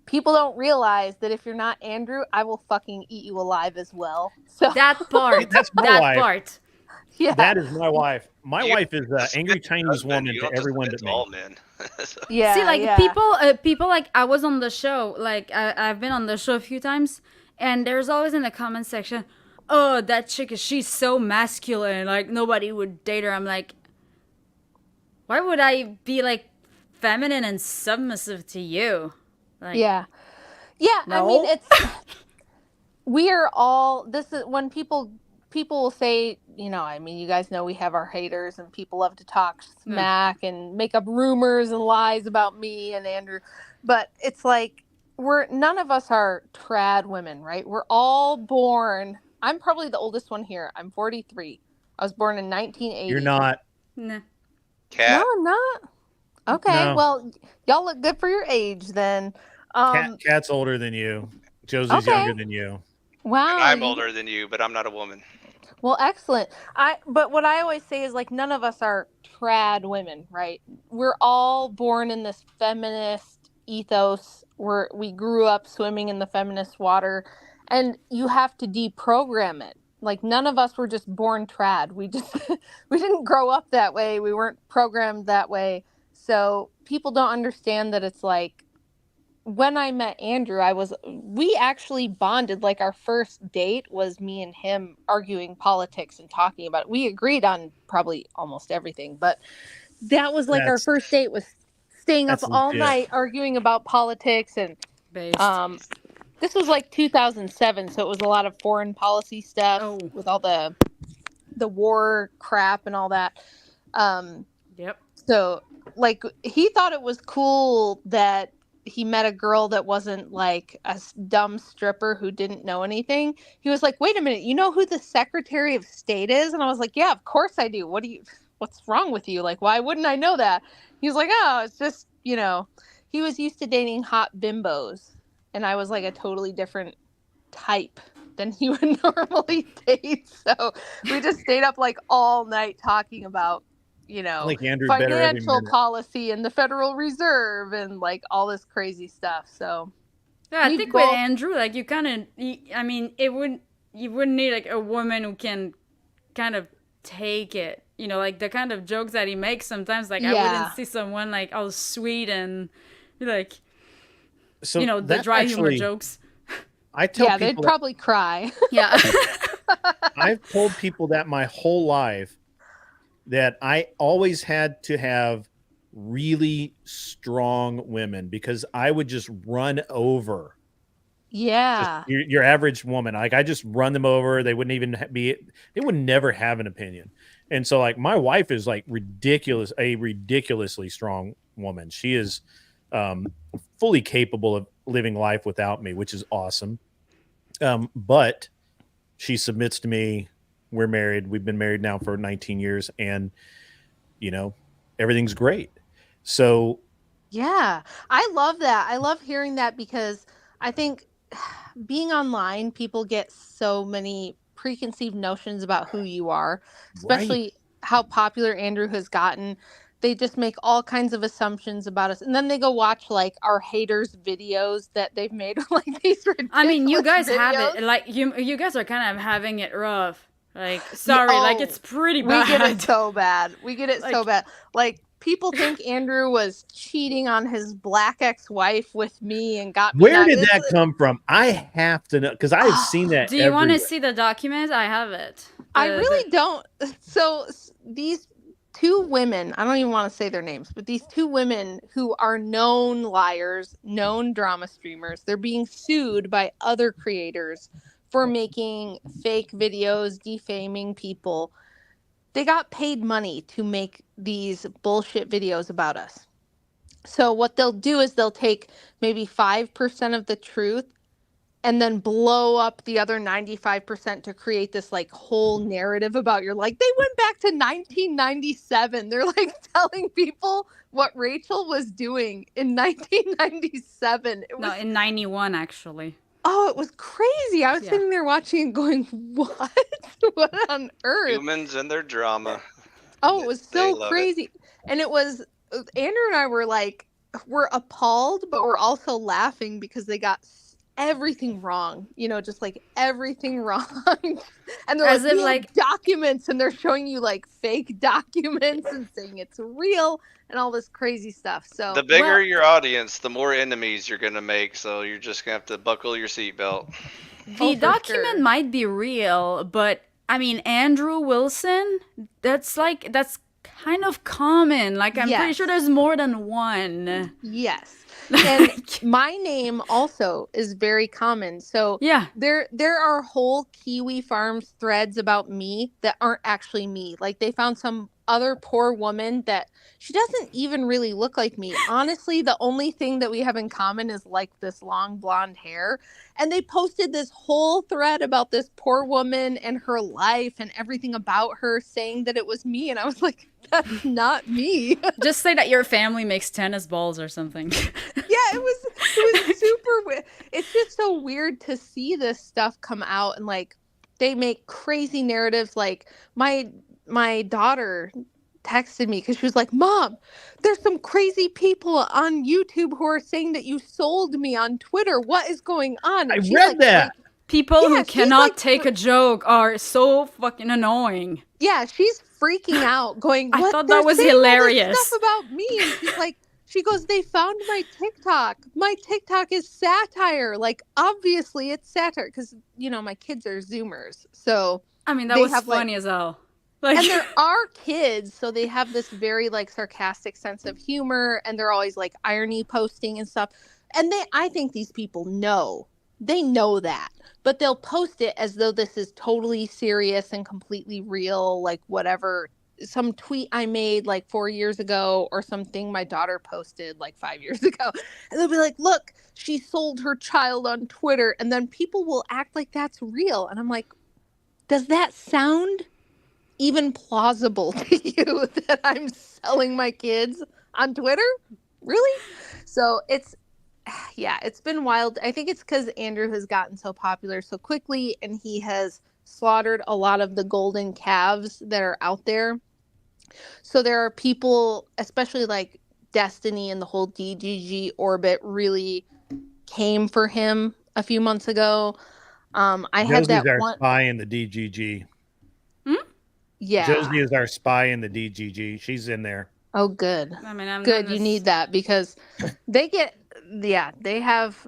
people don't realize that if you're not Andrew, I will fucking eat you alive as well. So That part. That's my that wife. part. yeah, That is my wife. My You- wife is an angry Chinese husband, woman you to don't have everyone submit but to all me. men. So- yeah. See, like yeah. people like I was on the show, like I've been on the show a few times, and there's always in the comment section, oh, that chick she's so masculine, like nobody would date her. I'm like, why would I be like feminine and submissive to you? Like, Yeah. I mean, No. it's we are all. This is when people will say, I mean, you guys know we have our haters, and people love to talk smack and make up rumors and lies about me and Andrew, but it's like none of us are trad women, right? We're all born. I'm probably the oldest one here. I'm 43. I was born in 1980. You're not. nah. Cat. No, I'm not. Okay, No. well, y'all look good for your age then. Cat's older than you. Josie's Okay. younger than you. Wow. And I'm older than you, but I'm not a woman. Well, excellent. But what I always say is like none of us are trad women, right? We're all born in this feminist ethos where we grew up swimming in the feminist water, and you have to deprogram it. Like none of us were just born trad. We just we didn't grow up that way. We weren't programmed that way. So people don't understand that it's like when I met Andrew, we actually bonded. Like our first date was me and him arguing politics and talking about it. We agreed on probably almost everything, but that was like our That's- first date was staying up that's all legit. night arguing about politics. And Based. this was like 2007, so it was a lot of foreign policy stuff Oh. with all the war crap and all that. Yep. So like he thought it was cool that he met a girl that wasn't like a dumb stripper who didn't know anything. He was like, "Wait a minute, you know who the Secretary of State is?" And I was like, "Yeah, of course I do. What's wrong with you? Like, why wouldn't I know that?" He was like, "Oh, it's just, he was used to dating hot bimbos, and I was like a totally different type than he would normally date. So we just stayed up like all night talking about I like Andrew better every financial minute. policy and the Federal Reserve and like all this crazy stuff. So Yeah, I we think both- with Andrew, like you kind of, I mean, you wouldn't need like a woman who can kind of take it. Like the kind of jokes that he makes sometimes. Like I Yeah. wouldn't see someone like all sweet and like So the that's dry humor actually- jokes. I tell yeah, they'd people probably cry. Yeah. I've told people that my whole life that I always had to have really strong women because I would just run over Yeah. your average woman. Like I just run them over. They wouldn't even they would never have an opinion. And so like my wife is like a ridiculously strong woman. She is fully capable of living life without me, which is awesome. But she submits to me. We're married. We've been married now for 19 years and everything's great. So Yeah. I love that. I love hearing that because I think being online, people get so many preconceived notions about who you are, especially how popular Andrew has gotten. They just make all kinds of assumptions about us, and then they go watch like our haters' videos that they've made, like these ridiculous. I mean, you guys have videos. it. Like you guys are kind of having it rough. Like sorry, like it's pretty bad. We get it so bad. We get it so Like- bad. Like people think Andrew was cheating on his black ex-wife with me and got me. where not- did this that is- come from? I have to know because I have seen that. Do you want to everywhere. see the document? I have it. I The- really don't. So these two women, I don't even want to say their names, but these two women who are known liars, known drama streamers, they're being sued by other creators for making fake videos, defaming people. They got paid money to make these bullshit videos about us. So what they'll do is they'll take maybe 5% of the truth and then blow up the other 95% to create this like whole narrative about your like they went back to 1997. They're like telling people what Rachel was doing in 1997. It was, No, in 91 actually. oh, it was crazy. I was Yeah. sitting there watching and going, what? What on earth? Humans and their drama. Oh, it was They so love it. crazy. And it was Andrew and I were like, we're appalled, but we're also laughing because they got everything wrong, just like everything wrong. And they're As like, if, we have like, documents, and they're showing you like fake documents and saying it's real and all this crazy stuff. So The bigger Well- your audience, the more enemies you're gonna make. So you're just gonna have to buckle your seatbelt. the for document sure. might be real, but I mean, Andrew Wilson, that's kind of common. Like, I'm pretty Yes. sure there's more than one. Yes. And my name also is very common. So Yeah. there are whole Kiwi Farms threads about me that aren't actually me. Like, they found some other poor woman that she doesn't even really look like me. Honestly, the only thing that we have in common is like this long blonde hair. And they posted this whole thread about this poor woman and her life and everything about her, saying that it was me. And I was like, that's not me. Just say that your family makes tennis balls or something. Yeah, it was super weird. It's just so weird to see this stuff come out, and like they make crazy narratives. Like my daughter texted me because she was like, "Mom, there's some crazy people on YouTube who are saying that you sold me on Twitter. What is going on?" I And she's read like, that. People Yeah, who she's cannot like take a joke are so fucking annoying. Yeah, she's freaking out, going, I "What? thought They're that was saying all this hilarious. stuff about me." And she's like, she goes, "They found my TikTok. My TikTok is satire. Like, obviously it's satire because my kids are Zoomers, so I mean, that they was have, like- funny as hell. Like, and there are kids, so they have this very like sarcastic sense of humor, and they're always like irony posting and stuff. And I think these people know. They know that, but they'll post it as though this is totally serious and completely real, like whatever, some tweet I made like 4 years ago or something my daughter posted like 5 years ago. And they'll be like, "Look, she sold her child on Twitter." And then people will act like that's real. And I'm like, does that sound even plausible to you that I'm selling my kids on Twitter? Really? So it's been wild. I think it's because Andrew has gotten so popular so quickly, and he has slaughtered a lot of the golden calves that are out there. So there are people, especially like Destiny and the whole DGG orbit, really came for him a few months ago. I had Josie's that our one. spy in the DGG. Yeah. Josie is our spy in the DGG. She's in there. Oh, good. I mean, I'm Good. not You need that because they have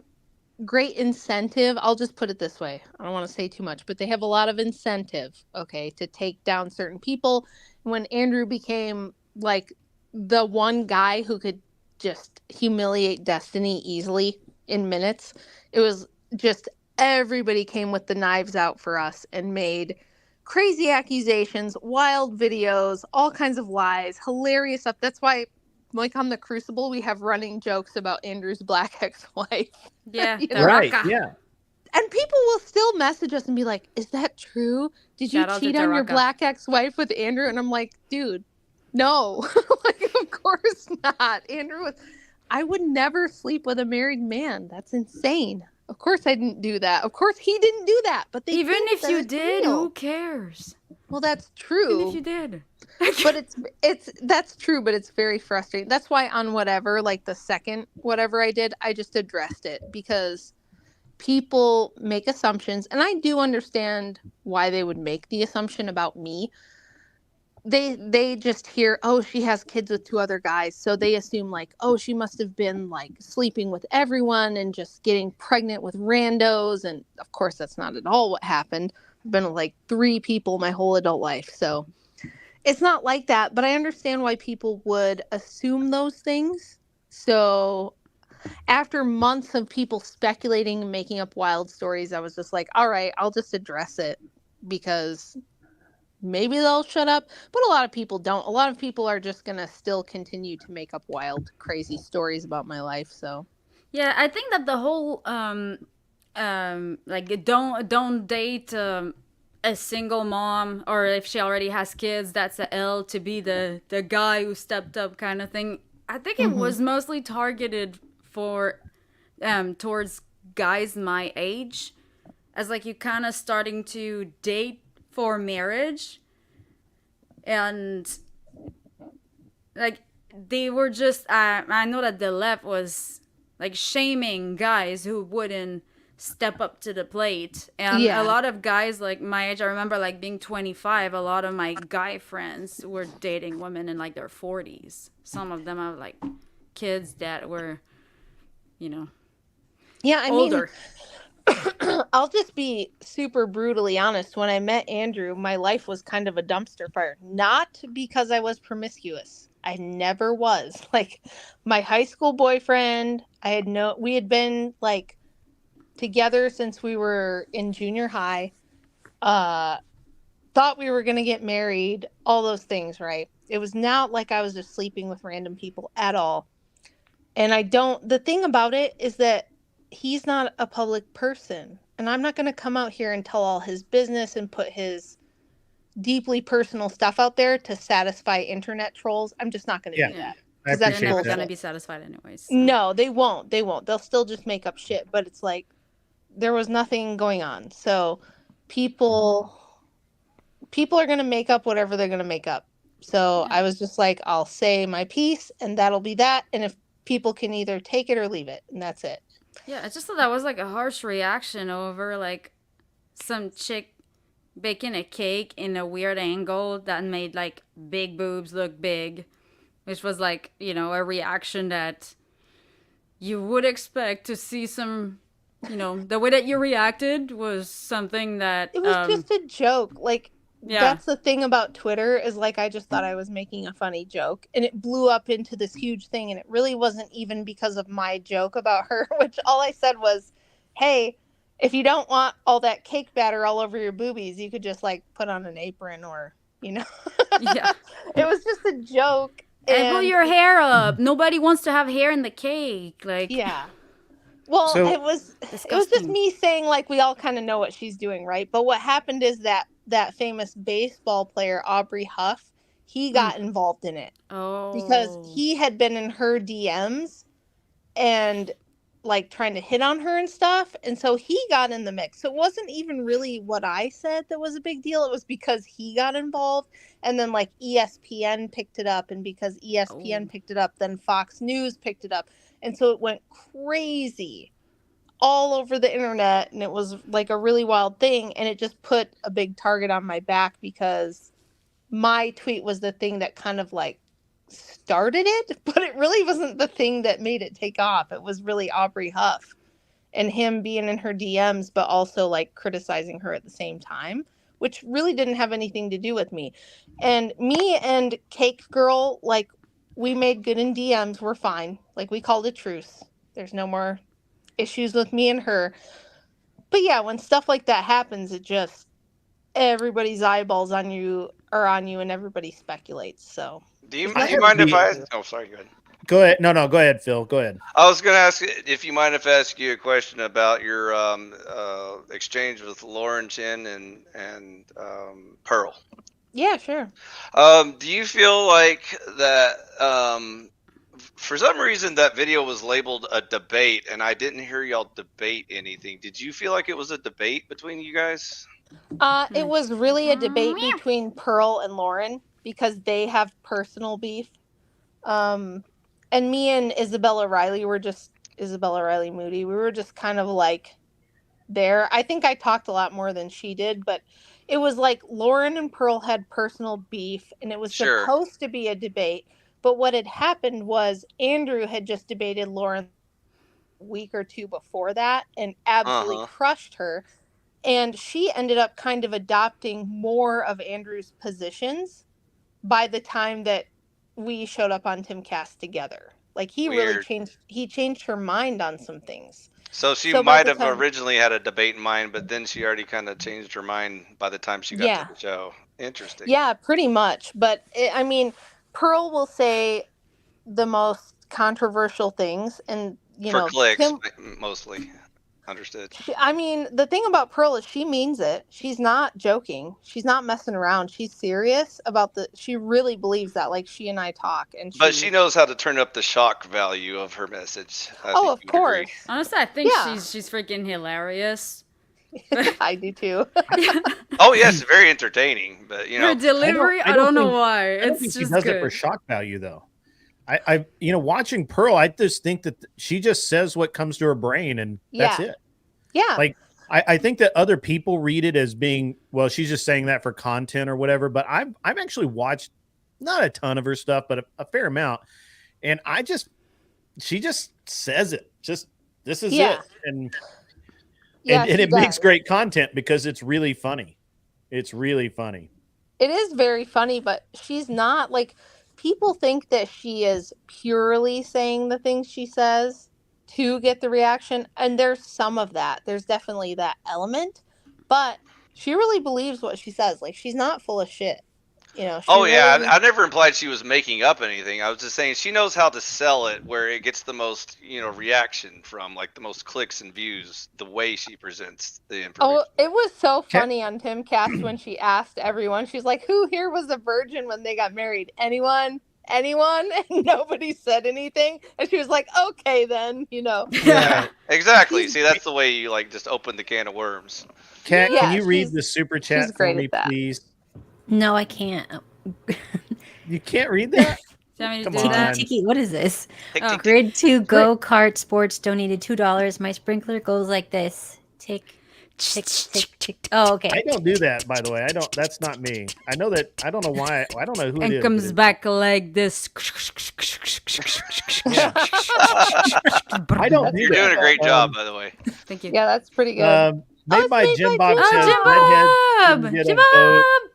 great incentive. I'll just put it this way. I don't want to say too much, but they have a lot of incentive, okay, to take down certain people. When Andrew became like the one guy who could just humiliate Destiny easily in minutes, it was just everybody came with the knives out for us and made crazy accusations, wild videos, all kinds of lies, hilarious stuff. That's why, like, on the Crucible, we have running jokes about Andrew's black ex-wife. Yeah, You the know? Right. Raka. Yeah. And people will still message us and be like, "Is that true? Did you Shout out to cheat on your Taraka. black ex-wife with Andrew?" And I'm like, dude, no. Like, of course not. I would never sleep with a married man. That's insane. Of course I didn't do that. Of course he didn't do that. But they Even think if that you it's did, real. who cares? Well, that's Even true. if you did. But that's true, but it's very frustrating. That's why on whatever, like the second whatever I did, I just addressed it because people make assumptions, and I do understand why they would make the assumption about me. They just hear, "Oh, she has kids with 2 other guys," so they assume like, "Oh, she must have been like sleeping with everyone and just getting pregnant with randos." And of course that's not at all what happened. I've been with like 3 people my whole adult life, so it's not like that. But I understand why people would assume those things. So after months of people speculating and making up wild stories, I was just like, all right, I'll just address it because maybe they'll shut up. But a lot of people don't. A lot of people are just going to still continue to make up wild, crazy stories about my life. So Yeah, I think that the whole like don't date a single mom, or if she already has kids, that's a L to be the guy who stepped up kind of thing. I think it was mostly targeted for towards guys my age, as like you kind of starting to date for marriage, and like they were just I know that the left was like shaming guys who wouldn't step up to the plate, and a Yeah. lot of guys like my age, I remember like being 25, a lot of my guy friends were dating women in like their 40s. Some of them have like kids that were, you know, Yeah, I older. mean, I'll just be super brutally honest. When I met Andrew, my life was kind of a dumpster fire. Not because I was promiscuous. I never was. Like my high school boyfriend, we had been like together since we were in junior high. Thought we were going to get married, all those things, right? It was not like I was just sleeping with random people at all. And the thing about it is that he's not a public person. And I'm not going to come out here and tell all his business and put his deeply personal stuff out there to satisfy internet trolls. I'm just not going to do that. I They're appreciate never that. gonna be satisfied anyways. So. No, they won't. They won't. They'll still just make up shit. But it's like there was nothing going on. So people are going to make up whatever they're going to make up. So I was just like, I'll say my piece and that'll be that. And if people can either take it or leave it, and that's it. Yeah, I just thought that was like a harsh reaction over like some chick baking a cake in a weird angle that made like big boobs look big, which was like, you know, a reaction that you would expect to see some, you know, the way that you reacted was something that It was just a joke. Like, that's the thing about Twitter is like I just thought I was making a funny joke and it blew up into this huge thing, and it really wasn't even because of my joke about her, which all I said was, hey, if you don't want all that cake batter all over your boobies, you could just like put on an apron or, you know. Yeah. It was just a joke. And pull your hair up. Nobody wants to have hair in the cake. Like, yeah. Well, So- it was just me saying like we all kind of know what she's doing, right? But what happened is that famous baseball player Aubrey Huff, he got involved in it. Oh. Because he had been in her DMs and like trying to hit on her and stuff, and so he got in the mix. So it wasn't even really what I said that was a big deal. It was because he got involved, and then like ESPN picked it up, and because ESPN picked it up, then Fox News picked it up, and so it went crazy all over the internet, and it was like a really wild thing, and it just put a big target on my back because my tweet was the thing that kind of like started it, but it really wasn't the thing that made it take off. It was really Aubrey Huff and him being in her DMs, but also like criticizing her at the same time, which really didn't have anything to do with me. And me and Cake Girl, like, we made good in DMs. We're fine. Like, we called a truce. There's no more issues with me and her. But yeah, when stuff like that happens, it just, everybody's eyeballs are on you and everybody speculates. So Do you mind if I? Oh, sorry. Go ahead. Go ahead. No, go ahead, Phil. Go ahead. I was going to ask if you mind if I ask you a question about your exchange with Lauren Chin and Pearl. yeah, sure. Do you feel like that? For some reason, that video was labeled a debate, and I didn't hear y'all debate anything. Did you feel like it was a debate between you guys? It was really a debate between Pearl and Lauren because they have personal beef. And me and Isabella Riley Moody, we were just kind of like there. I think I talked a lot more than she did, but it was like Lauren and Pearl had personal beef, and it was supposed to be a debate. But what had happened was Andrew had just debated Lauren a week or two before that and absolutely crushed her. And she ended up kind of adopting more of Andrew's positions by the time that we showed up on Timcast together. Like, he really changed her mind on some things. So she might have originally had a debate in mind, but then she already kind of changed her mind by the time she got to the show. Interesting. Yeah, pretty much. But, I mean, Pearl will say the most controversial things. And, you know, for clicks, mostly. Understood. I mean, the thing about Pearl is she means it. She's not joking. She's not messing around. She's serious about she really believes that. Like, she and I talk. But she knows how to turn up the shock value of her message. Of course. Agree. Honestly, I think she's freaking hilarious. I do too. Oh yes, very entertaining. But you know, her delivery, I don't know why. It's just she does it for shock value though. I watching Pearl, I just think that she just says what comes to her brain, and that's Yeah. it. Yeah. Like, I think that other people read it as being, well, she's just saying that for content or whatever. But I've actually watched not a ton of her stuff, but a fair amount, and she just says it. Just this is Yeah. it, and Yeah, and she it makes does. great content because it's really funny. It's really funny. It is very funny, but she's not like people think that she is purely saying the things she says to get the reaction, and there's some of that. There's definitely that element, but she really believes what she says. Like she's not full of shit. You know, she Oh yeah, really I never implied she was making up anything. I was just saying she knows how to sell it where it gets the most, reaction from, like the most clicks and views, the way she presents the information. Oh, it was so Okay. funny on Timcast when she asked everyone. She's like, "Who here was a virgin when they got married? Anyone? Anyone?" And nobody said anything. And she was like, "Okay, then, Yeah, exactly. See, that's the way you like just open the can of worms. Kat, Yeah, can you read she's- the super she's chat for great me, at that. please? No, I can't. You can't read that? Do you want me to Come do on. that? Tiki, what is this? Tick, Oh. tick, tick. Grid 2 Go Kart Sports donated $2. My sprinkler goes like this. Tick, tick, tick, tick. Oh, okay. I don't do that, by the way. I don't. That's not me. I know that. I don't know why. I don't know who it And is. comes but it- back like this. Yeah. I don't do You're that. doing a great job, by the way. Thank you. Yeah, that's pretty good. Made it's by made Jim by Bob Jim says Oh, redhead. Jim Bob! Get Jim a vote. Bob!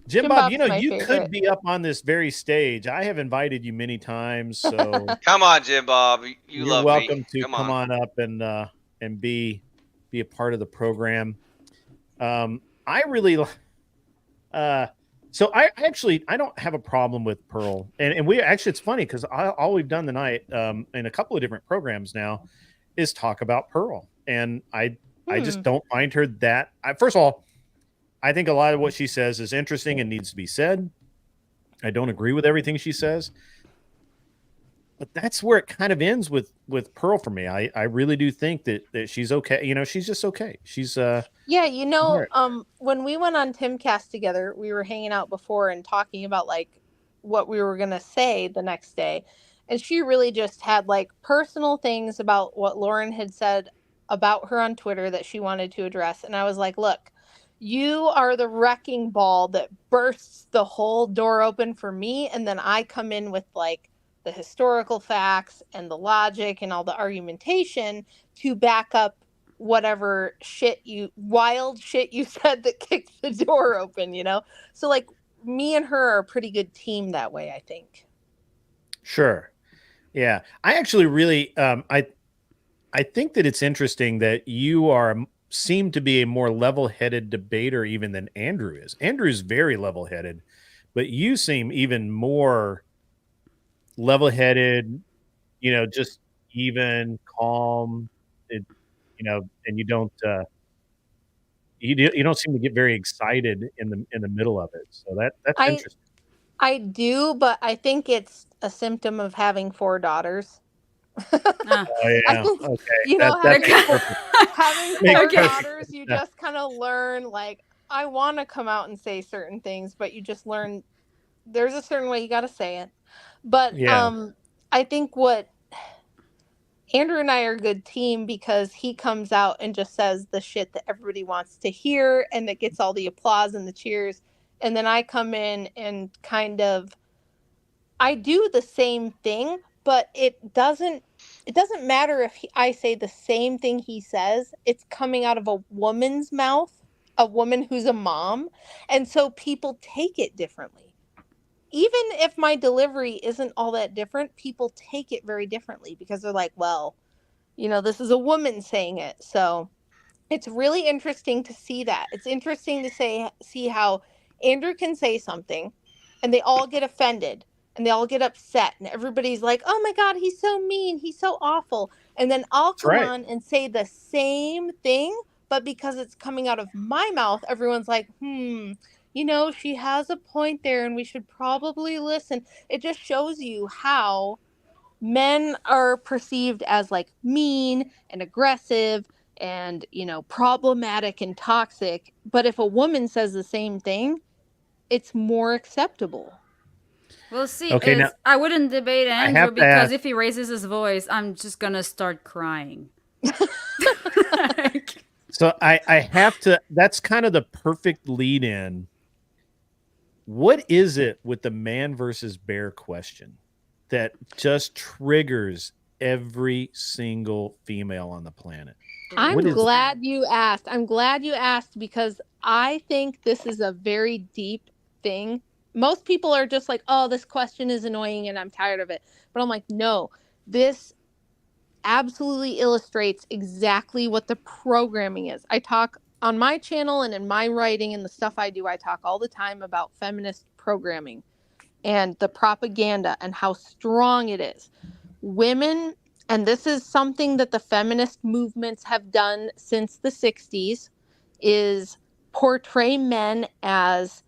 Jim Jim Bob, Bob's my you favorite. could be up on this very stage. I have invited you many times, so Come on, Jim Bob. You you're love welcome me. to come on up and be a part of the program. I really so I don't have a problem with Pearl, and we actually, it's funny because all we've done tonight in a couple of different programs now is talk about Pearl, and I just don't find her that. First of all, I think a lot of what she says is interesting and needs to be said. I don't agree with everything she says, but that's where it kind of ends with Pearl for me. I really do think that she's okay. She's just okay. She's Yeah, when we went on Timcast together, we were hanging out before and talking about like what we were gonna say the next day. And she really just had like personal things about what Lauren had said about her on Twitter that she wanted to address. And I was like, look, you are the wrecking ball that bursts the whole door open for me, and then I come in with like the historical facts and the logic and all the argumentation to back up whatever wild shit you said that kicked the door open, So like me and her are a pretty good team that way, I think. Sure. Yeah. I actually really I think that it's interesting that you seem to be a more level-headed debater even than Andrew is. Andrew's very level-headed, but you seem even more level-headed, just even, calm, and you don't you don't seem to get very excited in the middle of it. So that's interesting. I do, but I think it's a symptom of having 4 daughters. Oh yeah. I think, Okay. having Makes 4 perfect daughters, you sense. just kind of learn, like, I want to come out and say certain things, but you just learn there's a certain way you got to say it. But Yeah. I think what Andrew and I are a good team because he comes out and just says the shit that everybody wants to hear and that gets all the applause and the cheers. And then I come in and I do the same thing, but it doesn't matter if I say the same thing he says. It's coming out of a woman's mouth, a woman who's a mom. And so people take it differently. Even if my delivery isn't all that different, people take it very differently because they're like, well, this is a woman saying it. So it's really interesting to see that. It's interesting to see how Andrew can say something and they all get offended and they all get upset and everybody's like, oh my God, he's so mean. He's so awful. And then I'll That's come right. on and say the same thing, but because it's coming out of my mouth, everyone's like, she has a point there and we should probably listen. It just shows you how men are perceived as like mean and aggressive and problematic and toxic, but if a woman says the same thing, it's more acceptable. We'll see. Okay, now I wouldn't debate Andrew have to because ask. if he raises his voice, I'm just gonna start crying. So I have to. That's kind of the perfect lead in. What is it with the man versus bear question that just triggers every single female on the planet? I'm What is it? glad you asked. I'm glad you asked because I think this is a very deep thing. Most people are just like, oh, this question is annoying and I'm tired of it. But I'm like, no, this absolutely illustrates exactly what the programming is. I talk on my channel and in my writing and the stuff I do, I talk all the time about feminist programming and the propaganda and how strong it is. Women, and this is something that the feminist movements have done since the 60s, is portray men as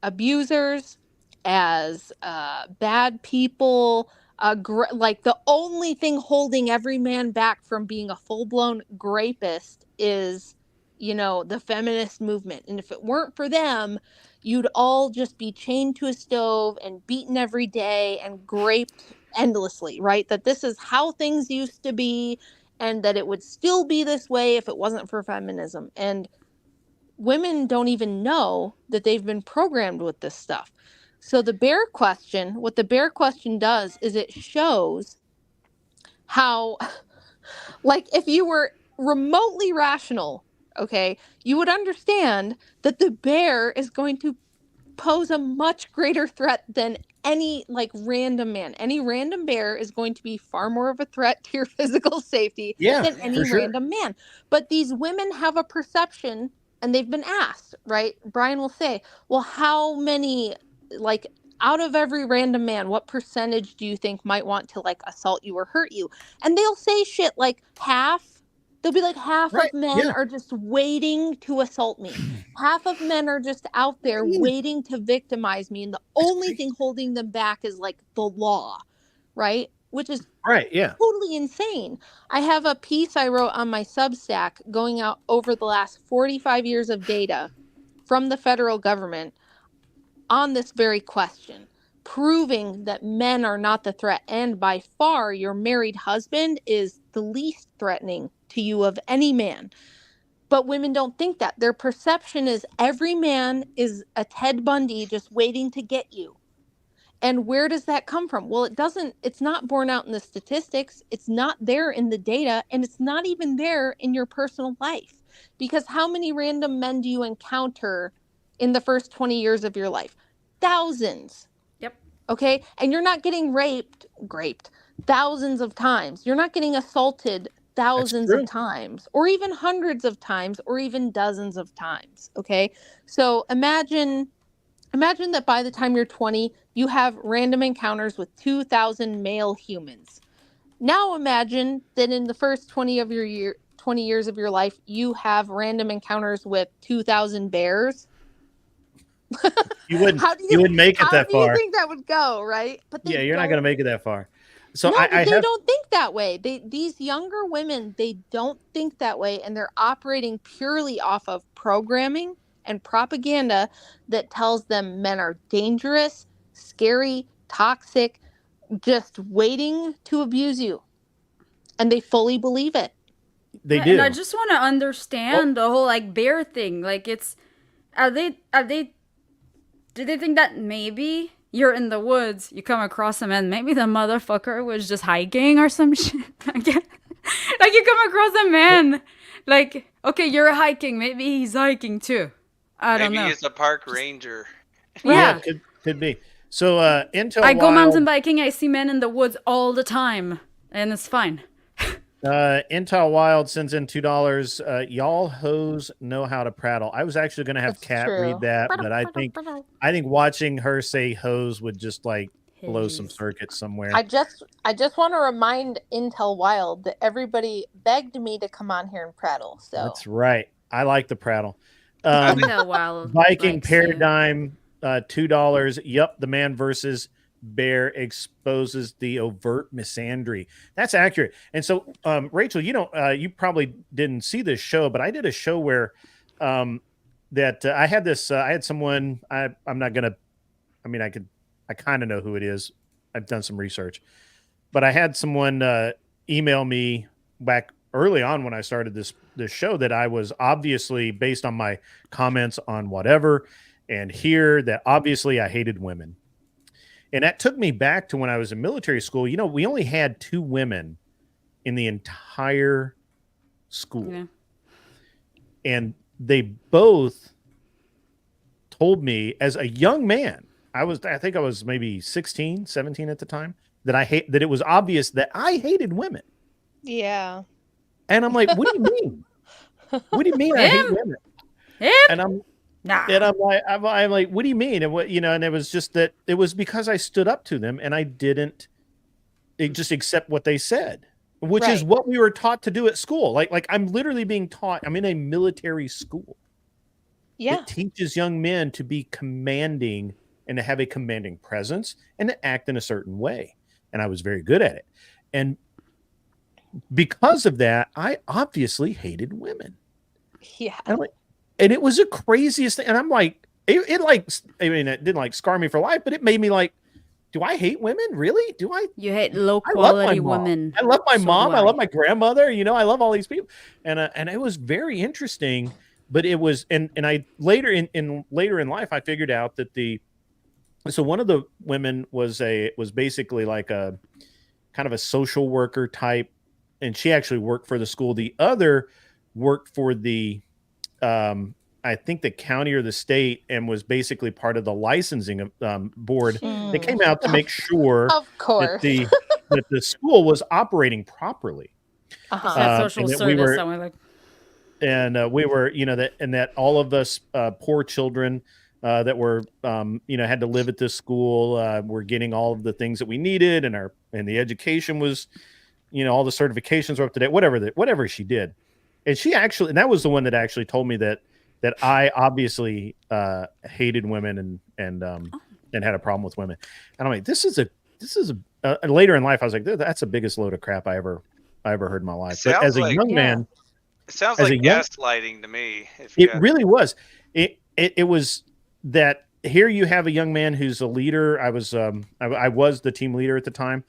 abusers, as bad people. Like the only thing holding every man back from being a full-blown rapist is, the feminist movement. And if it weren't for them, you'd all just be chained to a stove and beaten every day and raped endlessly, right? That this is how things used to be, and that it would still be this way if it wasn't for feminism. And women don't even know that they've been programmed with this stuff. So what the bear question does is it shows how, like, if you were remotely rational, okay, you would understand that the bear is going to pose a much greater threat than any random man. Any random bear is going to be far more of a threat to your physical safety than any random man. But these women have a perception, and they've been asked, right? Brian will say, well, how many, out of every random man, what percentage do you think might want to assault you or hurt you? And they'll say shit like half. They'll be like, half of men are just waiting to assault me. Half of men are just out there waiting to victimize me. And the only thing holding them back is the law, right? Which is totally insane. I have a piece I wrote on my Substack going out over the last 45 years of data from the federal government on this very question, proving that men are not the threat. And by far, your married husband is the least threatening to you of any man. But women don't think that. Their perception is every man is a Ted Bundy just waiting to get you. And where does that come from? Well, it's not borne out in the statistics. It's not there in the data. And it's not even there in your personal life. Because how many random men do you encounter in the first 20 years of your life? Thousands. Yep. Okay? And you're not getting raped thousands of times. You're not getting assaulted thousands of times, or even hundreds of times, or even dozens of times. Okay? So imagine that by the time you're 20, you have random encounters with 2,000 male humans. Now imagine that in the first 20 years of your life, you have random encounters with 2,000 bears. You wouldn't make it that far. How do you think that would go, right? But you're not going to make it that far. So no, they don't think that way. These younger women, they don't think that way, and they're operating purely off of programming and propaganda that tells them men are dangerous, scary, toxic, just waiting to abuse you. And they fully believe it. They do. And I just want to understand the whole bear thing. Do they think that maybe you're in the woods, you come across him, and maybe the motherfucker was just hiking or some shit? You come across a man, okay, you're hiking, maybe he's hiking too. I don't know. Maybe he's a park ranger. Yeah, could be. So I go mountain biking, I see men in the woods all the time, and it's fine. Intel Wild sends in $2. Y'all hoes know how to prattle. I was actually going to have Kat read that, but I think watching her say hose would just blow some circuits somewhere. I just want to remind Intel Wild that everybody begged me to come on here and prattle. So that's right. I like the prattle. Intel Wild Viking Paradigm, $2. Yep, the man versus bear exposes the overt misandry. That's accurate. And so, Rachel, you probably didn't see this show, but I did a show where I had someone. I'm not going to I mean, I kind of know who it is. I've done some research, but I had someone email me back early on when I started this show that I was obviously, based on my comments on whatever and here, that obviously I hated women. And that took me back to when I was in military school. You know, we only had 2 women in the entire school. Yeah. And they both told me as a young man, I think I was maybe 16, 17 at the time, that it was obvious that I hated women. Yeah. And I'm like, what do you mean? What do you mean I hate women? And I'm like, what do you mean? And what, and it was just that it was because I stood up to them and I didn't just accept what they said, which is what we were taught to do at school. Like I'm literally being taught. I'm in a military school. Yeah. It teaches young men to be commanding and to have a commanding presence and to act in a certain way. And I was very good at it. And because of that, I obviously hated women. Yeah. And it was the craziest thing. And I'm like, it didn't like scar me for life, but it made me like, do I hate women? Really? Do I? You hate low quality women. I love my mom. I love my grandmother. I love all these people. And it was very interesting. But it was, and I later in life, I figured out that so one of the women was basically like a kind of a social worker type, and she actually worked for the school. The other worked for the, I think the county or the state, and was basically part of the licensing board. They came out to make sure of course that the school was operating properly. Social service. And we were, that all of us poor children that were, had to live at this school were getting all of the things that we needed, and the education was, all the certifications were up to date, whatever she did. And and that was the one that actually told me that I obviously hated women and had a problem with women. And I'm like, this is later in life, I was like, that's the biggest load of crap I ever heard in my life. But as a young man, it sounds like gaslighting to me. It really was. It was that here you have a young man who's a leader. I was the team leader at the time,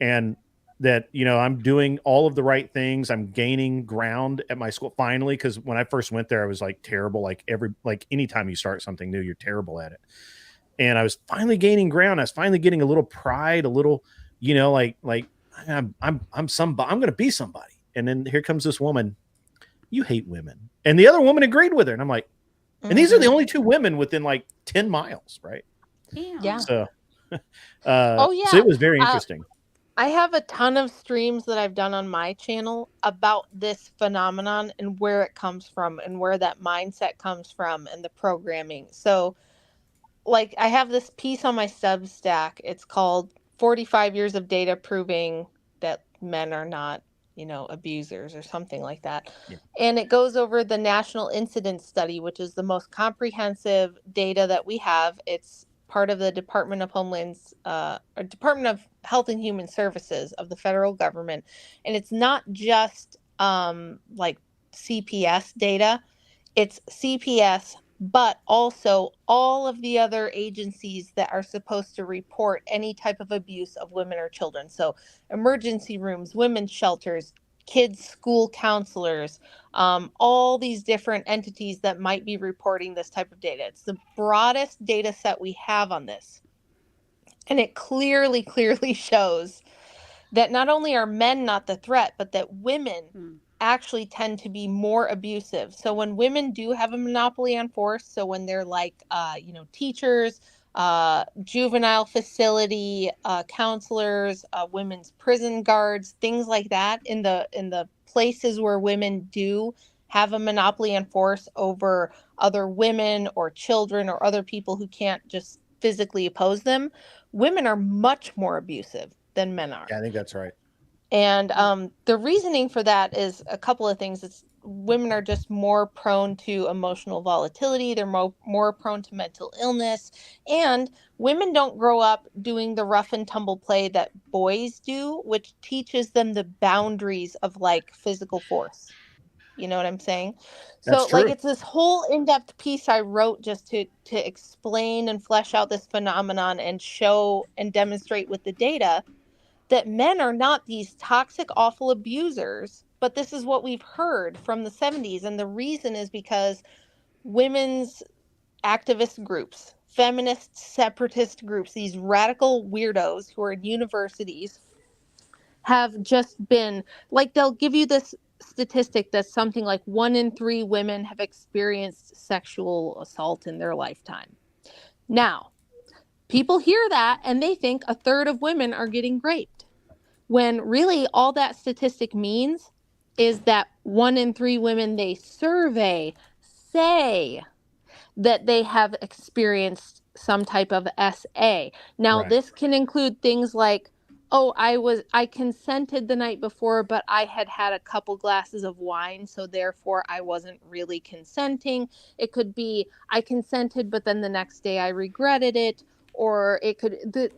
and that I'm doing all of the right things. I'm gaining ground at my school finally, because when I first went there, I was like terrible. Like anytime you start something new, you're terrible at it. And I was finally gaining ground. I was finally getting a little pride, a little, like I'm going to be somebody. And then here comes this woman. You hate women. And the other woman agreed with her. And I'm like, and these are the only 2 women within like 10 miles, right? Yeah. So, so it was very interesting. I have a ton of streams that I've done on my channel about this phenomenon and where it comes from and where that mindset comes from and the programming. So, like, I have this piece on my Substack. It's called 45 Years of Data Proving That Men Are Not, abusers, or something like that. Yeah. And it goes over the National Incidence Study, which is the most comprehensive data that we have. It's part of the Department of Department of Health and Human Services of the federal government. And it's not just like CPS data. It's CPS, but also all of the other agencies that are supposed to report any type of abuse of women or children. So emergency rooms, women's shelters, kids' school counselors, all these different entities that might be reporting this type of data. It's the broadest data set we have on this. And it clearly shows that not only are men not the threat, but that women actually tend to be more abusive. So when women do have a monopoly on force, so when they're like, teachers, juvenile facility counselors, women's prison guards, things like that, in the places where women do have a monopoly on force over other women or children or other people who can't just physically oppose them, women are much more abusive than men are. Yeah, I think that's right. And the reasoning for that is a couple of things. It's women are just more prone to emotional volatility. They're more prone to mental illness. And women don't grow up doing the rough and tumble play that boys do, which teaches them the boundaries of like physical force. You know what I'm saying? That's So like true. it's this whole in-depth piece I wrote just to explain and flesh out this phenomenon and show and demonstrate with the data that men are not these toxic, awful abusers, but this is what we've heard from the 70s. And the reason is because women's activist groups, feminist separatist groups, these radical weirdos who are in universities have just been like, they'll give you this statistic that's something like 1 in 3 women have experienced sexual assault in their lifetime. Now, people hear that and they think a third of women are getting raped, when really all that statistic means is that 1 in 3 women they survey say that they have experienced some type of SA. Now, Right. this can include things like, oh, I consented the night before, but I had had a couple glasses of wine, so therefore I wasn't really consenting. It could be I consented, but then the next day I regretted it, or it could the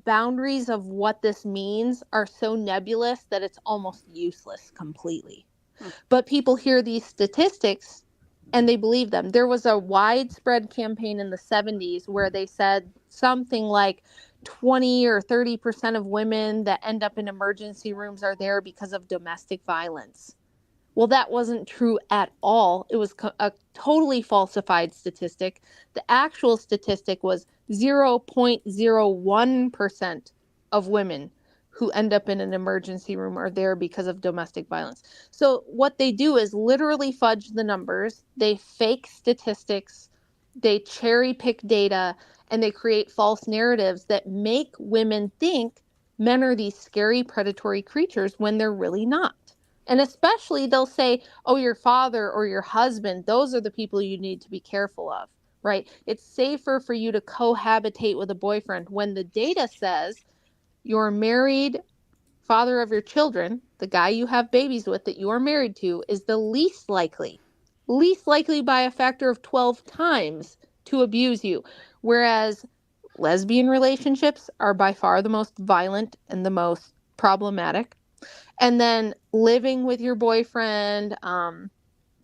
boundaries of what this means are so nebulous that it's almost useless completely. But people hear these statistics and they believe them. There was a widespread campaign in the 70s where they said something like 20 or 30% of women that end up in emergency rooms are there because of domestic violence. Well, that wasn't true at all. It was a totally falsified statistic. The actual statistic was 0.01% of women who end up in an emergency room are there because of domestic violence. So what they do is literally fudge the numbers. They fake statistics. They cherry pick data, and they create false narratives that make women think men are these scary predatory creatures when they're really not. And especially they'll say, oh, your father or your husband, those are the people you need to be careful of, right? It's safer for you to cohabitate with a boyfriend when the data says your married father of your children, the guy you have babies with that you are married to, is the least likely by a factor of 12 times to abuse you. Whereas lesbian relationships are by far the most violent and the most problematic. And then living with your boyfriend,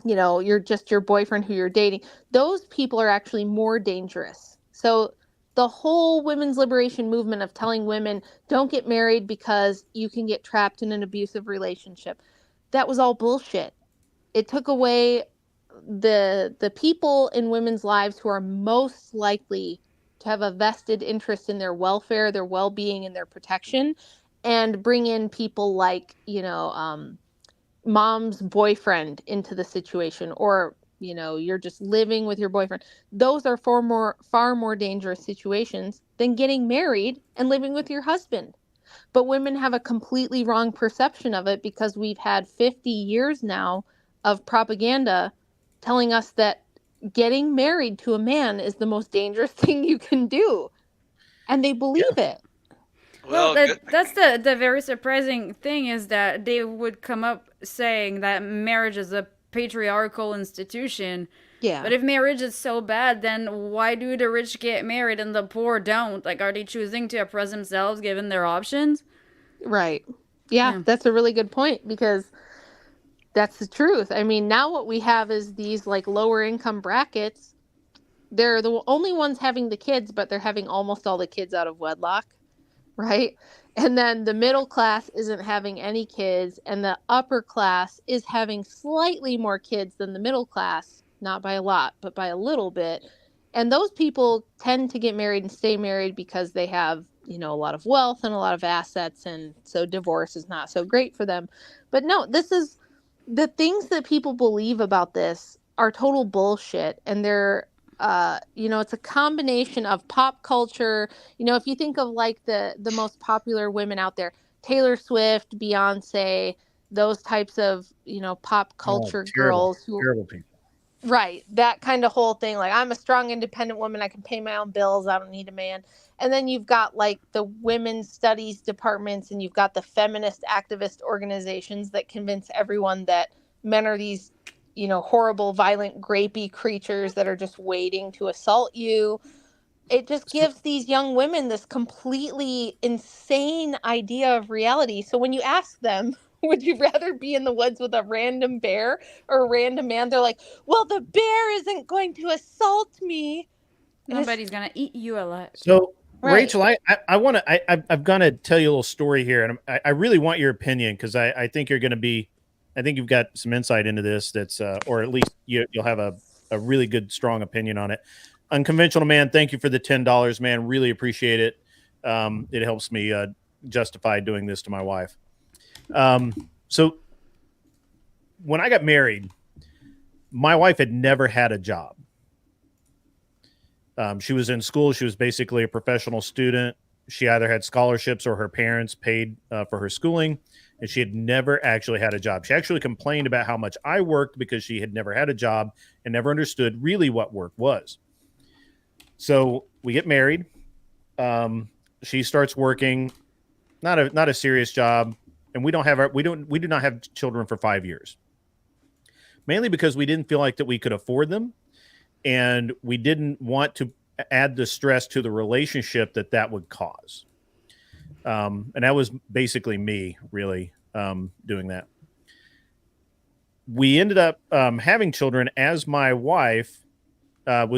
you're just your boyfriend who you're dating, those people are actually more dangerous. So the whole women's liberation movement of telling women don't get married because you can get trapped in an abusive relationship, that was all bullshit. It took away the people in women's lives who are most likely to have a vested interest in their welfare, their well-being, and their protection, and bring in people like, mom's boyfriend into the situation, or you're just living with your boyfriend. Those are far more dangerous situations than getting married and living with your husband. But women have a completely wrong perception of it because we've had 50 years now of propaganda telling us that getting married to a man is the most dangerous thing you can do, and they believe it. Well, Well, good. that's the very surprising thing is that they would come up saying that marriage is a patriarchal institution. Yeah. But if marriage is so bad, then why do the rich get married and the poor don't? Like, are they choosing to oppress themselves given their options? Right. Yeah, that's a really good point, because that's the truth. I mean, now what we have is these like lower income brackets. They're the only ones having the kids, but they're having almost all the kids out of wedlock, right? And then the middle class isn't having any kids, and the upper class is having slightly more kids than the middle class, not by a lot, but by a little bit. And those people tend to get married and stay married because they have, a lot of wealth and a lot of assets, and so divorce is not so great for them. But no, this is the things that people believe about this are total bullshit, and they're it's a combination of pop culture. If you think of like the most popular women out there, Taylor Swift, Beyonce, those types of, pop Oh, culture terrible, girls who, terrible people. right, that kind of whole thing, like, I'm a strong independent woman, I can pay my own bills, I don't need a man. And then you've got like the women's studies departments, and you've got the feminist activist organizations that convince everyone that men are these horrible, violent, grapey creatures that are just waiting to assault you. It just gives these young women this completely insane idea of reality. So when you ask them, Would you rather be in the woods with a random bear or a random man? They're like, well, the bear isn't going to assault me. Nobody's gonna eat you alive. So, Right. Rachel, I want to. I've got to tell you a little story here, and I really want your opinion because I think you're going to be. I think you've got some insight into this. That's or at least you'll have a really good, strong opinion on it. Unconventional man, thank you for the $10, man. Really appreciate it. It helps me justify doing this to my wife. So when I got married, my wife had never had a job. She was in school. She was basically a professional student. She either had scholarships or her parents paid for her schooling, and she had never actually had a job. She actually complained about how much I worked because she had never had a job and never understood really what work was. So we get married. She starts working, not a serious job, and we do not have children for 5 years, mainly because we didn't feel like that we could afford them. And we didn't want to add the stress to the relationship that would cause. And that was basically me really doing that. We ended up having children as my wife had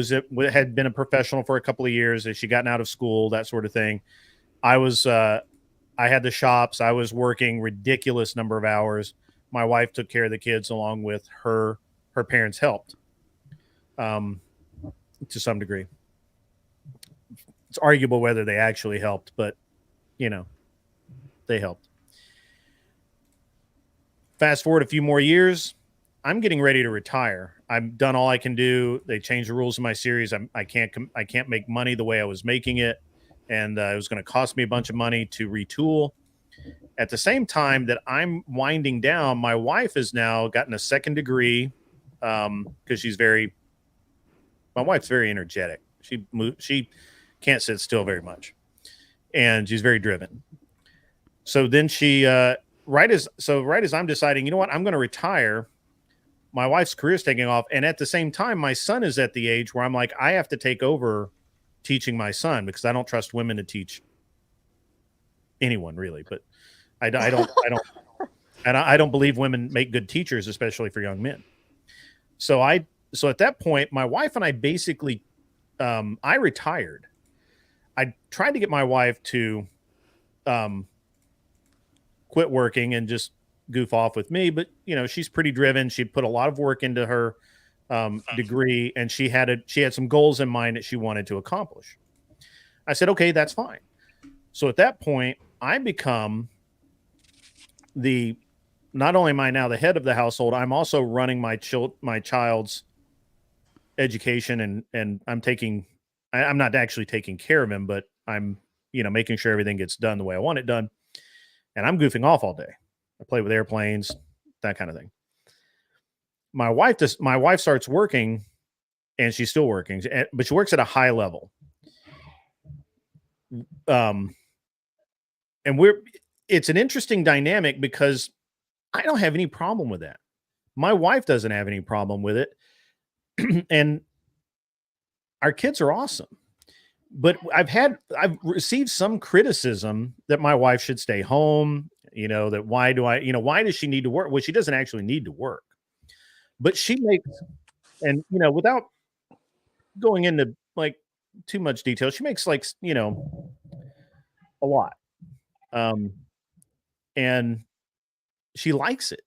been a professional for a couple of years as she gotten out of school, that sort of thing. I had the shops. I was working ridiculous number of hours. My wife took care of the kids along with her parents helped. To some degree, it's arguable whether they actually helped, but they helped. Fast forward a few more years, I'm getting ready to retire. I've done all I can do. They changed the rules of my series. I can't make money the way I was making it, and it was going to cost me a bunch of money to retool. At the same time that I'm winding down, my wife has now gotten a second degree because my wife's very energetic. She can't sit still very much, and she's very driven. So then she, right as I'm deciding, you know what, I'm going to retire. My wife's career is taking off, and at the same time, my son is at the age where I'm like, I have to take over teaching my son because I don't trust women to teach anyone really. But I don't believe women make good teachers, especially for young men. So at that point, my wife and I basically, I retired. I tried to get my wife to quit working and just goof off with me, but she's pretty driven. She put a lot of work into her degree, and she had some goals in mind that she wanted to accomplish. I said, okay, that's fine. So at that point, I become not only am I now the head of the household, I'm also running my child's education, and I'm not actually taking care of him, but I'm making sure everything gets done the way I want it done, and I'm goofing off all day. I play with airplanes, that kind of thing. My wife starts working, and she's still working, but she works at a high level. And it's an interesting dynamic because I don't have any problem with that. My wife doesn't have any problem with it. And our kids are awesome. But I've received some criticism that my wife should stay home, that why does she need to work? Well, she doesn't actually need to work. But she makes, and without going into like too much detail, she makes like, a lot. And she likes it.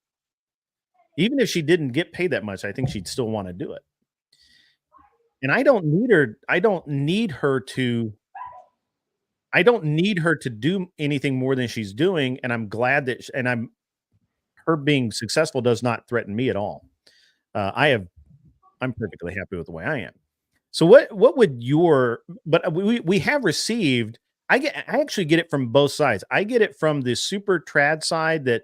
Even if she didn't get paid that much, I think she'd still want to do it. And I don't need her to do anything more than she's doing. And I'm glad that, her being successful does not threaten me at all. I'm perfectly happy with the way I am. So what would but we have received, I actually get it from both sides. I get it from the super trad side that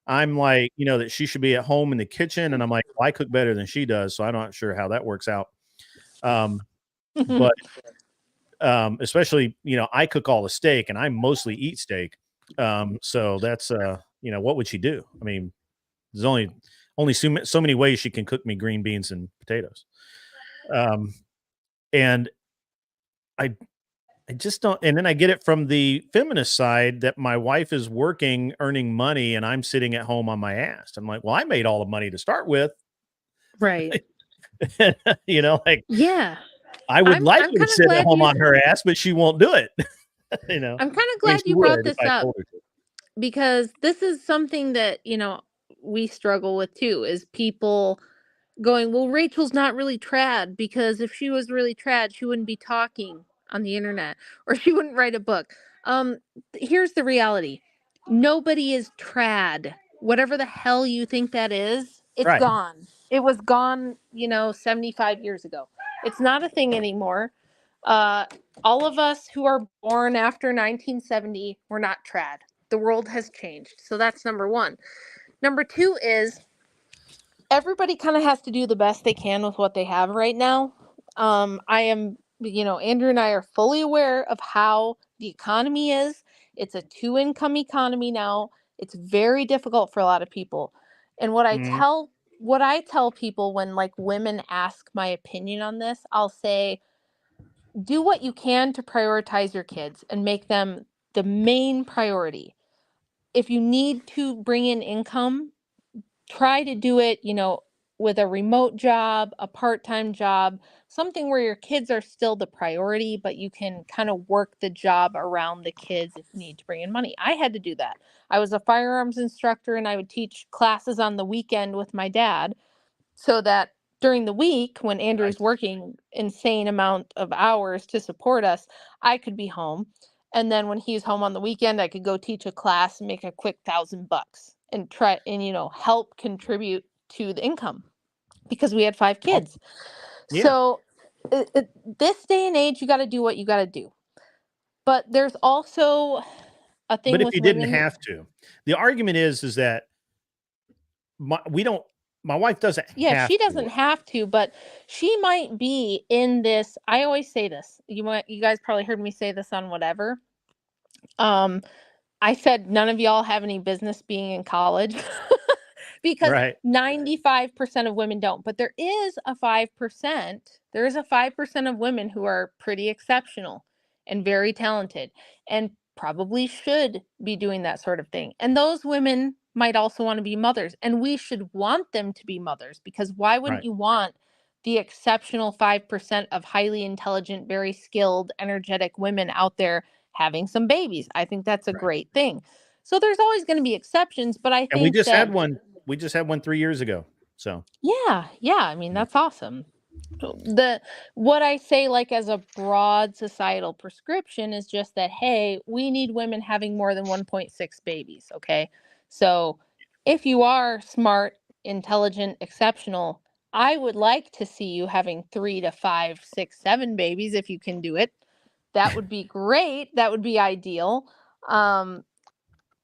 I'm like, that she should be at home in the kitchen. And I'm like, well, I cook better than she does. So I'm not sure how that works out. But especially, I cook all the steak and I mostly eat steak. So that's, what would she do? I mean, there's only so many ways she can cook me green beans and potatoes. And I I just don't. And then I get it from the feminist side that my wife is working, earning money, and I'm sitting at home on my ass. I'm like, well, I made all the money to start with. Right. Like, Yeah. I would like I'm her to kind of sit at glad home you on her ass, but she won't do it. I'm kind of I mean, glad she you brought would if this I up told her to. because this is something that, we struggle with too, is people going, well, Rachel's not really trad because if she was really trad, she wouldn't be talking on the internet or she wouldn't write a book. Here's the reality. Nobody is trad. Whatever the hell you think that is, it's Right. gone. It was gone, 75 years ago. It's not a thing anymore. All of us who are born after 1970, we're not trad. The world has changed. So that's number one. Number two is everybody kind of has to do the best they can with what they have right now. I am, Andrew and I are fully aware of how the economy is. It's a two-income economy now. It's very difficult for a lot of people. And what I tell people when like women ask my opinion on this, I'll say, do what you can to prioritize your kids and make them the main priority. If you need to bring in income, try to do it, with a remote job, a part-time job, something where your kids are still the priority, but you can kind of work the job around the kids if you need to bring in money. I had to do that. I was a firearms instructor and I would teach classes on the weekend with my dad so that during the week when Andrew's working insane amount of hours to support us, I could be home. And then when he's home on the weekend, I could go teach a class and make a quick $1,000 and try and help contribute to the income because we had 5 kids. Yeah. So this day and age, you got to do what you got to do. But there's also a thing But if with you women. didn't have to, the argument is that my wife doesn't have she to doesn't work. have to, but she might be in this. I always say this. You guys probably heard me say this on whatever. I said none of y'all have any business being in college because Right. 95% of women don't. But there is a 5%. There is a 5% of women who are pretty exceptional and very talented and probably should be doing that sort of thing. And those women might also want to be mothers. And we should want them to be mothers because why wouldn't Right. you want the exceptional 5% of highly intelligent, very skilled, energetic women out there having some babies? I think that's a great thing. So there's always going to be exceptions, but I And we think just that had one. We just had one 3 years ago. So yeah, I mean that's awesome. What I say like as a broad societal prescription is just that hey, we need women having more than 1.6 babies, okay? So if you are smart, intelligent, exceptional, I would like to see you having 3 to 5, 6, 7 babies if you can do it. That would be great. That would be ideal.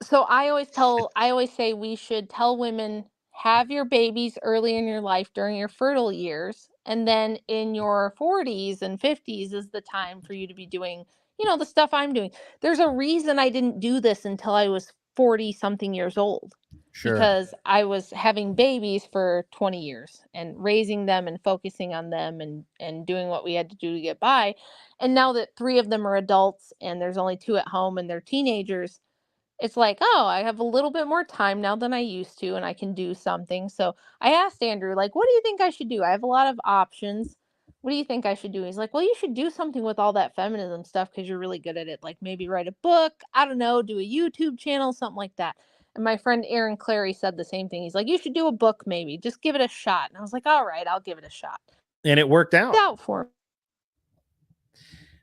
So I always say we should tell women have your babies early in your life during your fertile years, and then in your 40s and 50s is the time for you to be doing, the stuff I'm doing. There's a reason I didn't do this until I was 40 something years old. sure. Because I was having babies for 20 years and raising them and focusing on them and doing what we had to do to get by. And now that 3 of them are adults and there's only 2 at home and they're teenagers, it's like, oh, I have a little bit more time now than I used to, and I can do something. So I asked Andrew, like, what do you think I should do? I have a lot of options. What do you think I should do? He's like, well, you should do something with all that feminism stuff because you're really good at it. Like maybe write a book. I don't know, do a YouTube channel, something like that. And my friend Aaron Clary said the same thing. He's like, you should do a book maybe. Just give it a shot. And I was like, all right, I'll give it a shot. And it worked out. Out for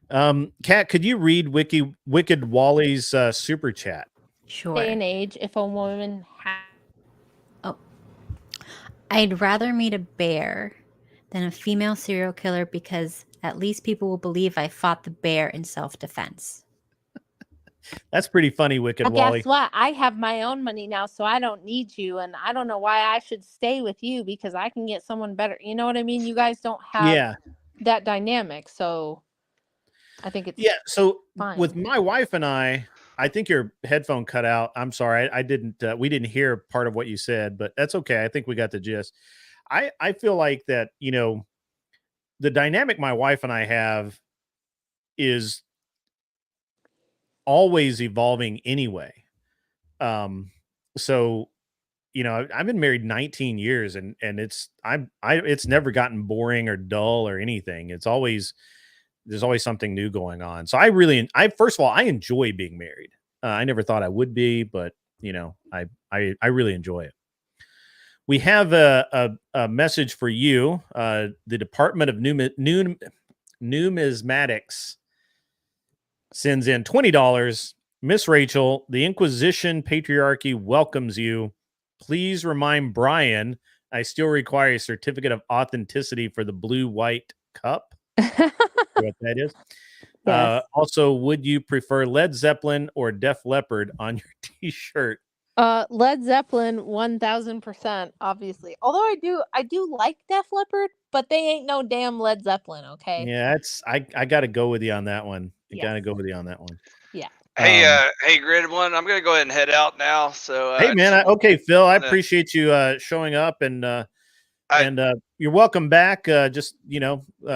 him. Kat, could you read Wicked Wally's super chat? Sure. day and age if a woman I'd rather meet a bear than a female serial killer because at least people will believe I fought the bear in self-defense. That's pretty funny, Wicked Wally. Guess what? I have my own money now, so I don't need you. And I don't know why I should stay with you because I can get someone better. You know what I mean? You guys don't have that dynamic. So I think it's So fine. With my wife and I think your headphone cut out. I'm sorry. I didn't, we didn't hear part of what you said, but that's okay. I think we got the gist. I feel like that, the dynamic my wife and I have is always evolving anyway. So, you know, I've been married 19 years and it's it's never gotten boring or dull or anything. There's always something new going on. So first of all, I enjoy being married. I never thought I would be, but you know, I really enjoy it. We have a message for you. The Department of Numismatics sends in $20. Miss Rachel, the Inquisition patriarchy welcomes you. Please remind Brian I still require a certificate of authenticity for the blue-white cup. What that is. Yes. Also, would you prefer Led Zeppelin or Def Leppard on your t-shirt? Led Zeppelin 1000%, obviously. Although I do like Def Leppard, but they ain't no damn Led Zeppelin, okay? Yeah, I gotta go with you on that one. I Yes. gotta go with you on that one. Yeah. Hey, hey, grid1, I'm gonna go ahead and head out now. So, hey, man. Okay, Phil, I appreciate you showing up, and you're welcome back. Just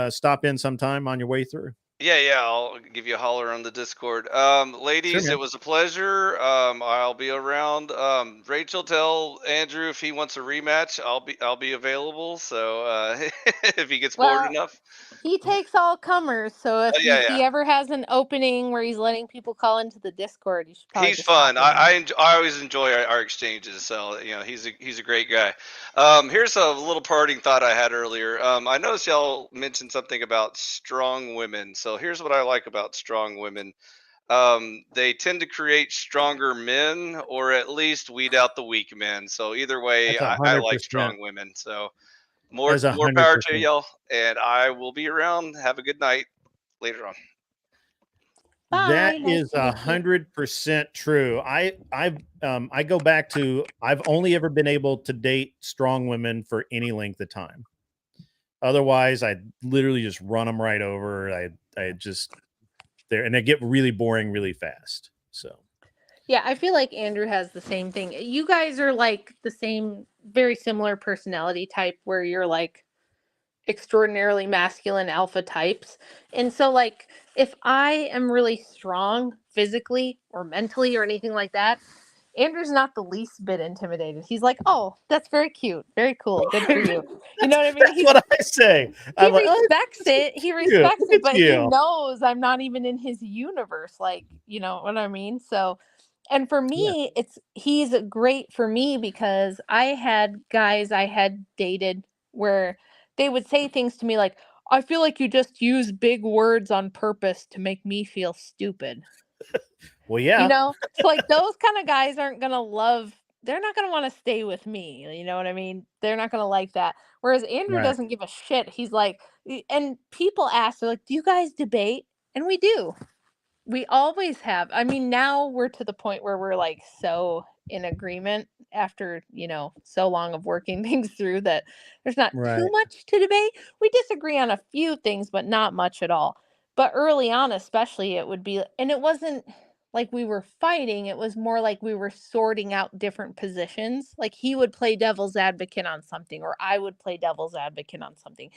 stop in sometime on your way through. Yeah, I'll give you a holler on the Discord. Ladies, Sure, it was a pleasure. I'll be around. Rachel, tell Andrew if he wants a rematch, I'll be available. So if he gets bored enough. He takes all comers, so if he Yeah. ever has an opening where he's letting people call into the Discord, you should probably. He's fun. I always enjoy our exchanges. So he's a great guy. Here's a little parting thought I had earlier. I noticed y'all mentioned something about strong women. So here's what I like about strong women. They tend to create stronger men, or at least weed out the weak men. So either way, That's I like 100%. strong women. So more That's power 100%. to y'all, and I will be around. Have a good night later on. That Bye. Nice is to meet you. 100% true. I go back to I've only ever been able to date strong women for any length of time. Otherwise, I literally just run them right over. I just there, and they get really boring really fast. So Yeah, I feel like Andrew has the same thing. You guys are like the same, very similar personality type where you're like extraordinarily masculine alpha types. And so like if I am really strong physically or mentally or anything like that, Andrew's not the least bit intimidated. He's like, "Oh, that's very cute. Very cool. Good for you." You know what I mean? That's what I say. He respects it. He respects it, but he you. knows I'm not even in his universe. Like, you know what I mean? So, and for me, he's great for me because I had guys I had dated where they would say things to me like, "I feel like you just use big words on purpose to make me feel stupid." Well, yeah. You know? So like those kind of guys aren't going to love, they're not going to want to stay with me. You know what I mean? They're not going to like that. Whereas Andrew Right. doesn't give a shit. He's like, and people ask, they're like, "Do you guys debate?" And we do. We always have. I mean, now we're to the point where we're like so in agreement after, so long of working things through that there's not too Right. much to debate. We disagree on a few things, but not much at all. But early on, especially, it would be, and it wasn't like we were fighting, it was more like we were sorting out different positions. Like he would play devil's advocate on something, or I would play devil's advocate on something.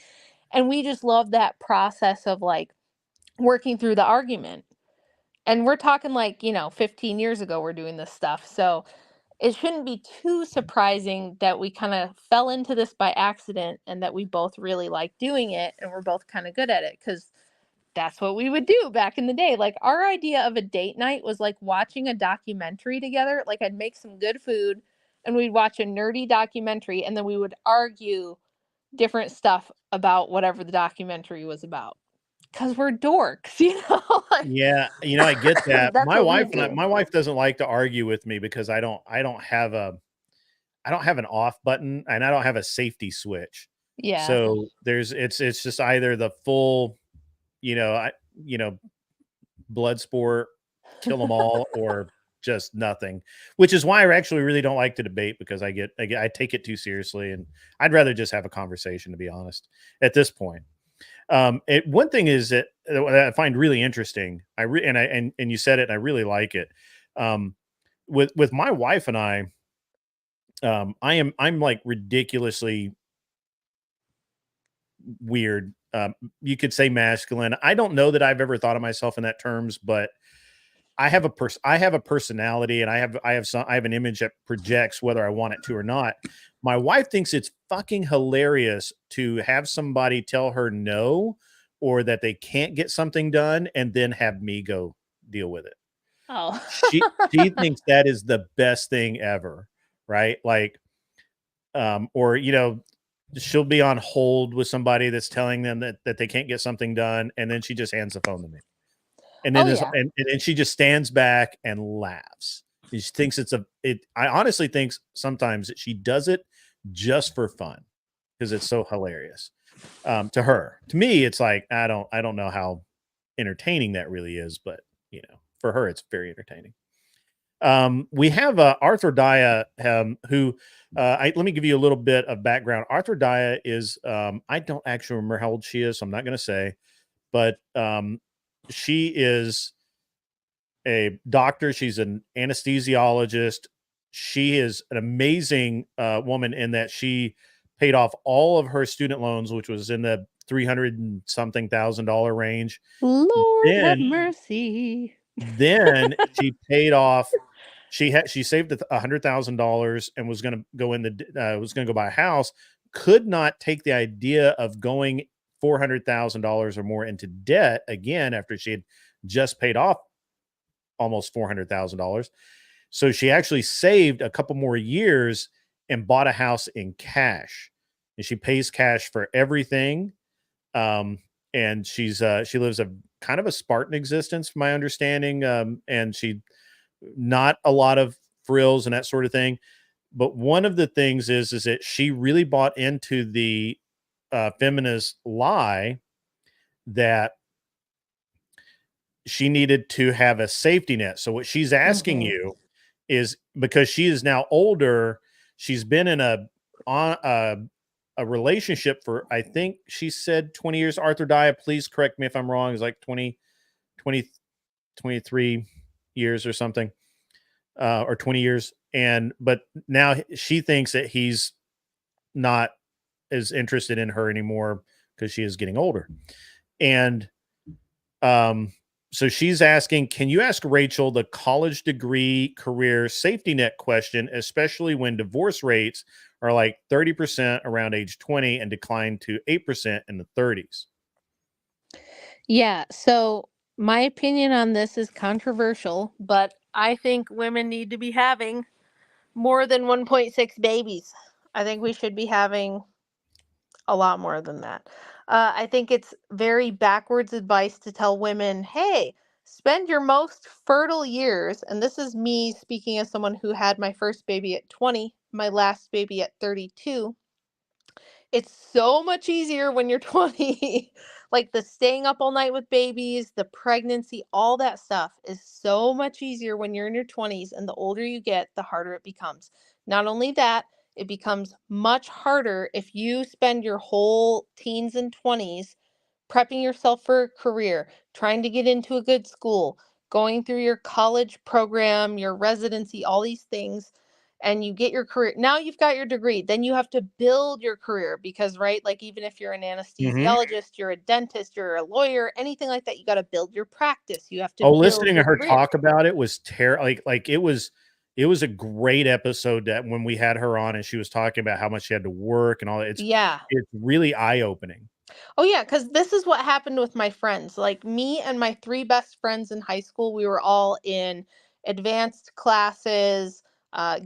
And we just love that process of like working through the argument. And we're talking like, 15 years ago, we're doing this stuff. So it shouldn't be too surprising that we kind of fell into this by accident and that we both really like doing it and we're both kind of good at it because that's what we would do back in the day. Like our idea of a date night was like watching a documentary together. Like I'd make some good food and we'd watch a nerdy documentary and then we would argue different stuff about whatever the documentary was about. Because we're dorks, like, Yeah, I get that. that's My what we wife do. my wife doesn't like to argue with me because I don't have an off button and I don't have a safety switch. Yeah. So it's just either the full, blood sport, kill them all, or just nothing. Which is why I actually really don't like to debate because I take it too seriously, and I'd rather just have a conversation, to be honest, at this point. One thing is that I find really interesting. And you said it, and I really like it. With my wife and I'm like ridiculously weird. You could say masculine. I don't know that I've ever thought of myself in that terms, but I have a personality, and I have an image that projects whether I want it to or not. My wife thinks it's fucking hilarious to have somebody tell her no, or that they can't get something done, and then have me go deal with it. Oh. She thinks that is the best thing ever, right? Like, or she'll be on hold with somebody that's telling them that they can't get something done, and then she just hands the phone to me. And then and then she just stands back and laughs. She thinks I honestly think sometimes that she does it just for fun, because it's so hilarious. To her. To me, it's like, I don't know how entertaining that really is, but for her, it's very entertaining. We have Arthur Daya, who let me give you a little bit of background. Arthur Daya is I don't actually remember how old she is, so I'm not going to say, but she is a doctor. She's an anesthesiologist. She is an amazing woman in that she paid off all of her student loans, which was in the $300 and something thousand range. Lord have mercy. Then she paid off. She saved $100,000 and was going to go buy a house. Could not take the idea of going $400,000 or more into debt again after she had just paid off almost $400,000. So she actually saved a couple more years and bought a house in cash. And she pays cash for everything. And she lives a kind of a Spartan existence, from my understanding. And she not a lot of frills and that sort of thing. But one of the things is that she really bought into the feminist lie that she needed to have a safety net. So what she's asking you is, because she is now older, she's been in a relationship for, I think she said 20 years. Arthur Daya, please correct me if I'm wrong. It's like 23 years or something, or 20 years. But now she thinks that he's not as interested in her anymore because she is getting older. And so she's asking, can you ask Rachel the college degree career safety net question, especially when divorce rates are like 30% around age 20 and decline to 8% in the 30s? Yeah, so my opinion on this is controversial, but I think women need to be having more than 1.6 babies. I think we should be having a lot more than that. I think it's very backwards advice to tell women, hey, spend your most fertile years. And this is me speaking as someone who had my first baby at 20, my last baby at 32. It's so much easier when you're 20. Like the staying up all night with babies, the pregnancy, all that stuff is so much easier when you're in your 20s. And the older you get, the harder it becomes. Not only that, it becomes much harder if you spend your whole teens and 20s prepping yourself for a career, trying to get into a good school, going through your college program, your residency, all these things, and you get your career. Now you've got your degree. Then you have to build your career because, right, like even if you're an anesthesiologist, you're a dentist, you're a lawyer, anything like that, you got to build your practice. You have to build listening your to her career. talk about it was terrible. Like it was a great episode that when we had her on and she was talking about how much she had to work and all that. It's really eye-opening. Oh, yeah, because this is what happened with my friends. Like me and my three best friends in high school, we were all in advanced classes,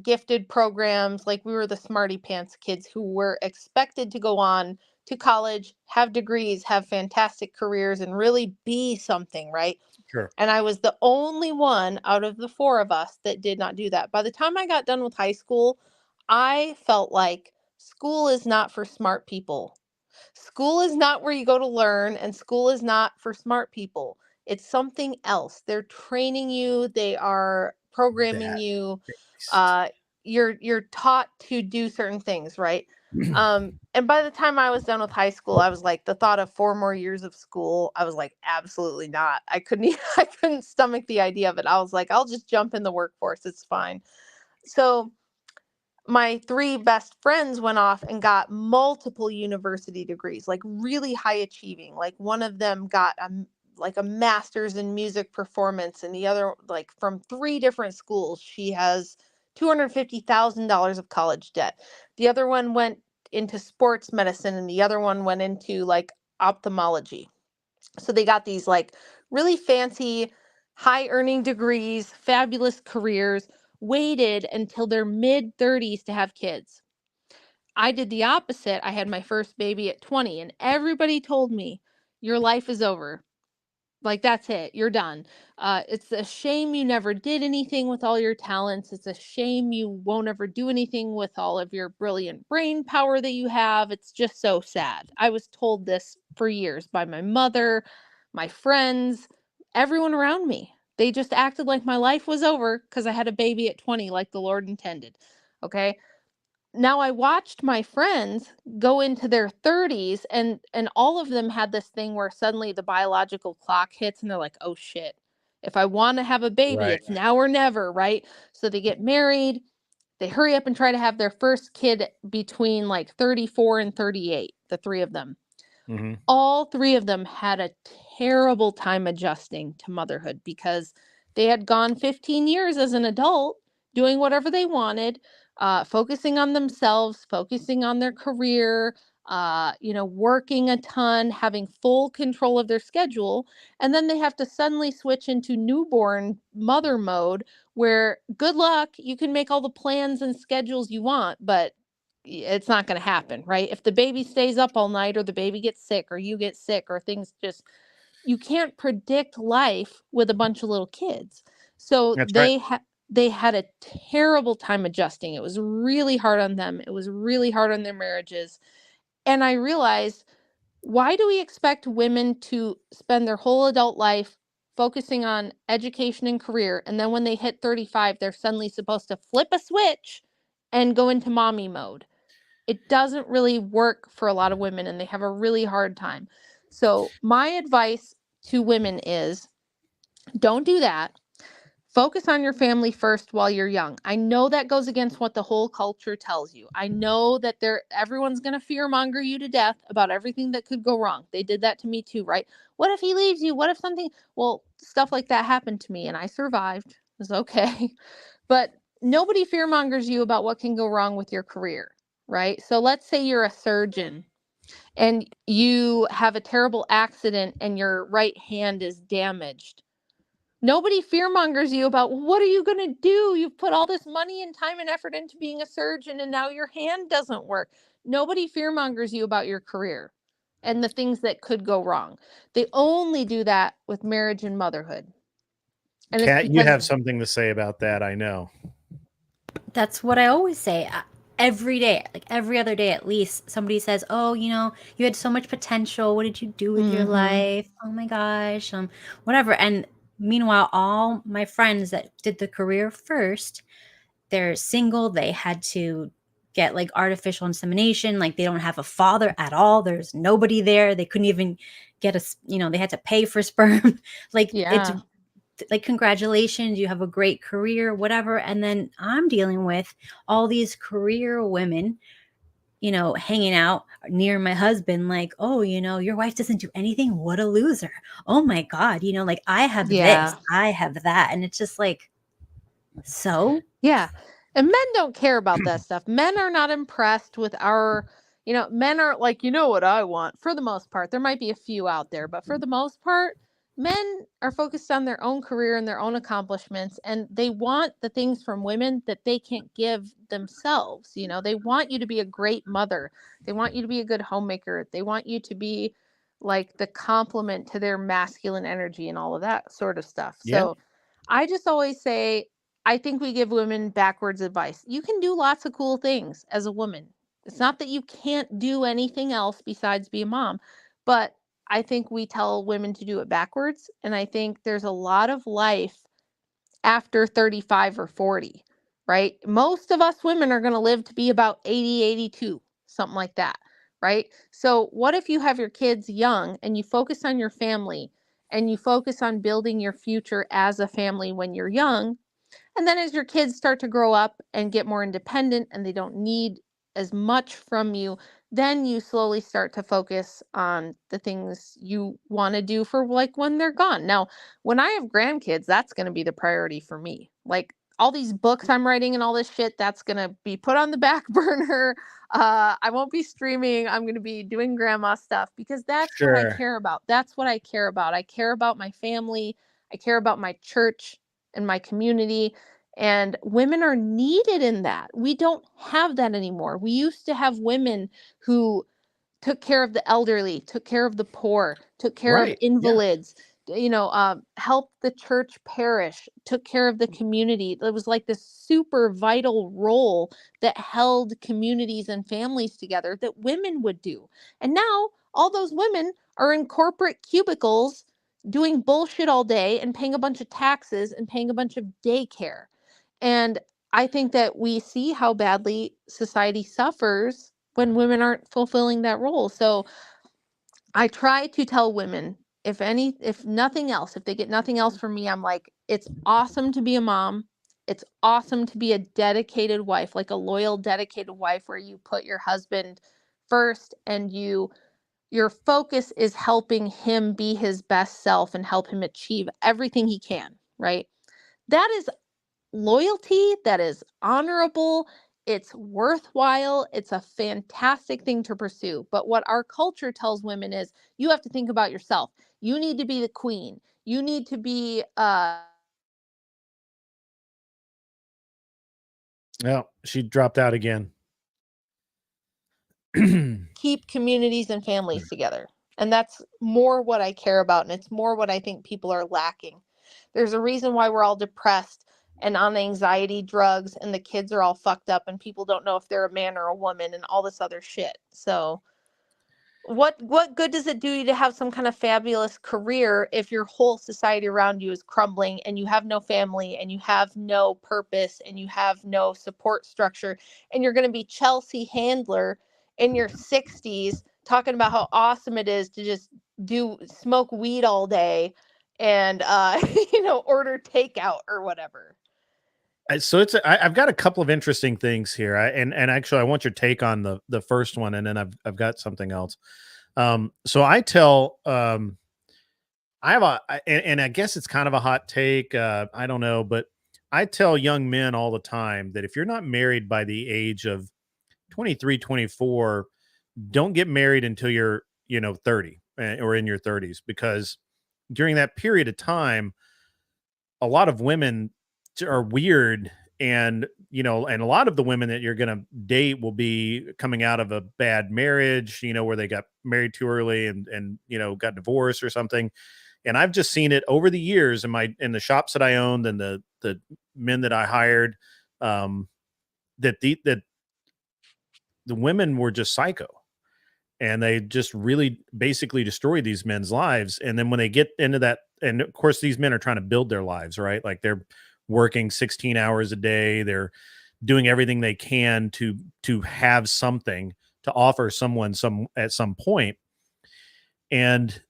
gifted programs. Like we were the smarty pants kids who were expected to go on to college, have degrees, have fantastic careers, and really be something, right? Sure. And I was the only one out of the four of us that did not do that. By the time I got done with high school, I felt like school is not for smart people. School is not where you go to learn, and school is not for smart people. It's something else. They're training you, they are programming you. You're taught to do certain things, right? And by the time I was done with high school, I was like, the thought of 4 more years of school, I was like, absolutely not. I couldn't stomach the idea of it. I was like, I'll just jump in the workforce. It's fine. So my three best friends went off and got multiple university degrees, like really high achieving. Like one of them got a like a master's in music performance, and the other, like, from 3 different schools. She has $250,000 of college debt. The other one went into sports medicine, and the other one went into like ophthalmology. So they got these like really fancy, high earning degrees, fabulous careers, waited until their mid 30s to have kids. I did the opposite. I had my first baby at 20, and everybody told me, your life is over. Like, that's it. You're done. It's a shame you never did anything with all your talents. It's a shame you won't ever do anything with all of your brilliant brain power that you have. It's just so sad. I was told this for years by my mother, my friends, everyone around me. They just acted like my life was over because I had a baby at 20, like the Lord intended. Okay. Now I watched my friends go into their 30s, and all of them had this thing where suddenly the biological clock hits and they're like, "Oh shit. If I want to have a baby, Right. it's now or never," right? So they get married, they hurry up and try to have their first kid between like 34 and 38, the 3 of them. Mm-hmm. All 3 of them had a terrible time adjusting to motherhood because they had gone 15 years as an adult doing whatever they wanted, focusing on themselves, focusing on their career, working a ton, having full control of their schedule. And then they have to suddenly switch into newborn mother mode where, good luck, you can make all the plans and schedules you want, but it's not going to happen, right? If the baby stays up all night, or the baby gets sick, or you get sick, or things just, you can't predict life with a bunch of little kids. So That's right. they had a terrible time adjusting. It was really hard on them. It was really hard on their marriages. And I realized, why do we expect women to spend their whole adult life focusing on education and career, and then when they hit 35, they're suddenly supposed to flip a switch and go into mommy mode? It doesn't really work for a lot of women, and they have a really hard time. So my advice to women is, don't do that. Focus on your family first while you're young. I know that goes against what the whole culture tells you. I know that everyone's going to fearmonger you to death about everything that could go wrong. They did that to me too, right? What if he leaves you? What if something, well, stuff like that happened to me and I survived. It was okay. But nobody fearmongers you about what can go wrong with your career, right? So let's say you're a surgeon and you have a terrible accident and your right hand is damaged. Nobody fearmongers you about, what are you going to do? You've put all this money and time and effort into being a surgeon, and now your hand doesn't work. Nobody fearmongers you about your career and the things that could go wrong. They only do that with marriage and motherhood. And it's Kat, you because have something to say about that, I know. That's what I always say. Every day, like every other day at least, somebody says, "Oh, you had so much potential. What did you do with your life? Oh my gosh, whatever." And meanwhile, all my friends that did the career first, they're single. They had to get like artificial insemination. Like they don't have a father at all. There's nobody there. They couldn't even get they had to pay for sperm. Like it's yeah. like, congratulations, you have a great career, whatever. And then I'm dealing with all these career women, hanging out near my husband, like, "Oh, your wife doesn't do anything. What a loser. Oh my God. Like, I have this, I have that." And it's just like, so Yeah. And men don't care about that stuff. Men are not impressed with our, men are like, you know what I want, for the most part. There might be a few out there, but for the most part, men are focused on their own career and their own accomplishments, and they want the things from women that they can't give themselves. They want you to be a great mother. They want you to be a good homemaker. They want you to be like the complement to their masculine energy and all of that sort of stuff. Yeah. So I just always say, I think we give women backwards advice. You can do lots of cool things as a woman. It's not that you can't do anything else besides be a mom, but I think we tell women to do it backwards. And I think there's a lot of life after 35 or 40, right? Most of us women are going to live to be about 80, 82, something like that, right? So what if you have your kids young and you focus on your family and you focus on building your future as a family when you're young? And then as your kids start to grow up and get more independent and they don't need as much from you, then you slowly start to focus on the things you want to do for like when they're gone. Now, when I have grandkids, that's going to be the priority for me. Like all these books I'm writing and all this shit, that's going to be put on the back burner. I won't be streaming. I'm going to be doing grandma stuff because that's what I Sure. care about. That's what I care about. I care about my family. I care about my church and my community. And women are needed in that. We don't have that anymore. We used to have women who took care of the elderly, took care of the poor, took care of Right. Yeah. invalids, helped the church parish, took care of the community. It was like this super vital role that held communities and families together that women would do. And now all those women are in corporate cubicles doing bullshit all day and paying a bunch of taxes and paying a bunch of daycare. And I think that we see how badly society suffers when women aren't fulfilling that role. So I try to tell women, if nothing else, if they get nothing else from me, I'm like, it's awesome to be a mom. It's awesome to be a dedicated wife, like a loyal, dedicated wife where you put your husband first and your focus is helping him be his best self and help him achieve everything he can, right? That is loyalty, that is honorable, it's worthwhile, it's a fantastic thing to pursue. But what our culture tells women is you have to think about yourself. You need to be the queen. You need to be Well, she dropped out again. keep communities and families together. And that's more what I care about, and it's more what I think people are lacking. There's a reason why we're all depressed and on anxiety drugs, and the kids are all fucked up, and people don't know if they're a man or a woman, and all this other shit. So what good does it do you to have some kind of fabulous career if your whole society around you is crumbling and you have no family and you have no purpose and you have no support structure, and you're going to be Chelsea Handler in your 60s talking about how awesome it is to just smoke weed all day and order takeout or whatever. So I've got a couple of interesting things here. And actually I want your take on the first one, and then I've got something else. So I tell I have and I guess it's kind of a hot take. I don't know, but I tell young men all the time that if you're not married by the age of 23, 24, don't get married until you're, 30 or in your 30s, because during that period of time, a lot of women are weird, and and a lot of the women that you're going to date will be coming out of a bad marriage, where they got married too early and got divorced or something. And I've just seen it over the years in the shops that I owned and the men that I hired, that the women were just psycho, and they just really basically destroy these men's lives. And then when they get into that, and of course these men are trying to build their lives, right? Like they're working 16 hours a day, they're doing everything they can to have something to offer someone at some point. And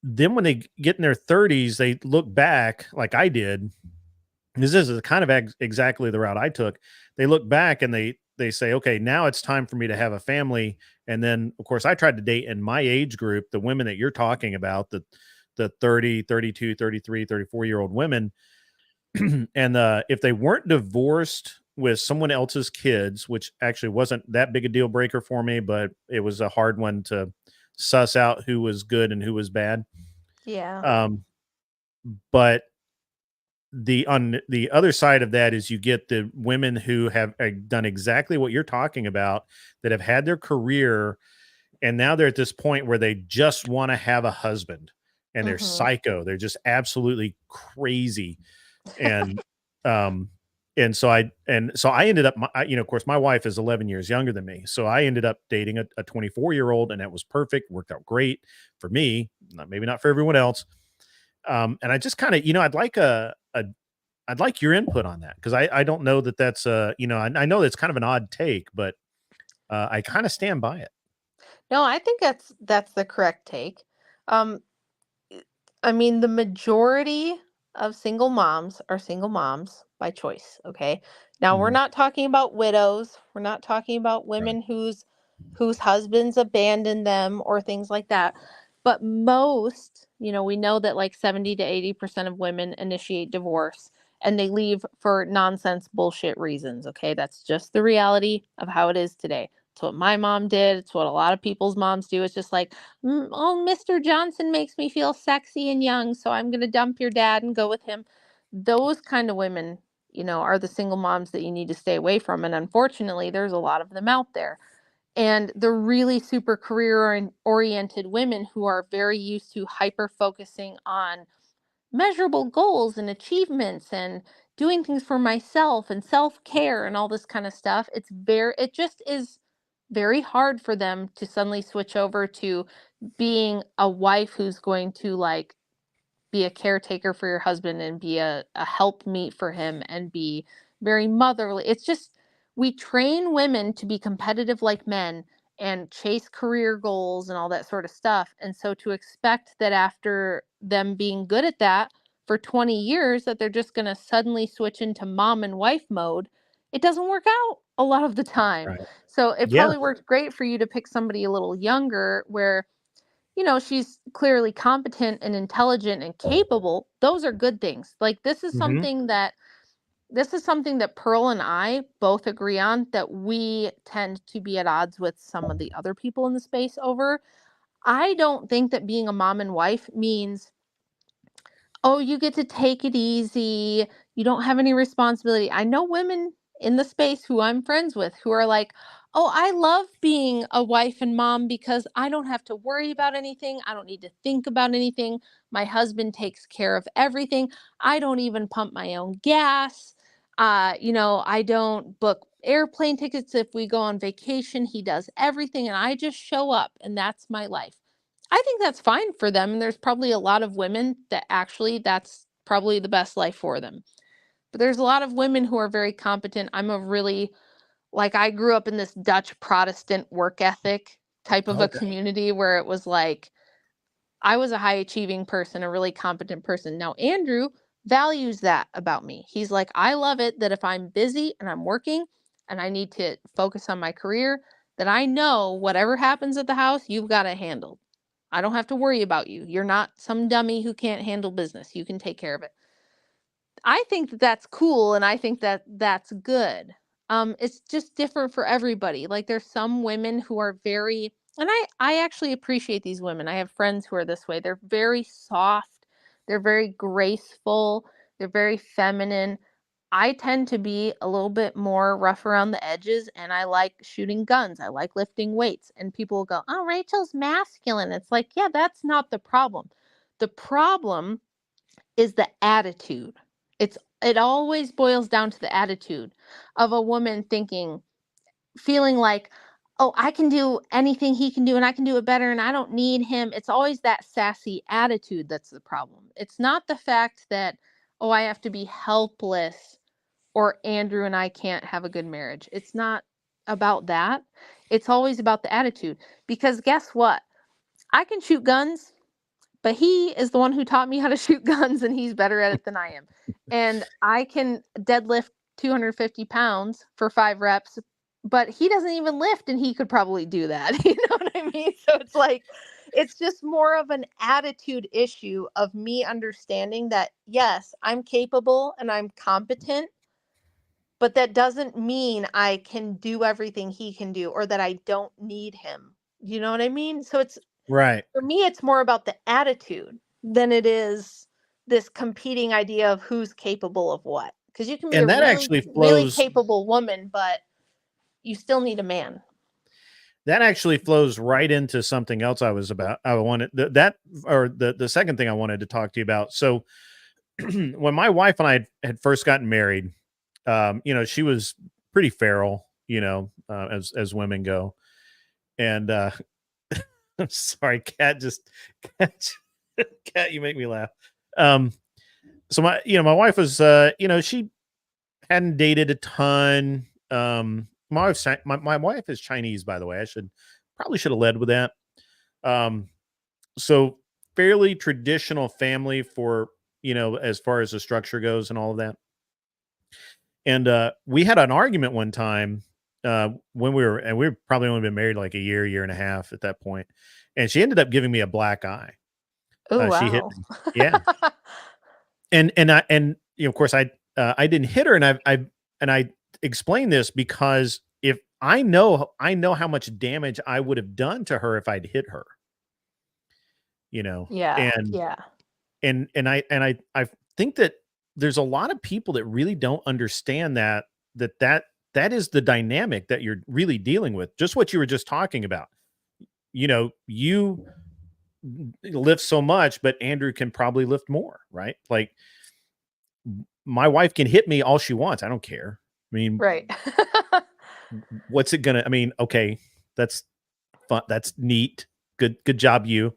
then when they get in their 30s, they look back like I did. This is kind of exactly the route I took. They look back and they say, okay, now it's time for me to have a family. And then of course I tried to date in my age group, the women that you're talking about, the 30, 32, 33, 34-year-old women. And if they weren't divorced with someone else's kids, which actually wasn't that big a deal breaker for me, but it was a hard one to suss out who was good and who was bad. Yeah. But on the other side of that is you get the women who have done exactly what you're talking about, that have had their career, and now they're at this point where they just want to have a husband, and they're psycho. They're just absolutely crazy. And and so I ended up, of course my wife is 11 years younger than me, so I ended up dating a 24-year-old, and that was perfect, worked out great for me, maybe not for everyone else. And I just kind of, I'd like your input on that, because I don't know that that's I know that's kind of an odd take, but I kind of stand by it. No, I think that's the correct take. Um, I mean, the majority of single moms are single moms by choice. Okay. Now, we're Mhm. not talking about widows. We're not talking about Right. women whose whose husbands abandoned them or things like that. But most, we know that like 70 to 80% of women initiate divorce and they leave for nonsense bullshit reasons. Okay. That's just the reality of how it is today. It's what my mom did. It's what a lot of people's moms do. It's just like, oh, Mr. Johnson makes me feel sexy and young, so I'm going to dump your dad and go with him. Those kind of women, are the single moms that you need to stay away from. And unfortunately, there's a lot of them out there. And the really super career oriented women who are very used to hyper focusing on measurable goals and achievements and doing things for myself and self-care and all this kind of stuff, it just is very hard for them to suddenly switch over to being a wife who's going to like be a caretaker for your husband and be a helpmeet for him and be very motherly. It's just, we train women to be competitive like men and chase career goals and all that sort of stuff. And so to expect that after them being good at that for 20 years, that they're just going to suddenly switch into mom and wife mode, it doesn't work out a lot of the time. Right. So it Yeah. probably worked great for you to pick somebody a little younger where she's clearly competent and intelligent and capable. Those are good things. Like this is something that Pearl and I both agree on, that we tend to be at odds with some of the other people in the space over. I don't think that being a mom and wife means, oh, you get to take it easy. You don't have any responsibility. I know women in the space who I'm friends with who are like, oh, I love being a wife and mom because I don't have to worry about anything. I don't need to think about anything. My husband takes care of everything. I don't even pump my own gas. I don't book airplane tickets if we go on vacation. He does everything and I just show up and that's my life. I think that's fine for them. And there's probably a lot of women that actually that's probably the best life for them. But there's a lot of women who are very competent. I grew up in this Dutch Protestant work ethic type of a Okay. community where it was like, I was a high achieving person, a really competent person. Now, Andrew values that about me. He's like, I love it that if I'm busy and I'm working and I need to focus on my career, that I know whatever happens at the house, you've got it handled. I don't have to worry about you. You're not some dummy who can't handle business. You can take care of it. I think that that's cool and I think that that's good. It's just different for everybody. Like there's some women who are very, and I actually appreciate these women. I have friends who are this way. They're very soft. They're very graceful. They're very feminine. I tend to be a little bit more rough around the edges and I like shooting guns. I like lifting weights. And people will go, oh, Rachel's masculine. It's like, yeah, that's not the problem. The problem is the attitude. It always boils down to the attitude of a woman feeling like, oh, I can do anything he can do and I can do it better and I don't need him. It's always that sassy attitude that's the problem. It's not the fact that, oh, I have to be helpless or Andrew and I can't have a good marriage. It's not about that. It's always about the attitude. Because guess what? I can shoot guns, but he is the one who taught me how to shoot guns and he's better at it than I am. And I can deadlift 250 pounds for 5 reps, but he doesn't even lift and he could probably do that. You know what I mean? So it's like, it's just more of an attitude issue of me understanding that, yes, I'm capable and I'm competent, but that doesn't mean I can do everything he can do or that I don't need him. You know what I mean? So it's, Right. for me, it's more about the attitude than it is this competing idea of who's capable of what. Because you can be And a that really, actually really flows capable woman, but you still need a man. that actually flows right into something else I wanted the second thing I wanted to talk to you about. So when my wife and I had first gotten married, she was pretty feral, as women go. And I'm sorry, cat, cat, you make me laugh. So my wife was, she hadn't dated a ton. My wife is Chinese, by the way. Probably should have led with that. So fairly traditional family for, as far as the structure goes and all of that. And we had an argument one time when we were probably only been married like a year and a half at that point, and she ended up giving me a black eye. Oh She hit wow. me, yeah, of course I didn't hit her, and I explained this because if I know how much damage I would have done to her if I'd hit her, Yeah. and Yeah. I think that there's a lot of people that really don't understand that is the dynamic that you're really dealing with. Just what you were just talking about. You lift so much, but Andrew can probably lift more, right? Like my wife can hit me all she wants. I don't care. I mean, Right. what's it gonna? I mean, okay, that's fun. That's neat. Good job, you.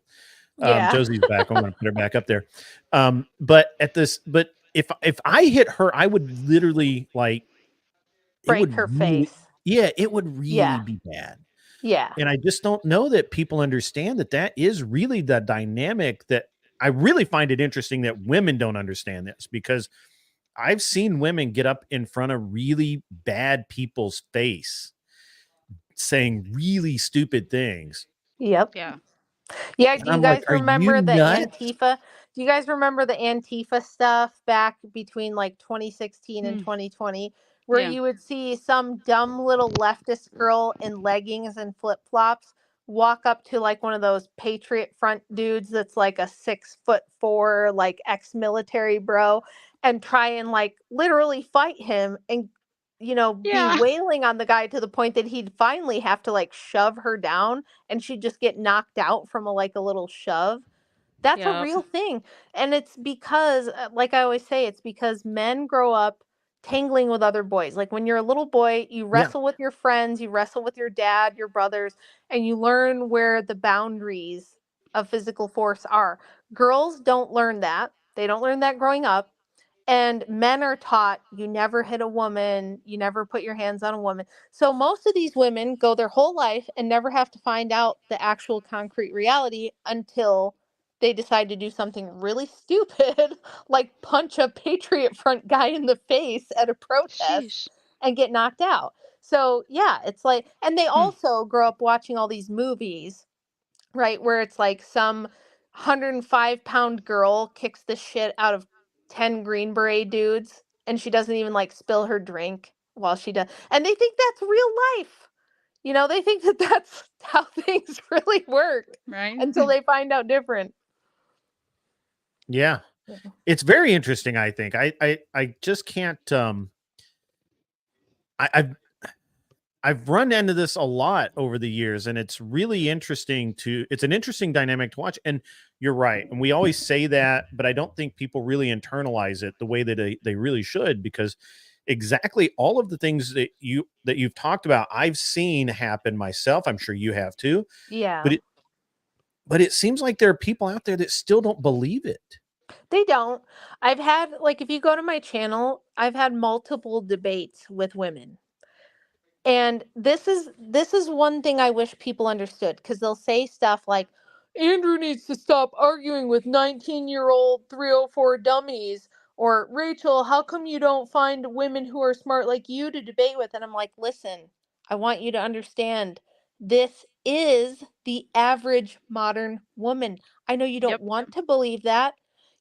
Yeah. Josie's back. I'm gonna put her back up there. But if I hit her, I would literally like it Break would her really, face. yeah, it would really Yeah. be bad. Yeah. And I just don't know that people understand that is really the dynamic that I really find it interesting that women don't understand this, because I've seen women get up in front of really bad people's face saying really stupid things. Yep. Yeah. Yeah, And do you I'm like, guys are you remember the nuts? Antifa? Do you guys remember the Antifa stuff back between like 2016 and Mm. 2020, where Yeah. you would see some dumb little leftist girl in leggings and flip-flops walk up to like one of those Patriot Front dudes that's like a 6'4", like ex-military bro, and try and like literally fight him and be Yeah. wailing on the guy to the point that he'd finally have to like shove her down and she'd just get knocked out from a little shove. That's a Yep. real thing. And it's because like I always say, it's because men grow up tangling with other boys. Like when you're a little boy, you Yeah. wrestle with your friends, you wrestle with your dad, your brothers, and you learn where the boundaries of physical force are. Girls don't learn that. They don't learn that growing up. And men are taught you never hit a woman, you never put your hands on a woman. So most of these women go their whole life and never have to find out the actual concrete reality until they decide to do something really stupid, like punch a Patriot Front guy in the face at a protest Sheesh. and get knocked out. So, yeah, it's like, and they Hmm. also grow up watching all these movies, right? Where it's like some 105-pound girl kicks the shit out of 10 Green Beret dudes and she doesn't even like spill her drink while she does. And they think that's real life. They think that that's how things really work Right. until they find out different. Yeah. Yeah. It's very interesting, I think. I just can't I've run into this a lot over the years, and it's really interesting it's an interesting dynamic to watch. And you're right. And we always say that, but I don't think people really internalize it the way that they really should, because exactly all of the things that you've talked about, I've seen happen myself. I'm sure you have too. Yeah. But it seems like there are people out there that still don't believe it. They don't. I've had like if you go to my channel, I've had multiple debates with women. And this is one thing I wish people understood, because they'll say stuff like Andrew needs to stop arguing with 19-year-old 304 dummies, or Rachel, how come you don't find women who are smart like you to debate with? And I'm like, listen, I want you to understand this is the average modern woman. I know you don't Yep. want to believe that.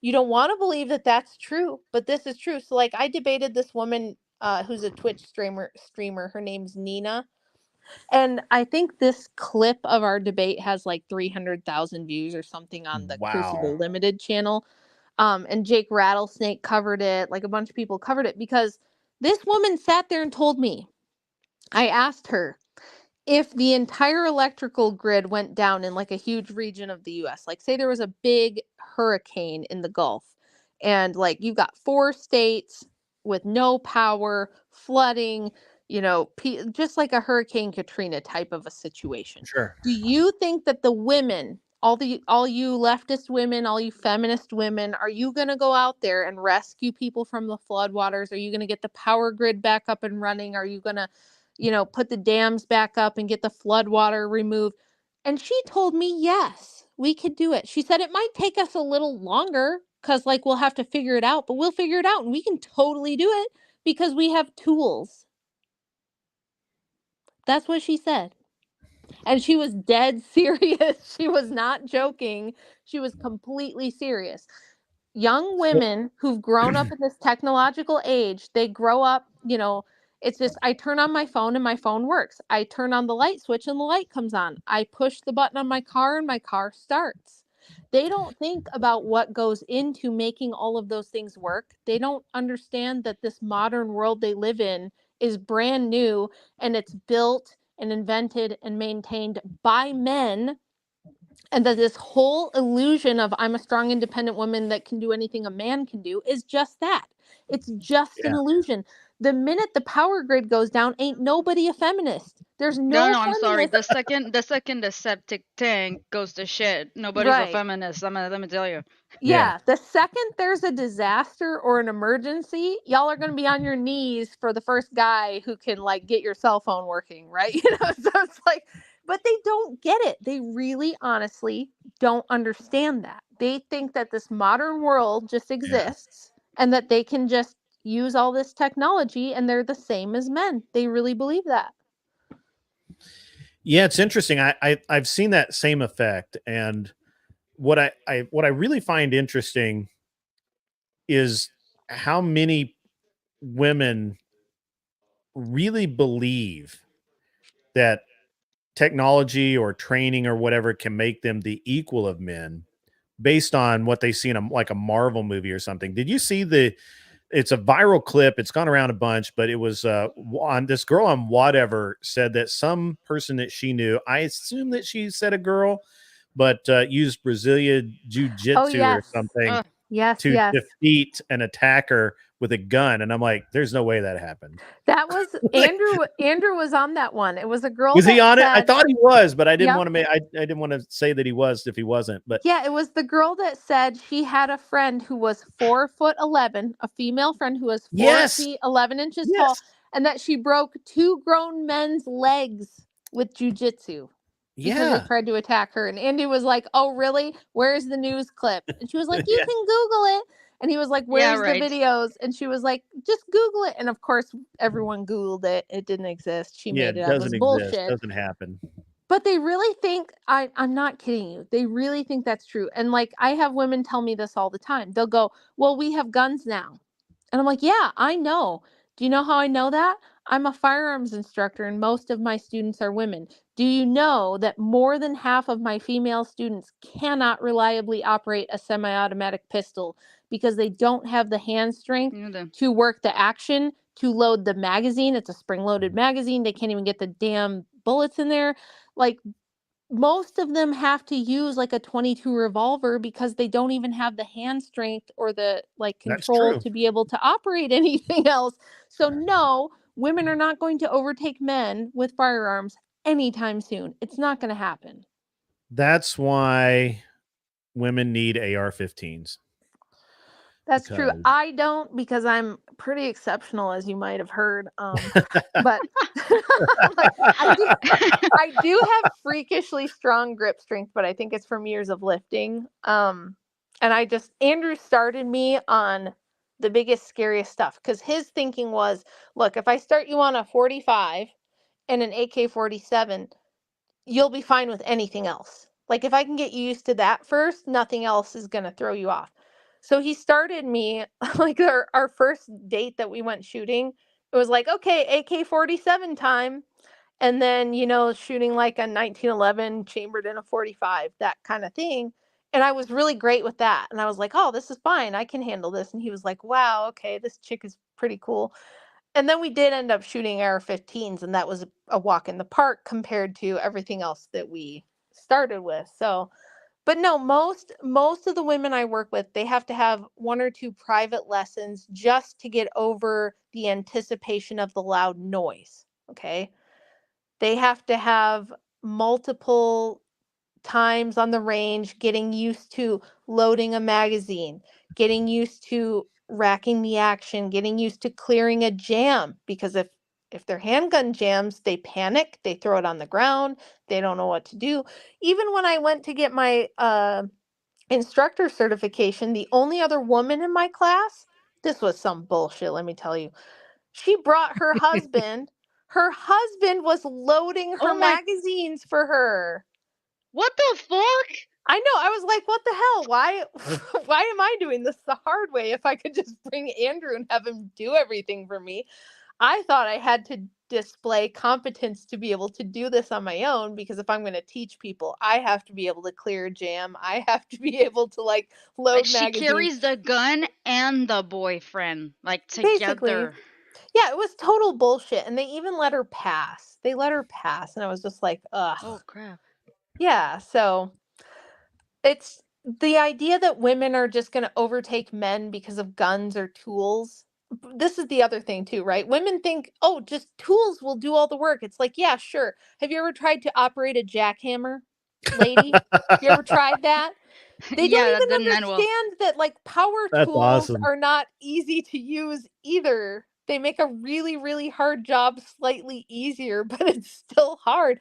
You don't want to believe that that's true, but this is true. So like I debated this woman who's a Twitch streamer. Her name's Nina. And I think this clip of our debate has like 300,000 views or something on the Wow. Crucible Limited channel. And Jake Rattlesnake covered it. Like a bunch of people covered it because this woman sat there and told me, I asked her, if the entire electrical grid went down in like a huge region of the US, like say there was a big hurricane in the Gulf, and like you've got 4 states with no power, flooding, just like a Hurricane Katrina type of a situation. Sure. Do you think that the women, all you leftist women, all you feminist women, are you going to go out there and rescue people from the floodwaters? Are you going to get the power grid back up and running? Are you going to put the dams back up and get the flood water removed? And she told me, yes, we could do it. She said it might take us a little longer because, like, we'll have to figure it out, but we'll figure it out and we can totally do it because we have tools. That's what she said. And she was dead serious. She was not joking. She was completely serious. Young women who've grown up in this technological age, they grow up, it's just, I turn on my phone and my phone works. I turn on the light switch and the light comes on. I push the button on my car and my car starts. They don't think about what goes into making all of those things work. They don't understand that this modern world they live in is brand new, and it's built and invented and maintained by men, and that this whole illusion of I'm a strong, independent woman that can do anything a man can do is just that. It's just an illusion. The minute the power grid goes down, ain't nobody a feminist. There's no No, I'm sorry. feminist. The second the septic tank goes to shit, nobody's a Right. feminist. Let me tell you. Yeah, the second there's a disaster or an emergency, y'all are going to be on your knees for the first guy who can like get your cell phone working, right? So it's like, but they don't get it. They really honestly don't understand that. They think that this modern world just exists and that they can just use all this technology and they're the same as men. They really believe that. Yeah, it's interesting. I've seen that same effect, and what I really find interesting is how many women really believe that technology or training or whatever can make them the equal of men based on what they see in like a Marvel movie or something. Did you see it's a viral clip. It's gone around a bunch, but it was on this girl on whatever said that some person that she knew, I assume that she said a girl, but used Brazilian jiu-jitsu or something Yes, to defeat an attacker with a gun. And I'm like, there's no way that happened. That was Andrew. Andrew was on that one. It was a girl. Was he on it? I thought he was, but I didn't Yep. want to make. I didn't want to say that he was if he wasn't. But yeah, it was the girl that said she had a friend who was 4'11", a female friend who was 4 feet 11 inches tall, and that she broke 2 grown men's legs with jujitsu because they tried to attack her. And Andy was like, "Oh, really? Where's the news clip?" And she was like, "You can Google it." And he was like, "Where's the videos?" And she was like, "Just Google it." And of course, everyone Googled it. It didn't exist. She made it up. It was bullshit. Doesn't happen. But they really think, I'm not kidding you. They really think that's true. And like, I have women tell me this all the time. They'll go, "Well, we have guns now." And I'm like, "Yeah, I know. Do you know how I know that? I'm a firearms instructor and most of my students are women. Do you know that more than half of my female students cannot reliably operate a semi-automatic pistol because they don't have the hand strength to work the action, to load the magazine? It's a spring-loaded magazine. They can't even get the damn bullets in there. Like, most of them have to use like a 22 revolver because they don't even have the hand strength or the like control to be able to operate anything else. So no, women are not going to overtake men with firearms anytime soon. It's not going to happen. That's why women need AR-15s. That's true. I don't, because I'm pretty exceptional, as you might have heard. But like, I do have freakishly strong grip strength, but I think it's from years of lifting. And Andrew started me on the biggest, scariest stuff because his thinking was, look, if I start you on a 45 and an AK-47, you'll be fine with anything else. Like, if I can get you used to that first, nothing else is going to throw you off. So he started me, like our first date that we went shooting, it was like, okay, AK-47 time. And then, shooting like a 1911 chambered in a 45, that kind of thing. And I was really great with that. And I was like, oh, this is fine. I can handle this. And he was like, wow, okay, this chick is pretty cool. And then we did end up shooting AR-15s, and that was a walk in the park compared to everything else that we started with. So, but no, most of the women I work with, they have to have 1 or 2 private lessons just to get over the anticipation of the loud noise. Okay. They have to have multiple times on the range getting used to loading a magazine, getting used to racking the action, getting used to clearing a jam, because if their handgun jams, they panic, they throw it on the ground, they don't know what to do. Even when I went to get my instructor certification, the only other woman in my class, this was some bullshit, let me tell you. She brought her husband. Her husband was loading her magazines for her. What the fuck? I know. I was like, what the hell? Why am I doing this the hard way if I could just bring Andrew and have him do everything for me? I thought I had to display competence to be able to do this on my own, because if I'm going to teach people, I have to be able to clear jam. I have to be able to load she magazines. carries the gun and the boyfriend together. Basically. Yeah, it was total bullshit. And they even let her pass. And I was just like, ugh. Oh crap. Yeah, so it's the idea that women are just going to overtake men because of guns or tools. This is the other thing too, right? Women think, oh, just tools will do all the work. It's like, yeah, sure. Have you ever tried to operate a jackhammer, lady? You ever tried that? They don't even understand that power tools are not easy to use either. They make a really, really hard job slightly easier, but it's still hard.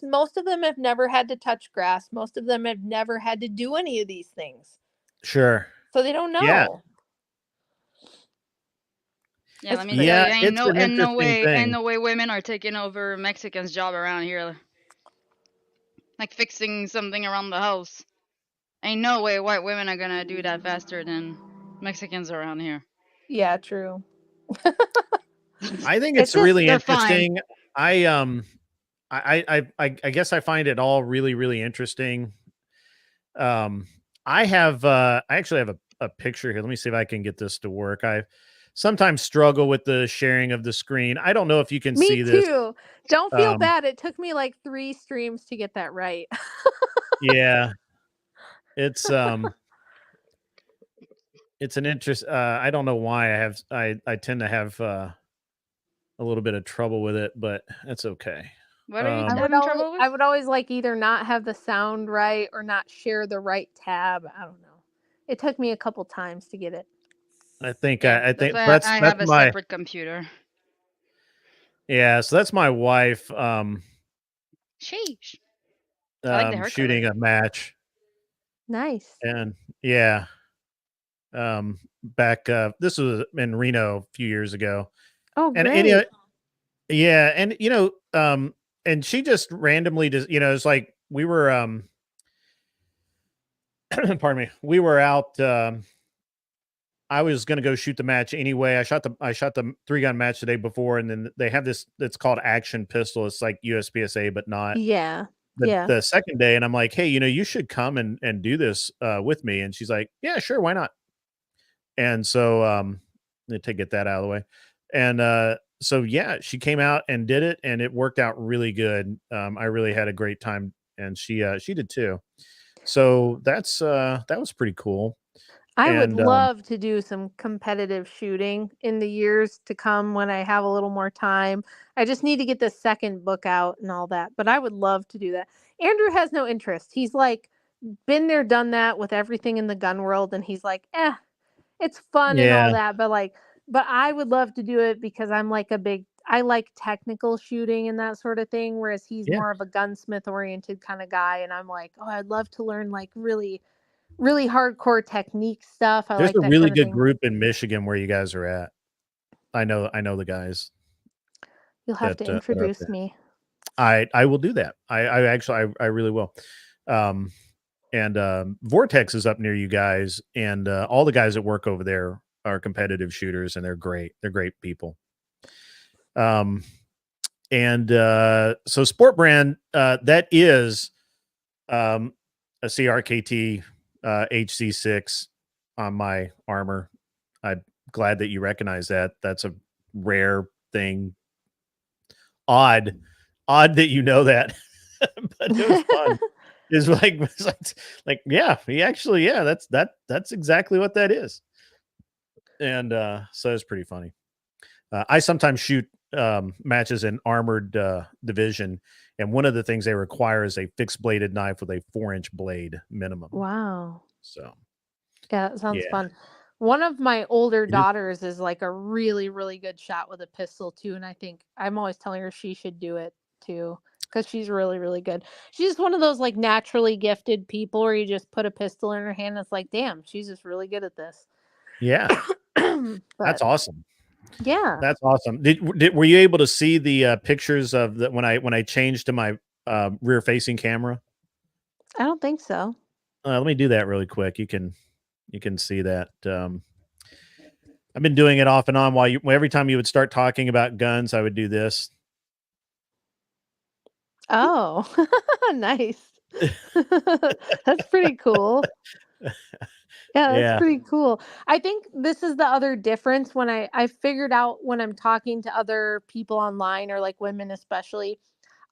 Most of them have never had to touch grass. Most of them have never had to do any of these things. Sure. So they don't know. Yeah. Yeah, let me tell you, ain't no way women are taking over Mexicans' job around here. Like fixing something around the house. Ain't no way white women are gonna do that faster than Mexicans around here. Yeah, true. I think it's really interesting. I guess I find it all really, really interesting. I actually have a picture here. Let me see if I can get this to work. I sometimes struggle with the sharing of the screen. I don't know if you can see this. Me too. Don't feel bad. It took me 3 streams to get that right. Yeah. It's an interest. I don't know why I tend to have a little bit of trouble with it, but that's okay. What are you having trouble with? I would always either not have the sound right or not share the right tab. I don't know. It took me a couple times to get it. I think that's I have a separate computer. Yeah, so that's my wife. Sheesh. Shooting a match. Nice. And yeah. Back this was in Reno a few years ago. Oh, great. And yeah, and and she just randomly just, it's like we were pardon me. We were out I was going to go shoot the match anyway. I shot the 3-gun match the day before, and then they have this that's called action pistol. It's like USPSA but not. Yeah. The second day, and I'm like, hey, you should come and do this with me. And she's like, yeah, sure, why not? And so to get that out of the way. And so yeah, she came out and did it, and it worked out really good. I really had a great time, and she did too. So that was pretty cool. I would love to do some competitive shooting in the years to come when I have a little more time. I just need to get the second book out and all that, but I would love to do that. Andrew has no interest. He's been there, done that with everything in the gun world, and he's like, it's fun and all that, but I would love to do it because I'm I like technical shooting and that sort of thing, whereas he's more of a gunsmith oriented kind of guy, and I'm like, oh, I'd love to learn really, really hardcore technique stuff. There's a really good group in Michigan where you guys are at. I know the guys. You'll have to introduce me. I will do that. I really will. And Vortex is up near you guys, and all the guys that work over there are competitive shooters, and they're great. They're great people. And so Sport Brand, that is a CRKT HC6 on my armor. I'm glad that you recognize that. That's a rare thing. Odd that you know that, but it was fun. Is like yeah, he actually, that's exactly what that is. And so it's pretty funny. I sometimes shoot matches in armored division, and one of the things they require is a fixed bladed knife with a 4-inch blade minimum. Wow. So yeah, that sounds fun. One of my older daughters is a really, really good shot with a pistol too, and I think I'm always telling her she should do it too, because she's really, really good. She's just one of those naturally gifted people where you just put a pistol in her hand and it's like, damn, she's just really good at this. Yeah. That's awesome. Yeah. That's awesome. Were you able to see the pictures of the when I changed to my rear facing camera? I don't think so. Let me do that really quick. You can see that. I've been doing it off and on every time you would start talking about guns, I would do this. Oh, nice. That's pretty cool. Yeah, that's Yeah. pretty cool. I think this is the other difference when I figured out when I'm talking to other people online or like women especially.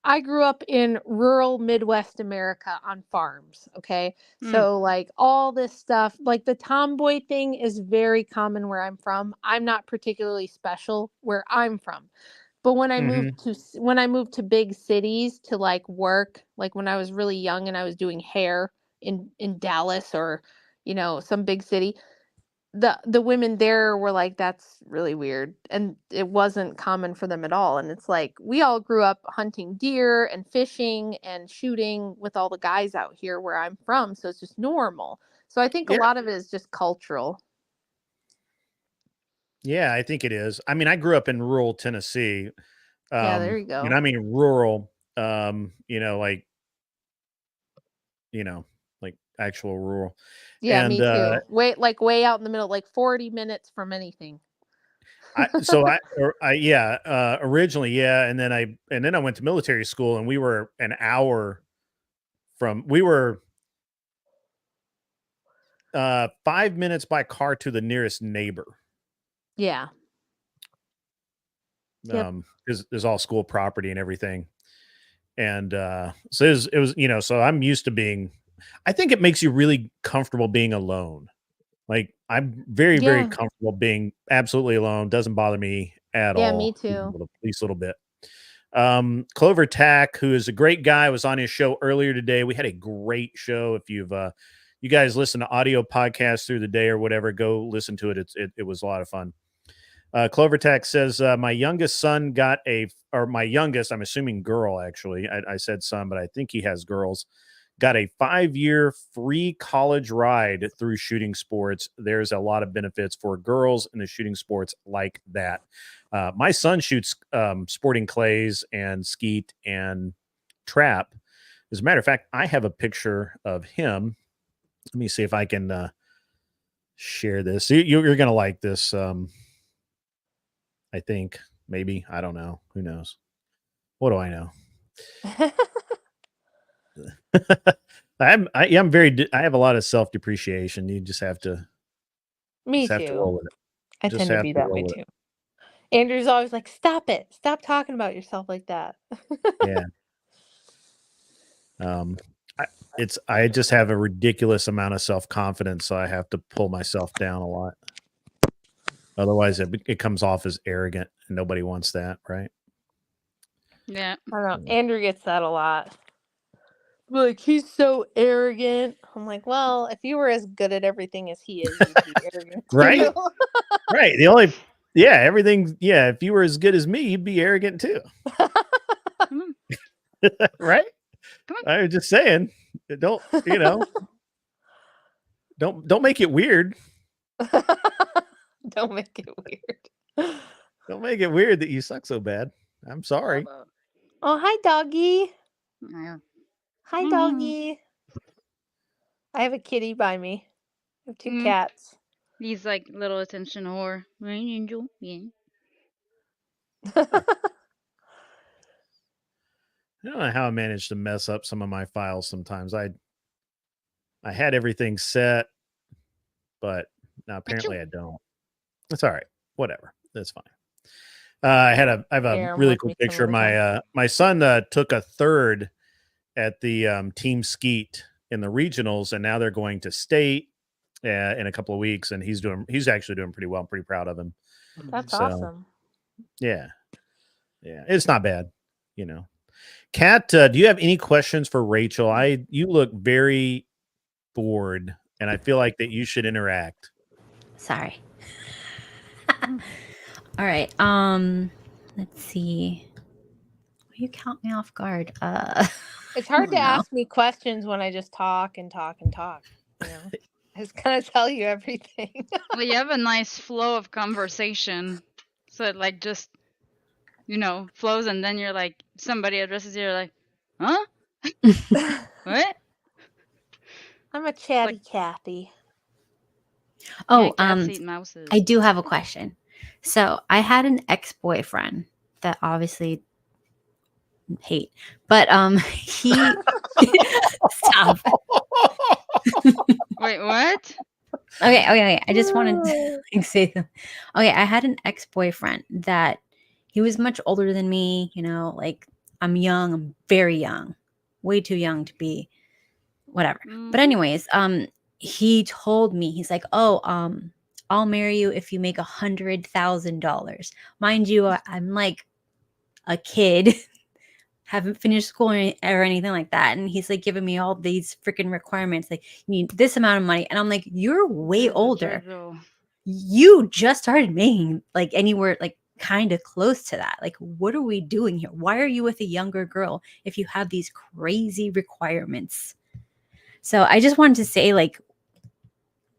I grew up in rural Midwest America on farms, okay? So like all this stuff, like the tomboy thing is very common where I'm from. I'm not particularly special where I'm from. But when I moved to big cities to like work, like when I was really young and I was doing hair in Dallas or some big city, the women there were like, that's really weird, and it wasn't common for them at all. And it's like we all grew up hunting deer and fishing and shooting with all the guys out here where I'm from, so it's just normal. So I think a lot of it is just cultural. Yeah, I think it is. I mean, I grew up in rural Tennessee. Yeah, there you go. And I mean rural, like actual rural. Yeah, And me too. Way out in the middle, like 40 minutes from anything. Originally, yeah, and then I went to military school, and we were an hour from 5 minutes by car to the nearest neighbor. Yeah. Because there's all school property and everything. And so it was, so I'm used to being, I think it makes you really comfortable being alone. Like I'm very, very comfortable being absolutely alone. Doesn't bother me at all. Yeah, me too. At least a little bit. Clover Tack, who is a great guy, was on his show earlier today. We had a great show. If you guys listen to audio podcasts through the day or whatever, go listen to it. It was a lot of fun. Clover Tack says, my youngest son my youngest, I'm assuming girl, actually. I said son, but I think he has girls. Got a 5-year free college ride through shooting sports. There's a lot of benefits for girls in the shooting sports like that. My son shoots sporting clays and skeet and trap. As a matter of fact, I have a picture of him. Let me see if I can share this. You're going to like this. I think maybe, I don't know. Who knows? What do I know? I have a lot of self-depreciation. You just have to. Me have to too. roll with it. I tend to be that way too. Andrew's always like, stop it. Stop talking about yourself like that. Yeah. I just have a ridiculous amount of self-confidence, so I have to pull myself down a lot. Otherwise, it comes off as arrogant, and nobody wants that, right? Yeah. I don't know. Andrew gets that a lot. Like, he's so arrogant. I'm like, well, if you were as good at everything as he is, you'd be arrogant too. Right? Right. Everything. Yeah. If you were as good as me, you'd be arrogant too. Right? I was just saying, don't make it weird. Don't make it weird. Don't make it weird that you suck so bad. I'm sorry. Oh, hi, doggy. Yeah. Hi, doggy. I have a kitty by me. I have 2 cats. He's like little attention whore. Right, Angel? Yeah. I don't know how I managed to mess up some of my files sometimes. I had everything set, but now apparently I don't. That's all right. Whatever. That's fine. I have a really cool picture of my son took a third at the team skeet in the regionals, and now they're going to state in a couple of weeks, and he's actually doing pretty well. I'm pretty proud of him. That's awesome. Yeah. It's not bad, Kat, do you have any questions for Rachel? You look very bored, and I feel like that you should interact. Sorry. All right. Let's see. You count me off guard. It's hard to ask me questions when I just talk and talk and talk. I just kind of tell you everything. Well, you have a nice flow of conversation. So it like just, flows, and then you're like, somebody addresses you, you're like, huh? What? I'm a chatty Cathy. Oh, cats eat mouses. I do have a question. So I had an ex-boyfriend that obviously hate, but he stop. Wait, what? Okay. I just wanted to say something. Okay, I had an ex-boyfriend that he was much older than me. Like I'm young. I'm very young, way too young to be whatever. But anyways, he told me, he's like, oh, I'll marry you if you make $100,000. Mind you, I'm like a kid, haven't finished school or anything like that. And he's like giving me all these freaking requirements. Like, you need this amount of money. And I'm like, you're way older. You just started making like anywhere like kind of close to that. Like, what are we doing here? Why are you with a younger girl if you have these crazy requirements? So I just wanted to say, like,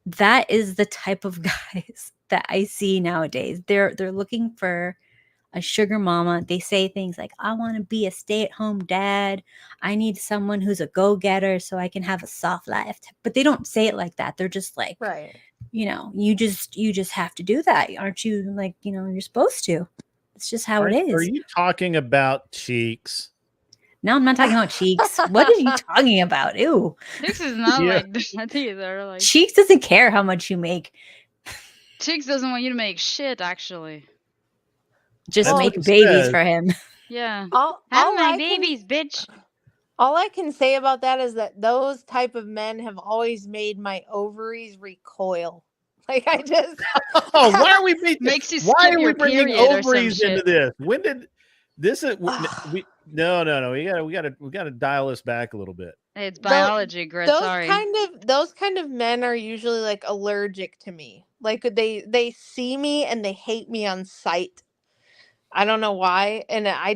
that is the type of guys that I see nowadays. They're looking for a sugar mama. They say things like, I want to be a stay-at-home dad. I need someone who's a go-getter so I can have a soft life. But they don't say it like that. They're just like, right. You just have to do that. Aren't you, like, you're supposed to. It's just how it is. Are you talking about Cheeks? No, I'm not talking about Cheeks. What are you talking about? Ew. Cheeks is not like that either. Like, Cheeks doesn't care how much you make. Cheeks doesn't want you to make shit, actually. Just make babies for him. Yeah. Have my babies, bitch. All I can say about that is that those type of men have always made my ovaries recoil. Like, I just... Oh, why are we bringing ovaries into this? When did this? No. We gotta dial this back a little bit. It's biology, Grid. Sorry. Those kind of men are usually like allergic to me. Like they see me and they hate me on sight. I don't know why. And I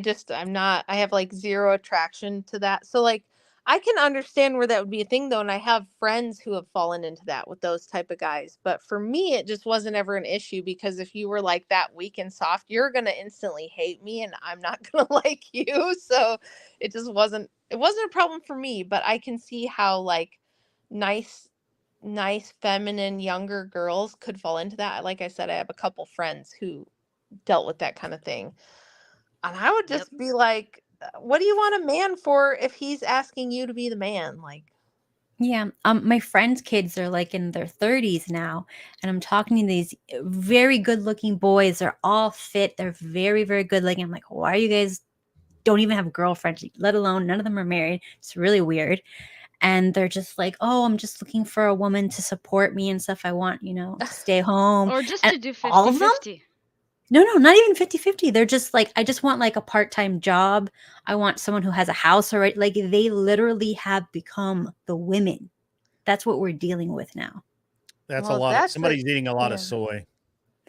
have like zero attraction to that. So like, I can understand where that would be a thing though. And I have friends who have fallen into that with those type of guys. But for me, it just wasn't ever an issue, because if you were like that weak and soft, you're going to instantly hate me and I'm not going to like you. So it wasn't a problem for me, but I can see how like nice, feminine, younger girls could fall into that. Like I said, I have a couple friends who dealt with that kind of thing, and I would just be like, what do you want a man for if he's asking you to be the man? Like, yeah, my friends' kids are like in their 30s now, and I'm talking to these very good looking boys. They're all fit, they're very, very good looking. I'm like, why are you guys don't even have girlfriends, let alone none of them are married? It's really weird. And they're just like, oh, I'm just looking for a woman to support me and stuff. I want, to stay home. Or just and to do 50-50. All of them? No, not even 50-50. They're just like, I just want like a part-time job. I want someone who has a house already. Like, they literally have become the women. That's what we're dealing with now. That's a lot. Somebody's eating a lot of soy.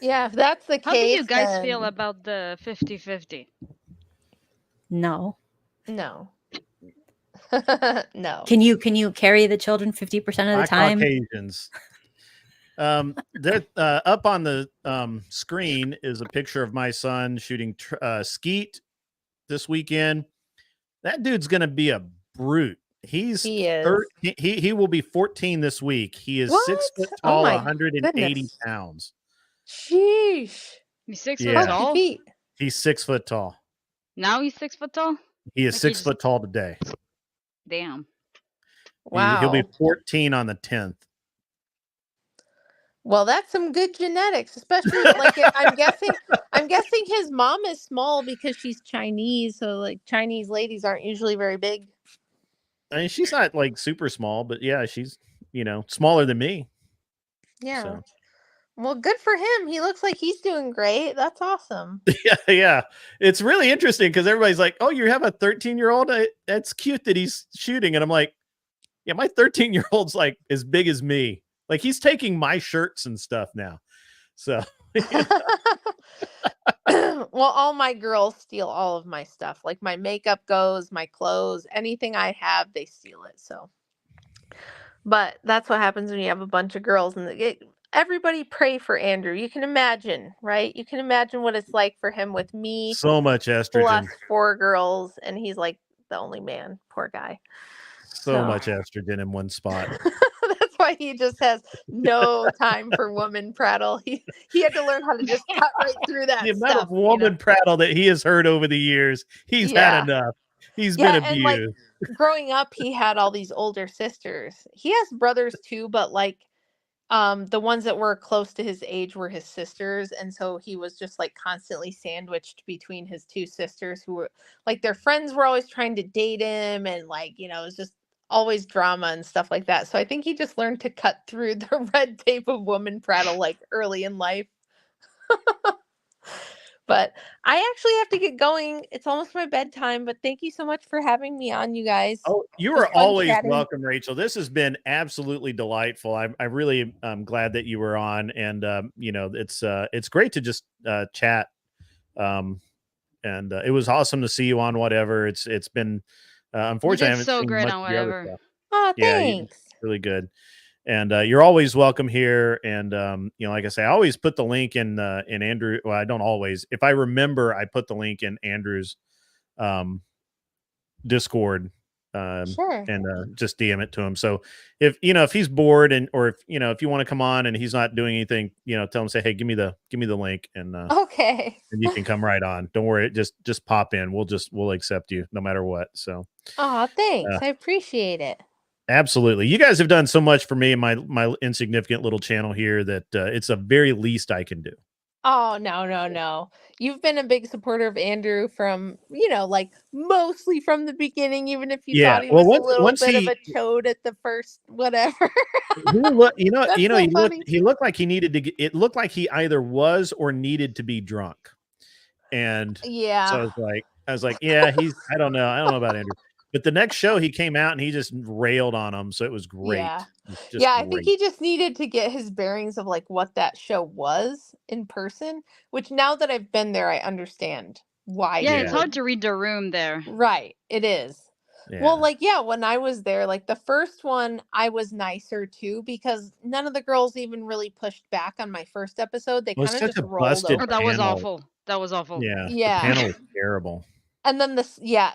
Yeah, if that's the case. How do you guys feel about the 50-50? No. No. Can you carry the children 50% of the time? Caucasians. Up on the screen is a picture of my son shooting skeet this weekend. That dude's gonna be a brute. He will be 14 this week. He is 6 foot tall, 180 pounds. Sheesh. He's 6 foot tall? He's 6 foot tall. Now he's 6 foot tall? He is 6 foot tall today. Damn. Wow. He'll be 14 on the 10th. Well, that's some good genetics, especially like I'm guessing his mom is small because she's Chinese, so like Chinese ladies aren't usually very big. I mean, she's not like super small, but yeah, she's, smaller than me. Yeah. So. Well, good for him. He looks like he's doing great. That's awesome. Yeah. It's really interesting because everybody's like, oh, you have a 13-year-old? That's cute that he's shooting. And I'm like, yeah, my 13-year-old's like as big as me. Like, he's taking my shirts and stuff now. So, well, all my girls steal all of my stuff. Like, my makeup goes, my clothes, anything I have, they steal it. So, but that's what happens when you have a bunch of girls. And everybody pray for Andrew. You can imagine, right? You can imagine what it's like for him with me So much estrogen. plus 4 girls, and he's like the only man. Poor guy. So much estrogen in one spot. That's why he just has no time for woman prattle. He had to learn how to just cut right through that. The amount of woman prattle that he has heard over the years, he's had enough. He's been abused. And like growing up, he had all these older sisters. He has brothers too, but like the ones that were close to his age were his sisters, and so he was just like constantly sandwiched between his 2 sisters who were like their friends were always trying to date him, and like, you know, it was just always drama and stuff like that. So I think he just learned to cut through the red tape of woman prattle like early in life. But I actually have to get going. It's almost my bedtime, but thank you so much for having me on, you guys. Oh, you are always welcome, Rachel. This has been absolutely delightful. I really am glad that you were on, and you know, it's great to just chat. And it was awesome to see you on whatever. It's been unfortunately I haven't so seen great much on of the other whatever. stuff. Oh, thanks. Yeah, really good. And you're always welcome here. And you know, like I say, I always put the link in Andrew. Well, I don't always. If I remember, I put the link in Andrew's Discord. Sure. And just DM it to him. So if you know, if he's bored, and or if you know, if you want to come on and he's not doing anything, you know, tell him, say, hey, give me the link, and okay, and you can come right on. Don't worry, just pop in. We'll accept you no matter what. So oh, thanks. I appreciate it. Absolutely. You guys have done so much for me and my insignificant little channel here that it's the very least I can do. Oh, no. You've been a big supporter of Andrew from, you know, like mostly from the beginning, even if you thought he was a little bit of a chode at the first, whatever. He looked like he needed to get, it looked like he either was or needed to be drunk. And yeah. So I was like, yeah, I don't know about Andrew. But the next show he came out and he just railed on him. So it was great. Yeah. Great. I think he just needed to get his bearings of like what that show was in person, which now that I've been there, I understand why. Yeah, it's hard to read the room there. Right. It is. Yeah. Well, like, yeah, when I was there, like the first one, I was nicer too, because none of the girls even really pushed back on my first episode. They kind of just rolled over. Oh, that was awful. That was awful. Yeah. The panel was terrible. And then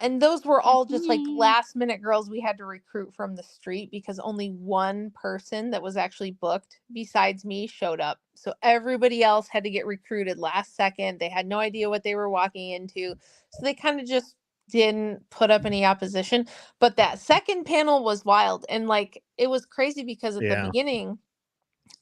and those were all just like last minute girls we had to recruit from the street because only one person that was actually booked besides me showed up. So everybody else had to get recruited last second. They had no idea what they were walking into. So they kind of just didn't put up any opposition. But that second panel was wild. And like, it was crazy because at the beginning,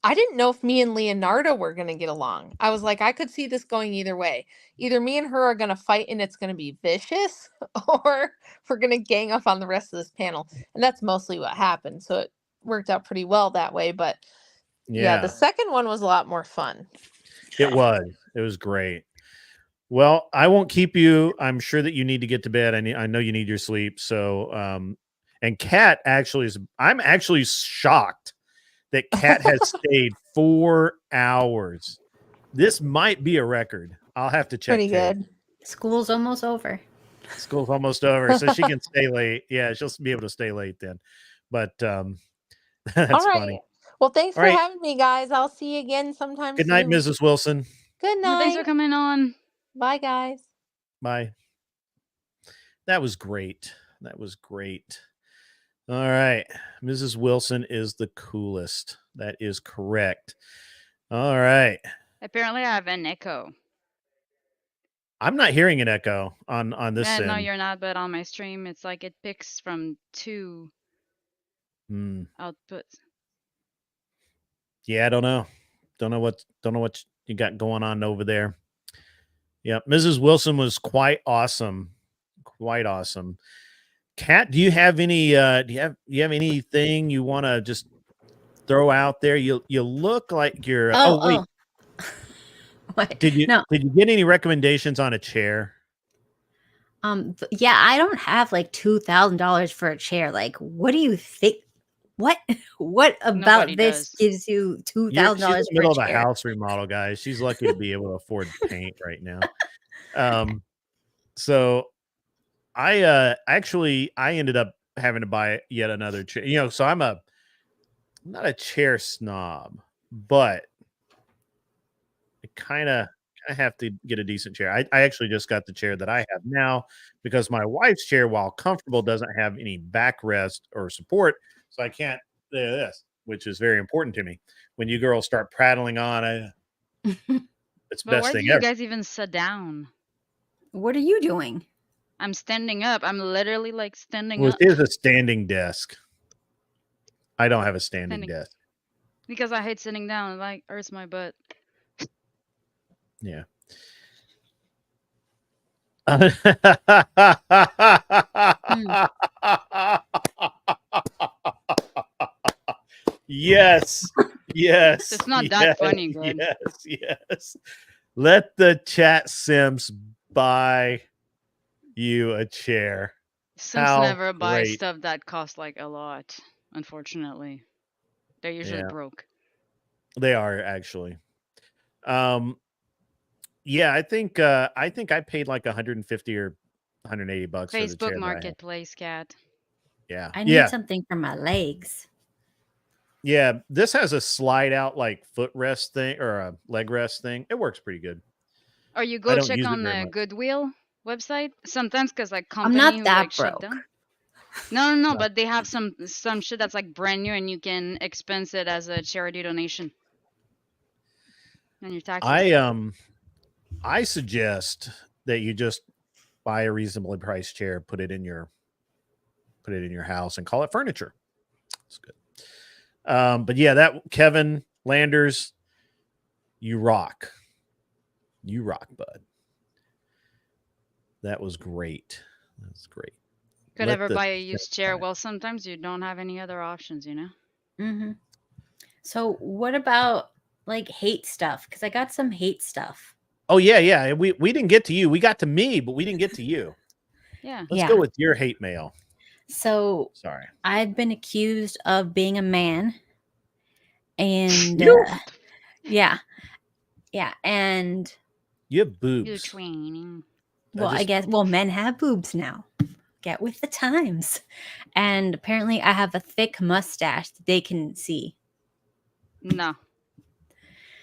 I didn't know if me and Leonardo were going to get along. I was like, I could see this going either way. Either me and her are going to fight and it's going to be vicious, or we're going to gang up on the rest of this panel. And that's mostly what happened. So it worked out pretty well that way. But yeah, the second one was a lot more fun. It was great. Well, I won't keep you. I'm sure that you need to get to bed. I know you need your sleep. So, and Kat I'm actually shocked that Kat has stayed 4 hours. This might be a record. I'll have to check. Pretty good. School's almost over. School's almost over, so she can stay late. Yeah, she'll be able to stay late then. But that's funny. Well, thanks for having me, guys. I'll see you again sometime. Good night, Mrs. Wilson. Good night. Well, thanks for coming on. Bye, guys. Bye. That was great. All right. Mrs. Wilson is the coolest. That is correct. All right. Apparently I have an echo. I'm not hearing an echo on this end. No, you're not, but on my stream, it's like it picks from 2 outputs. Yeah, I don't know. Don't know what you got going on over there. Yeah, Mrs. Wilson was quite awesome. Quite awesome. Kat, do you have any do you have anything you want to just throw out there? You look like you're wait. What? Did you get any recommendations on a chair? Yeah, I don't have like $2,000 for a chair. Like, what do you think? What about this gives you $2,000 for a chair? She's in the middle of a house remodel, guys. She's lucky to be able to afford paint right now. So I ended up having to buy yet another chair. You know, so I'm not a chair snob, but I kind of have to get a decent chair. I actually just got the chair that I have now because my wife's chair, while comfortable, doesn't have any backrest or support, so I can't do this, which is very important to me. When you girls start prattling on, it's the But best why do thing you ever. guys even sit down? What are you doing? I'm standing up. I'm literally like standing Well, up. it is a standing desk. I don't have a standing desk. Because I hate sitting down. It like hurts my butt. Yeah. Yes. Yes. It's not that funny, good. Yes. Let the chat Sims buy you a chair. Sims never buy stuff that costs like a lot, unfortunately. They're usually broke. They are actually. Yeah, I think I paid like 150 or 180 bucks for the chair. Facebook Marketplace, cat. Yeah. I need something for my legs. Yeah, this has a slide out like footrest thing or a leg rest thing. It works pretty good. Or you go check on the Goodwill website sometimes because like company I'm not that like shut down. No, but they have some shit that's like brand new and you can expense it as a charity donation on your taxes. I suggest that you just buy a reasonably priced chair, put it in your house and call it furniture. It's good. But yeah, that Kevin Landers, you rock. You rock, bud. That was great. That's great. Could ever buy a used chair? Well, sometimes you don't have any other options, you know? Mm-hmm. So what about like hate stuff? Because I got some hate stuff. Oh, yeah. We didn't get to you. We got to me, but we didn't get to you. Yeah. Let's go with your hate mail. So sorry. I've been accused of being a man. And yeah. And you have boobs. You're training. Well, I guess men have boobs now. Get with the times. And apparently I have a thick mustache that they can see. No.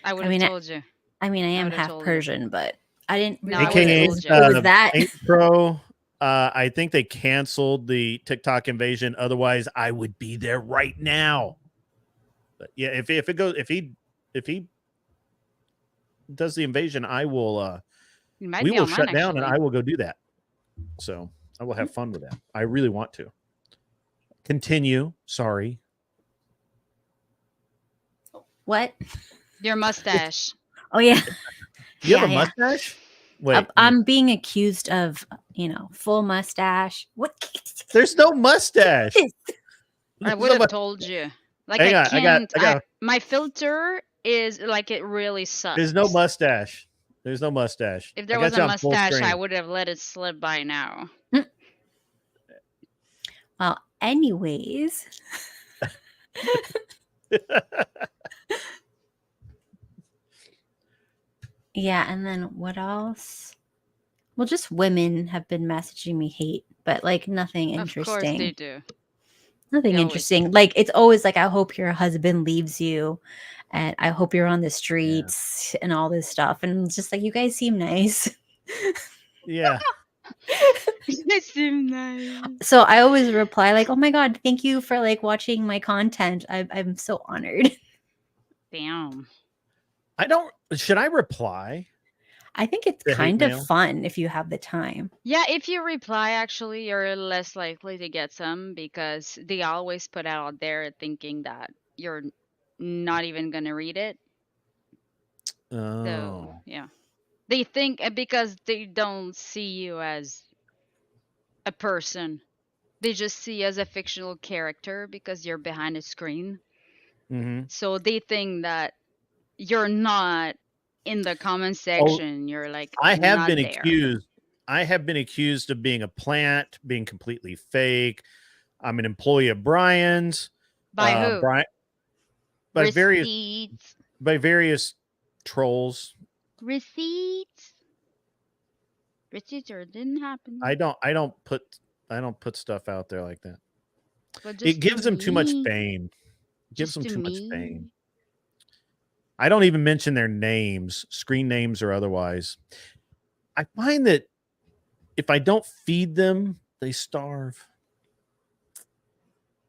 I would have told you. I mean, I am half Persian, but I didn't realize it was that. Pro, I think they canceled the TikTok invasion. Otherwise, I would be there right now. But yeah, if he does the invasion, I will we will shut down and I will go do that. So I will have fun with that. I really want to. Continue. Sorry. What? Your mustache. Oh yeah. You have a mustache? Wait. I'm being accused of, full mustache. What? There's no mustache. I would have told you. Like I got my filter is like it really sucks. There's no mustache. There's no mustache. If there was a mustache, I would have let it slip by now. Well, anyways. Yeah, and then what else? Well, just women have been messaging me hate, but like nothing interesting. Of course they do. Nothing interesting. Like it's always like, I hope your husband leaves you, and I hope you're on the streets and all this stuff. And it's just like, you guys seem nice. Yeah. They seem nice. So I always reply like, "Oh my god, thank you for like watching my content. I'm so honored." Damn. Should I reply? I think it's kind of fun if you have the time. Yeah, if you reply, actually, you're less likely to get some because they always put out there thinking that you're not even going to read it. Oh. So, yeah. They think because they don't see you as a person. They just see you as a fictional character because you're behind a screen. Mm-hmm. So they think that you're not in the comment section. You're like, I have been accused of being a plant, being completely fake. I'm an employee of Brian's. By who? By various trolls. Receipts or didn't happen. I don't put stuff out there like that. It gives them too much fame. It gives them too much fame. I don't even mention their names, screen names or otherwise. I find that if I don't feed them, they starve.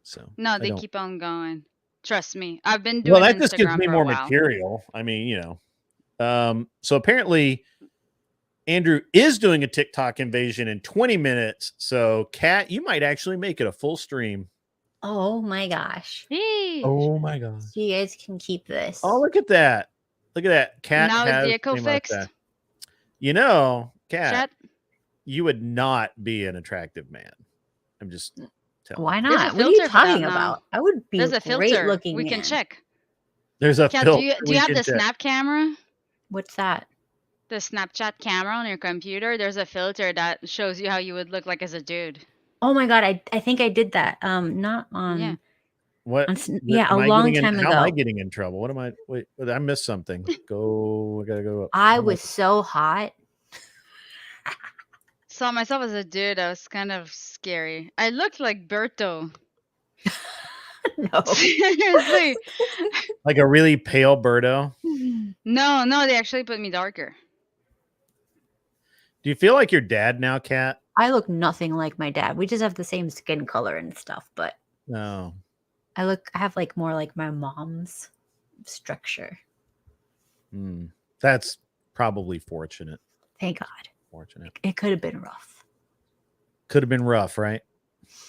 So no, they keep on going. Trust me, I've been doing that just gives Instagram me for more a while. material. I mean, you know. So apparently Andrew is doing a TikTok invasion in 20 minutes. So Kat, you might actually make it a full stream. Oh my gosh. Oh my gosh. So you guys can keep this. Oh, look at that. Look at that. Kat Now is has the echo fixed? You know, Kat, Chat? you would not be an attractive man. I'm just telling Why you. not? What are you talking about? I would be There's a great filter. looking We man. can check. There's a Kat, filter. do you have the Snap camera? What's that? The Snapchat camera on your computer. There's a filter that shows you how you would look like as a dude. Oh my god, I think I did that. Not on. Yeah. What? Yeah, a long time ago. How am I getting in trouble? What am I? Wait, I missed something. Go. I gotta go up. I was so hot. Saw myself as a dude. I was kind of scary. I looked like Berto. No. Seriously. Like a really pale Birdo. No, they actually put me darker. Do you feel like your dad now, Kat? I look nothing like my dad. We just have the same skin color and stuff, but no. I have like more like my mom's structure. That's probably fortunate. Thank God. Fortunate. It could have been rough. Could have been rough, right?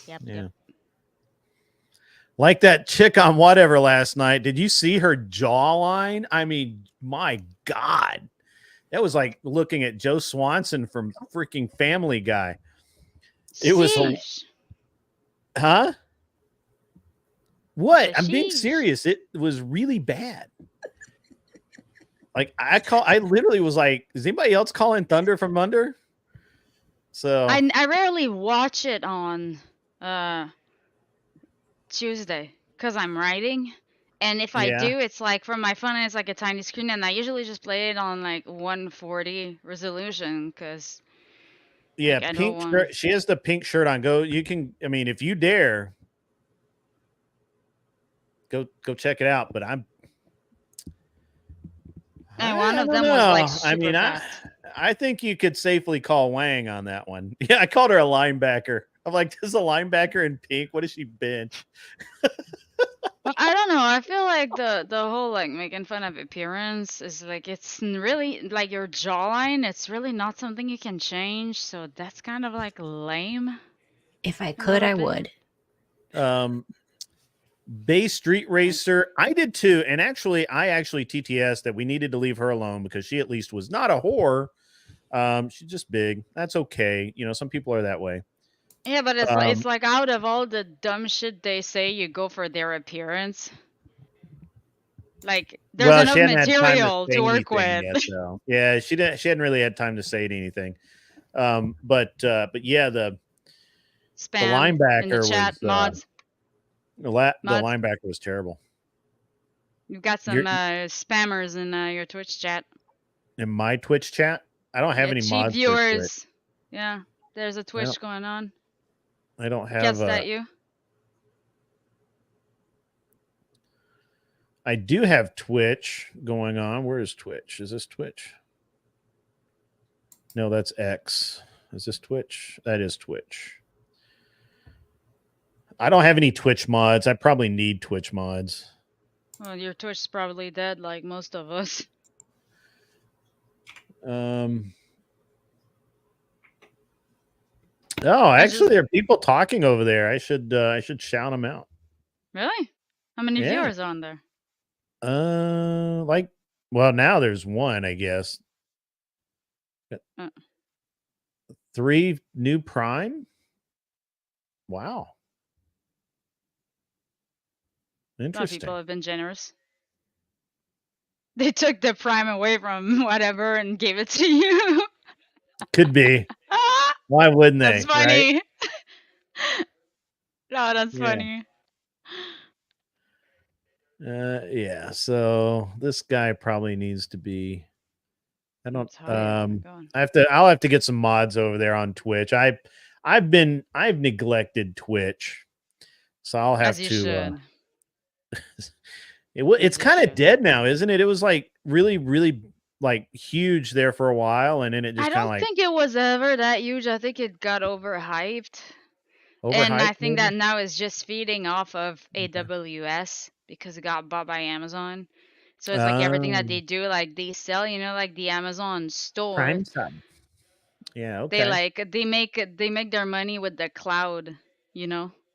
Yep. Yeah. Yep. Like that chick on whatever last night. Did you see her jawline? I mean, my God. That was like looking at Joe Swanson from freaking Family Guy. It was huh? What? I'm being serious. It was really bad. Like I literally was like, is anybody else calling Thunder from Under? So I rarely watch it on Tuesday because I'm writing. And if I do, it's like from my phone, it's like a tiny screen, and I usually just play it on like 140 resolution because. Yeah, like, pink shirt. She has the pink shirt on. You can. I mean, if you dare, go check it out. But and one of them was like super fast. I think you could safely call Wang on that one. Yeah, I called her a linebacker. I'm like, this is a linebacker in pink. What does she bench? I don't know. I feel like the whole like making fun of appearance is like it's really like your jawline. It's really not something you can change. So that's kind of like lame. If I could, I would. Bay Street Racer. I did too. And actually, I TTS that we needed to leave her alone because she at least was not a whore. She's just big. That's okay. You know, some people are that way. Yeah, but it's like out of all the dumb shit they say, you go for their appearance. Like there's enough material to work with. Yet, so. Yeah, she hadn't really had time to say anything. But yeah, the linebacker in the chat, was mods. The linebacker was terrible. You've got some spammers in your Twitch chat. In my Twitch chat, I don't have any mods. Viewers. Yeah, there's a Twitch going on. I don't have. Guess that you? I do have Twitch going on. Where is Twitch? Is this Twitch? No, that's X. Is this Twitch? That is Twitch. I don't have any Twitch mods. I probably need Twitch mods. Well, your Twitch is probably dead, like most of us. Oh, actually, there are people talking over there. I should shout them out. Really? How many viewers are on there? Well, now there's one, I guess. 3 new Prime. Wow. Interesting. A lot of people have been generous. They took the Prime away from whatever and gave it to you. Could be. Why wouldn't they? That's funny. Right? No, that's funny. Yeah. So this guy probably needs to be. I don't. I'll have to get some mods over there on Twitch. I've neglected Twitch, so I'll have to. It's kind of dead now, isn't it? It was like really, really like huge there for a while, and then it just I kind of don't like think it was ever that huge. I think it got overhyped. And I think that now it's just feeding off of AWS because it got bought by Amazon. So it's like everything that they do, like they sell, like the Amazon store. Prime time. Yeah, okay. They make their money with the cloud,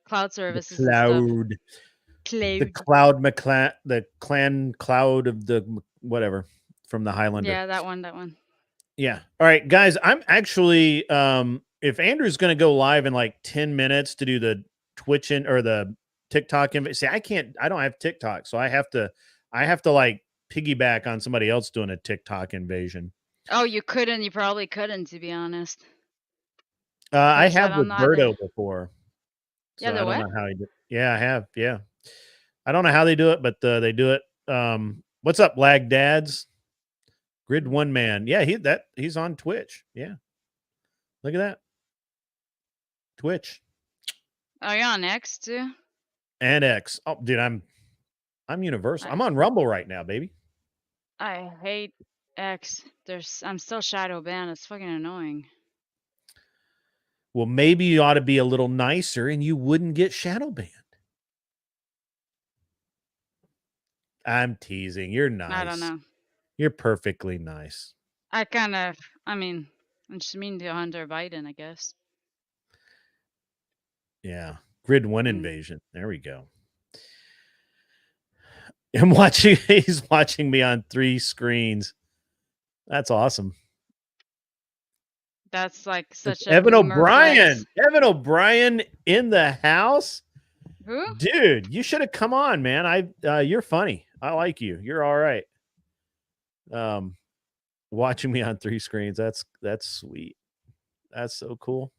cloud services The and stuff. The clan cloud of the whatever from the Highlander. Yeah, that one. Yeah. All right, guys, I'm actually if Andrew's going to go live in like 10 minutes to do the Twitch or the TikTok see, I don't have TikTok, so I have to like piggyback on somebody else doing a TikTok invasion. Oh, you probably couldn't, to be honest. I have with Birdo before. So yeah, I don't know how he did. Yeah, I have. Yeah. I don't know how they do it, but they do it. What's up, Lag Dads? Grid1 man. Yeah, he's on Twitch. Yeah. Look at that. Twitch. Oh, you're on X too? And X. Oh, dude, I'm universal. I'm on Rumble right now, baby. I hate X. I'm still shadow banned. It's fucking annoying. Well, maybe you ought to be a little nicer and you wouldn't get shadow banned. I'm teasing. You're nice. I don't know. You're perfectly nice. I'm just mean to Hunter Biden, I guess. Yeah. Grid1 invasion. There we go. He's watching me on 3 screens. That's awesome. That's like such a Evan O'Brien. Evan O'Brien in the house. Who? Dude, you should have come on, man. You're funny. I like you. You're all right. Watching me on 3 screens. That's sweet. That's so cool.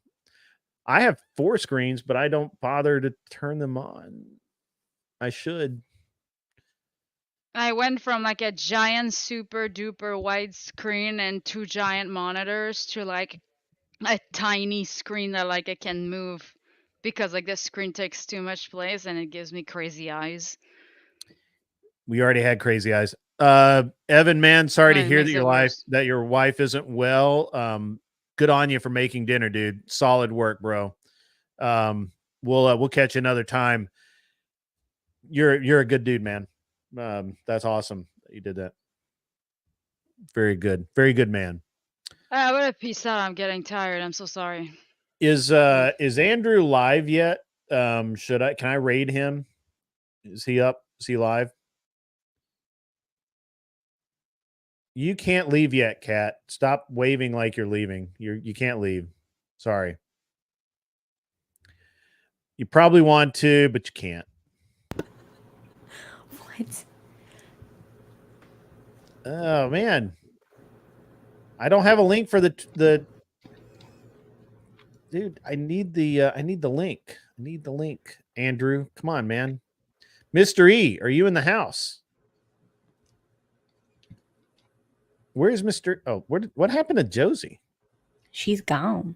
I have 4 screens, but I don't bother to turn them on. I should. I went from like a giant super duper wide screen and 2 giant monitors to like a tiny screen that like I can move because like the screen takes too much place and it gives me crazy eyes. We already had crazy eyes. Evan, man, sorry to hear that your wife isn't well. Good on you for making dinner, dude. Solid work, bro. We'll catch you another time. You're a good dude, man. That's awesome that you did that. Very good. Very good, man. I would have peaced out. I'm getting tired. I'm so sorry. Is Andrew live yet? Can I raid him? Is he up? Is he live? You can't leave yet, Kat. Stop waving like you're leaving. You can't leave. Sorry. You probably want to, but you can't. What? Oh man. I don't have a link for the dude. I need the link. I need the link. Andrew, come on, man. Mr. E, are you in the house? Where's Mr. Oh, what happened to Josie? She's gone.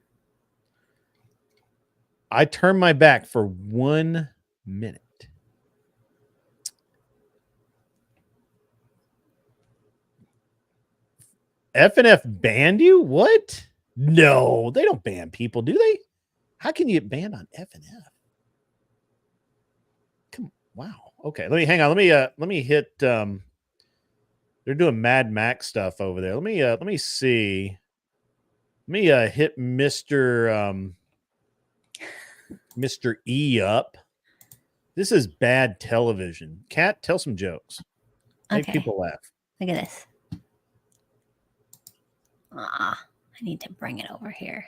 I turned my back for 1 minute. FNF banned you? What? No, they don't ban people, do they? How can you get banned on FNF? Come on. Wow. Okay, hang on. Let me hit they're doing Mad Max stuff over there. Let me see. Let me hit Mr. E up. This is bad television. Kat, tell some jokes. Make people laugh. Look at this. I need to bring it over here.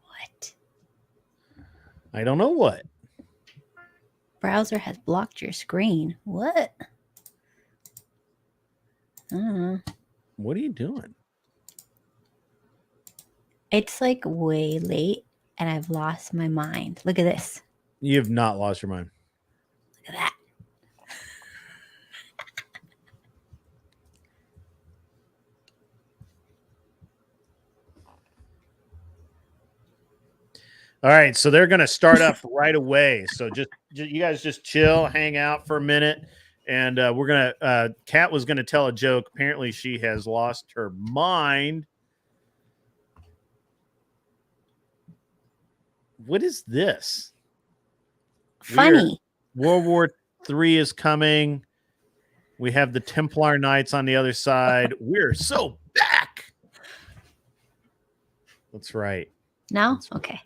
What? I don't know what. Browser has blocked your screen. What? What are you doing? It's like way late and I've lost my mind. Look at this. You have not lost your mind. Look at that. All right, so they're going to start up right away. So just you guys just chill, hang out for a minute, and we're going to Kat was going to tell a joke. Apparently she has lost her mind. What is this? Funny. World War III is coming. We have the Templar Knights on the other side. We're so back. That's right. No? Okay.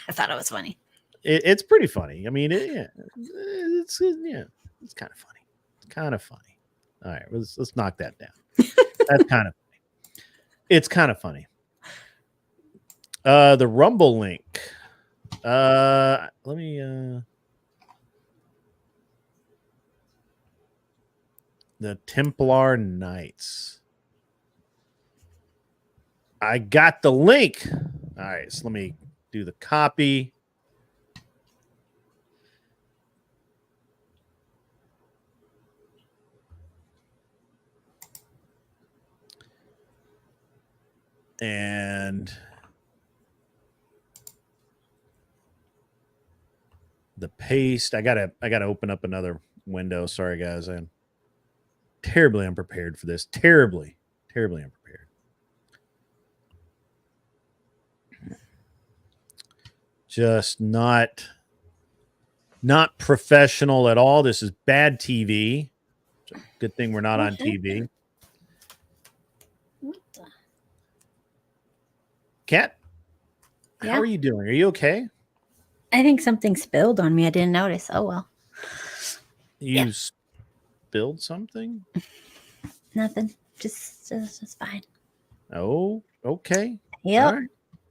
I thought it was funny. It's pretty funny. I mean, it's kind of funny. It's kind of funny. All right, let's knock that down. That's kind of funny. It's kind of funny. The Rumble link. Let me the Templar Knights. I got the link. All right, so let me do the copy. And the paste. I gotta open up another window. Sorry, guys. I'm terribly unprepared for this. Terribly unprepared. Just not professional at all. This is bad TV. Good thing we're not on TV. What the? Kat, how are you doing? Are you okay? I think something spilled on me. I didn't notice. Oh, well. You spilled something? Nothing. Just fine. Oh, okay. Yep. All right.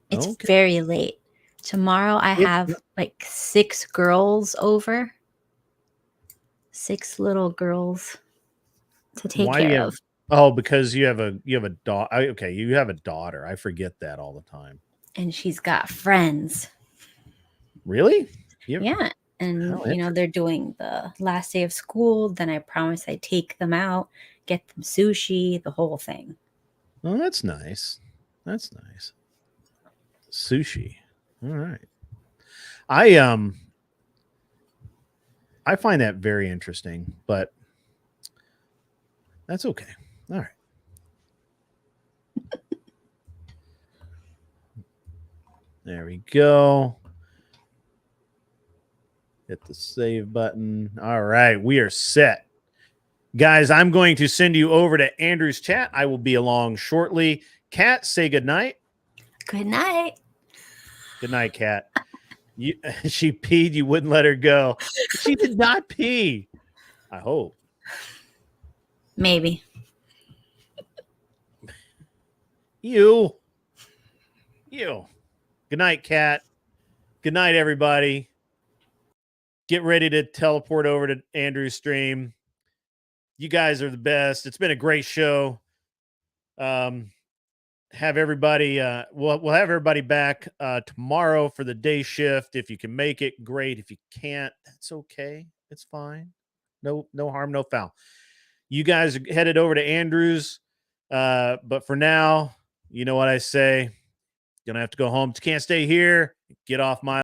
It's very late. Tomorrow I have like 6 girls over. 6 little girls to take care of. Oh, because you have a daughter. Okay, you have a daughter. I forget that all the time. And she's got friends. Really? Yeah. And they're doing the last day of school. Then I promised I'd take them out, get them sushi, the whole thing. Oh, that's nice. That's nice. Sushi. All right. I find that very interesting, but that's okay. All right. There we go. Hit the save button. All right, we are set. Guys, I'm going to send you over to Andrew's chat. I will be along shortly. Kat, say good night. Good night. Good night, Kat. She peed. You wouldn't let her go. She did not pee. I hope. Maybe. You. Good night, Kat. Good night, everybody. Get ready to teleport over to Andrew's stream. You guys are the best. It's been a great show. Have everybody. We'll have everybody back tomorrow for the day shift. If you can make it, great. If you can't, that's okay. It's fine. No harm, no foul. You guys are headed over to Andrew's. But for now, you know what I say. You're gonna have to go home. You can't stay here. Get off my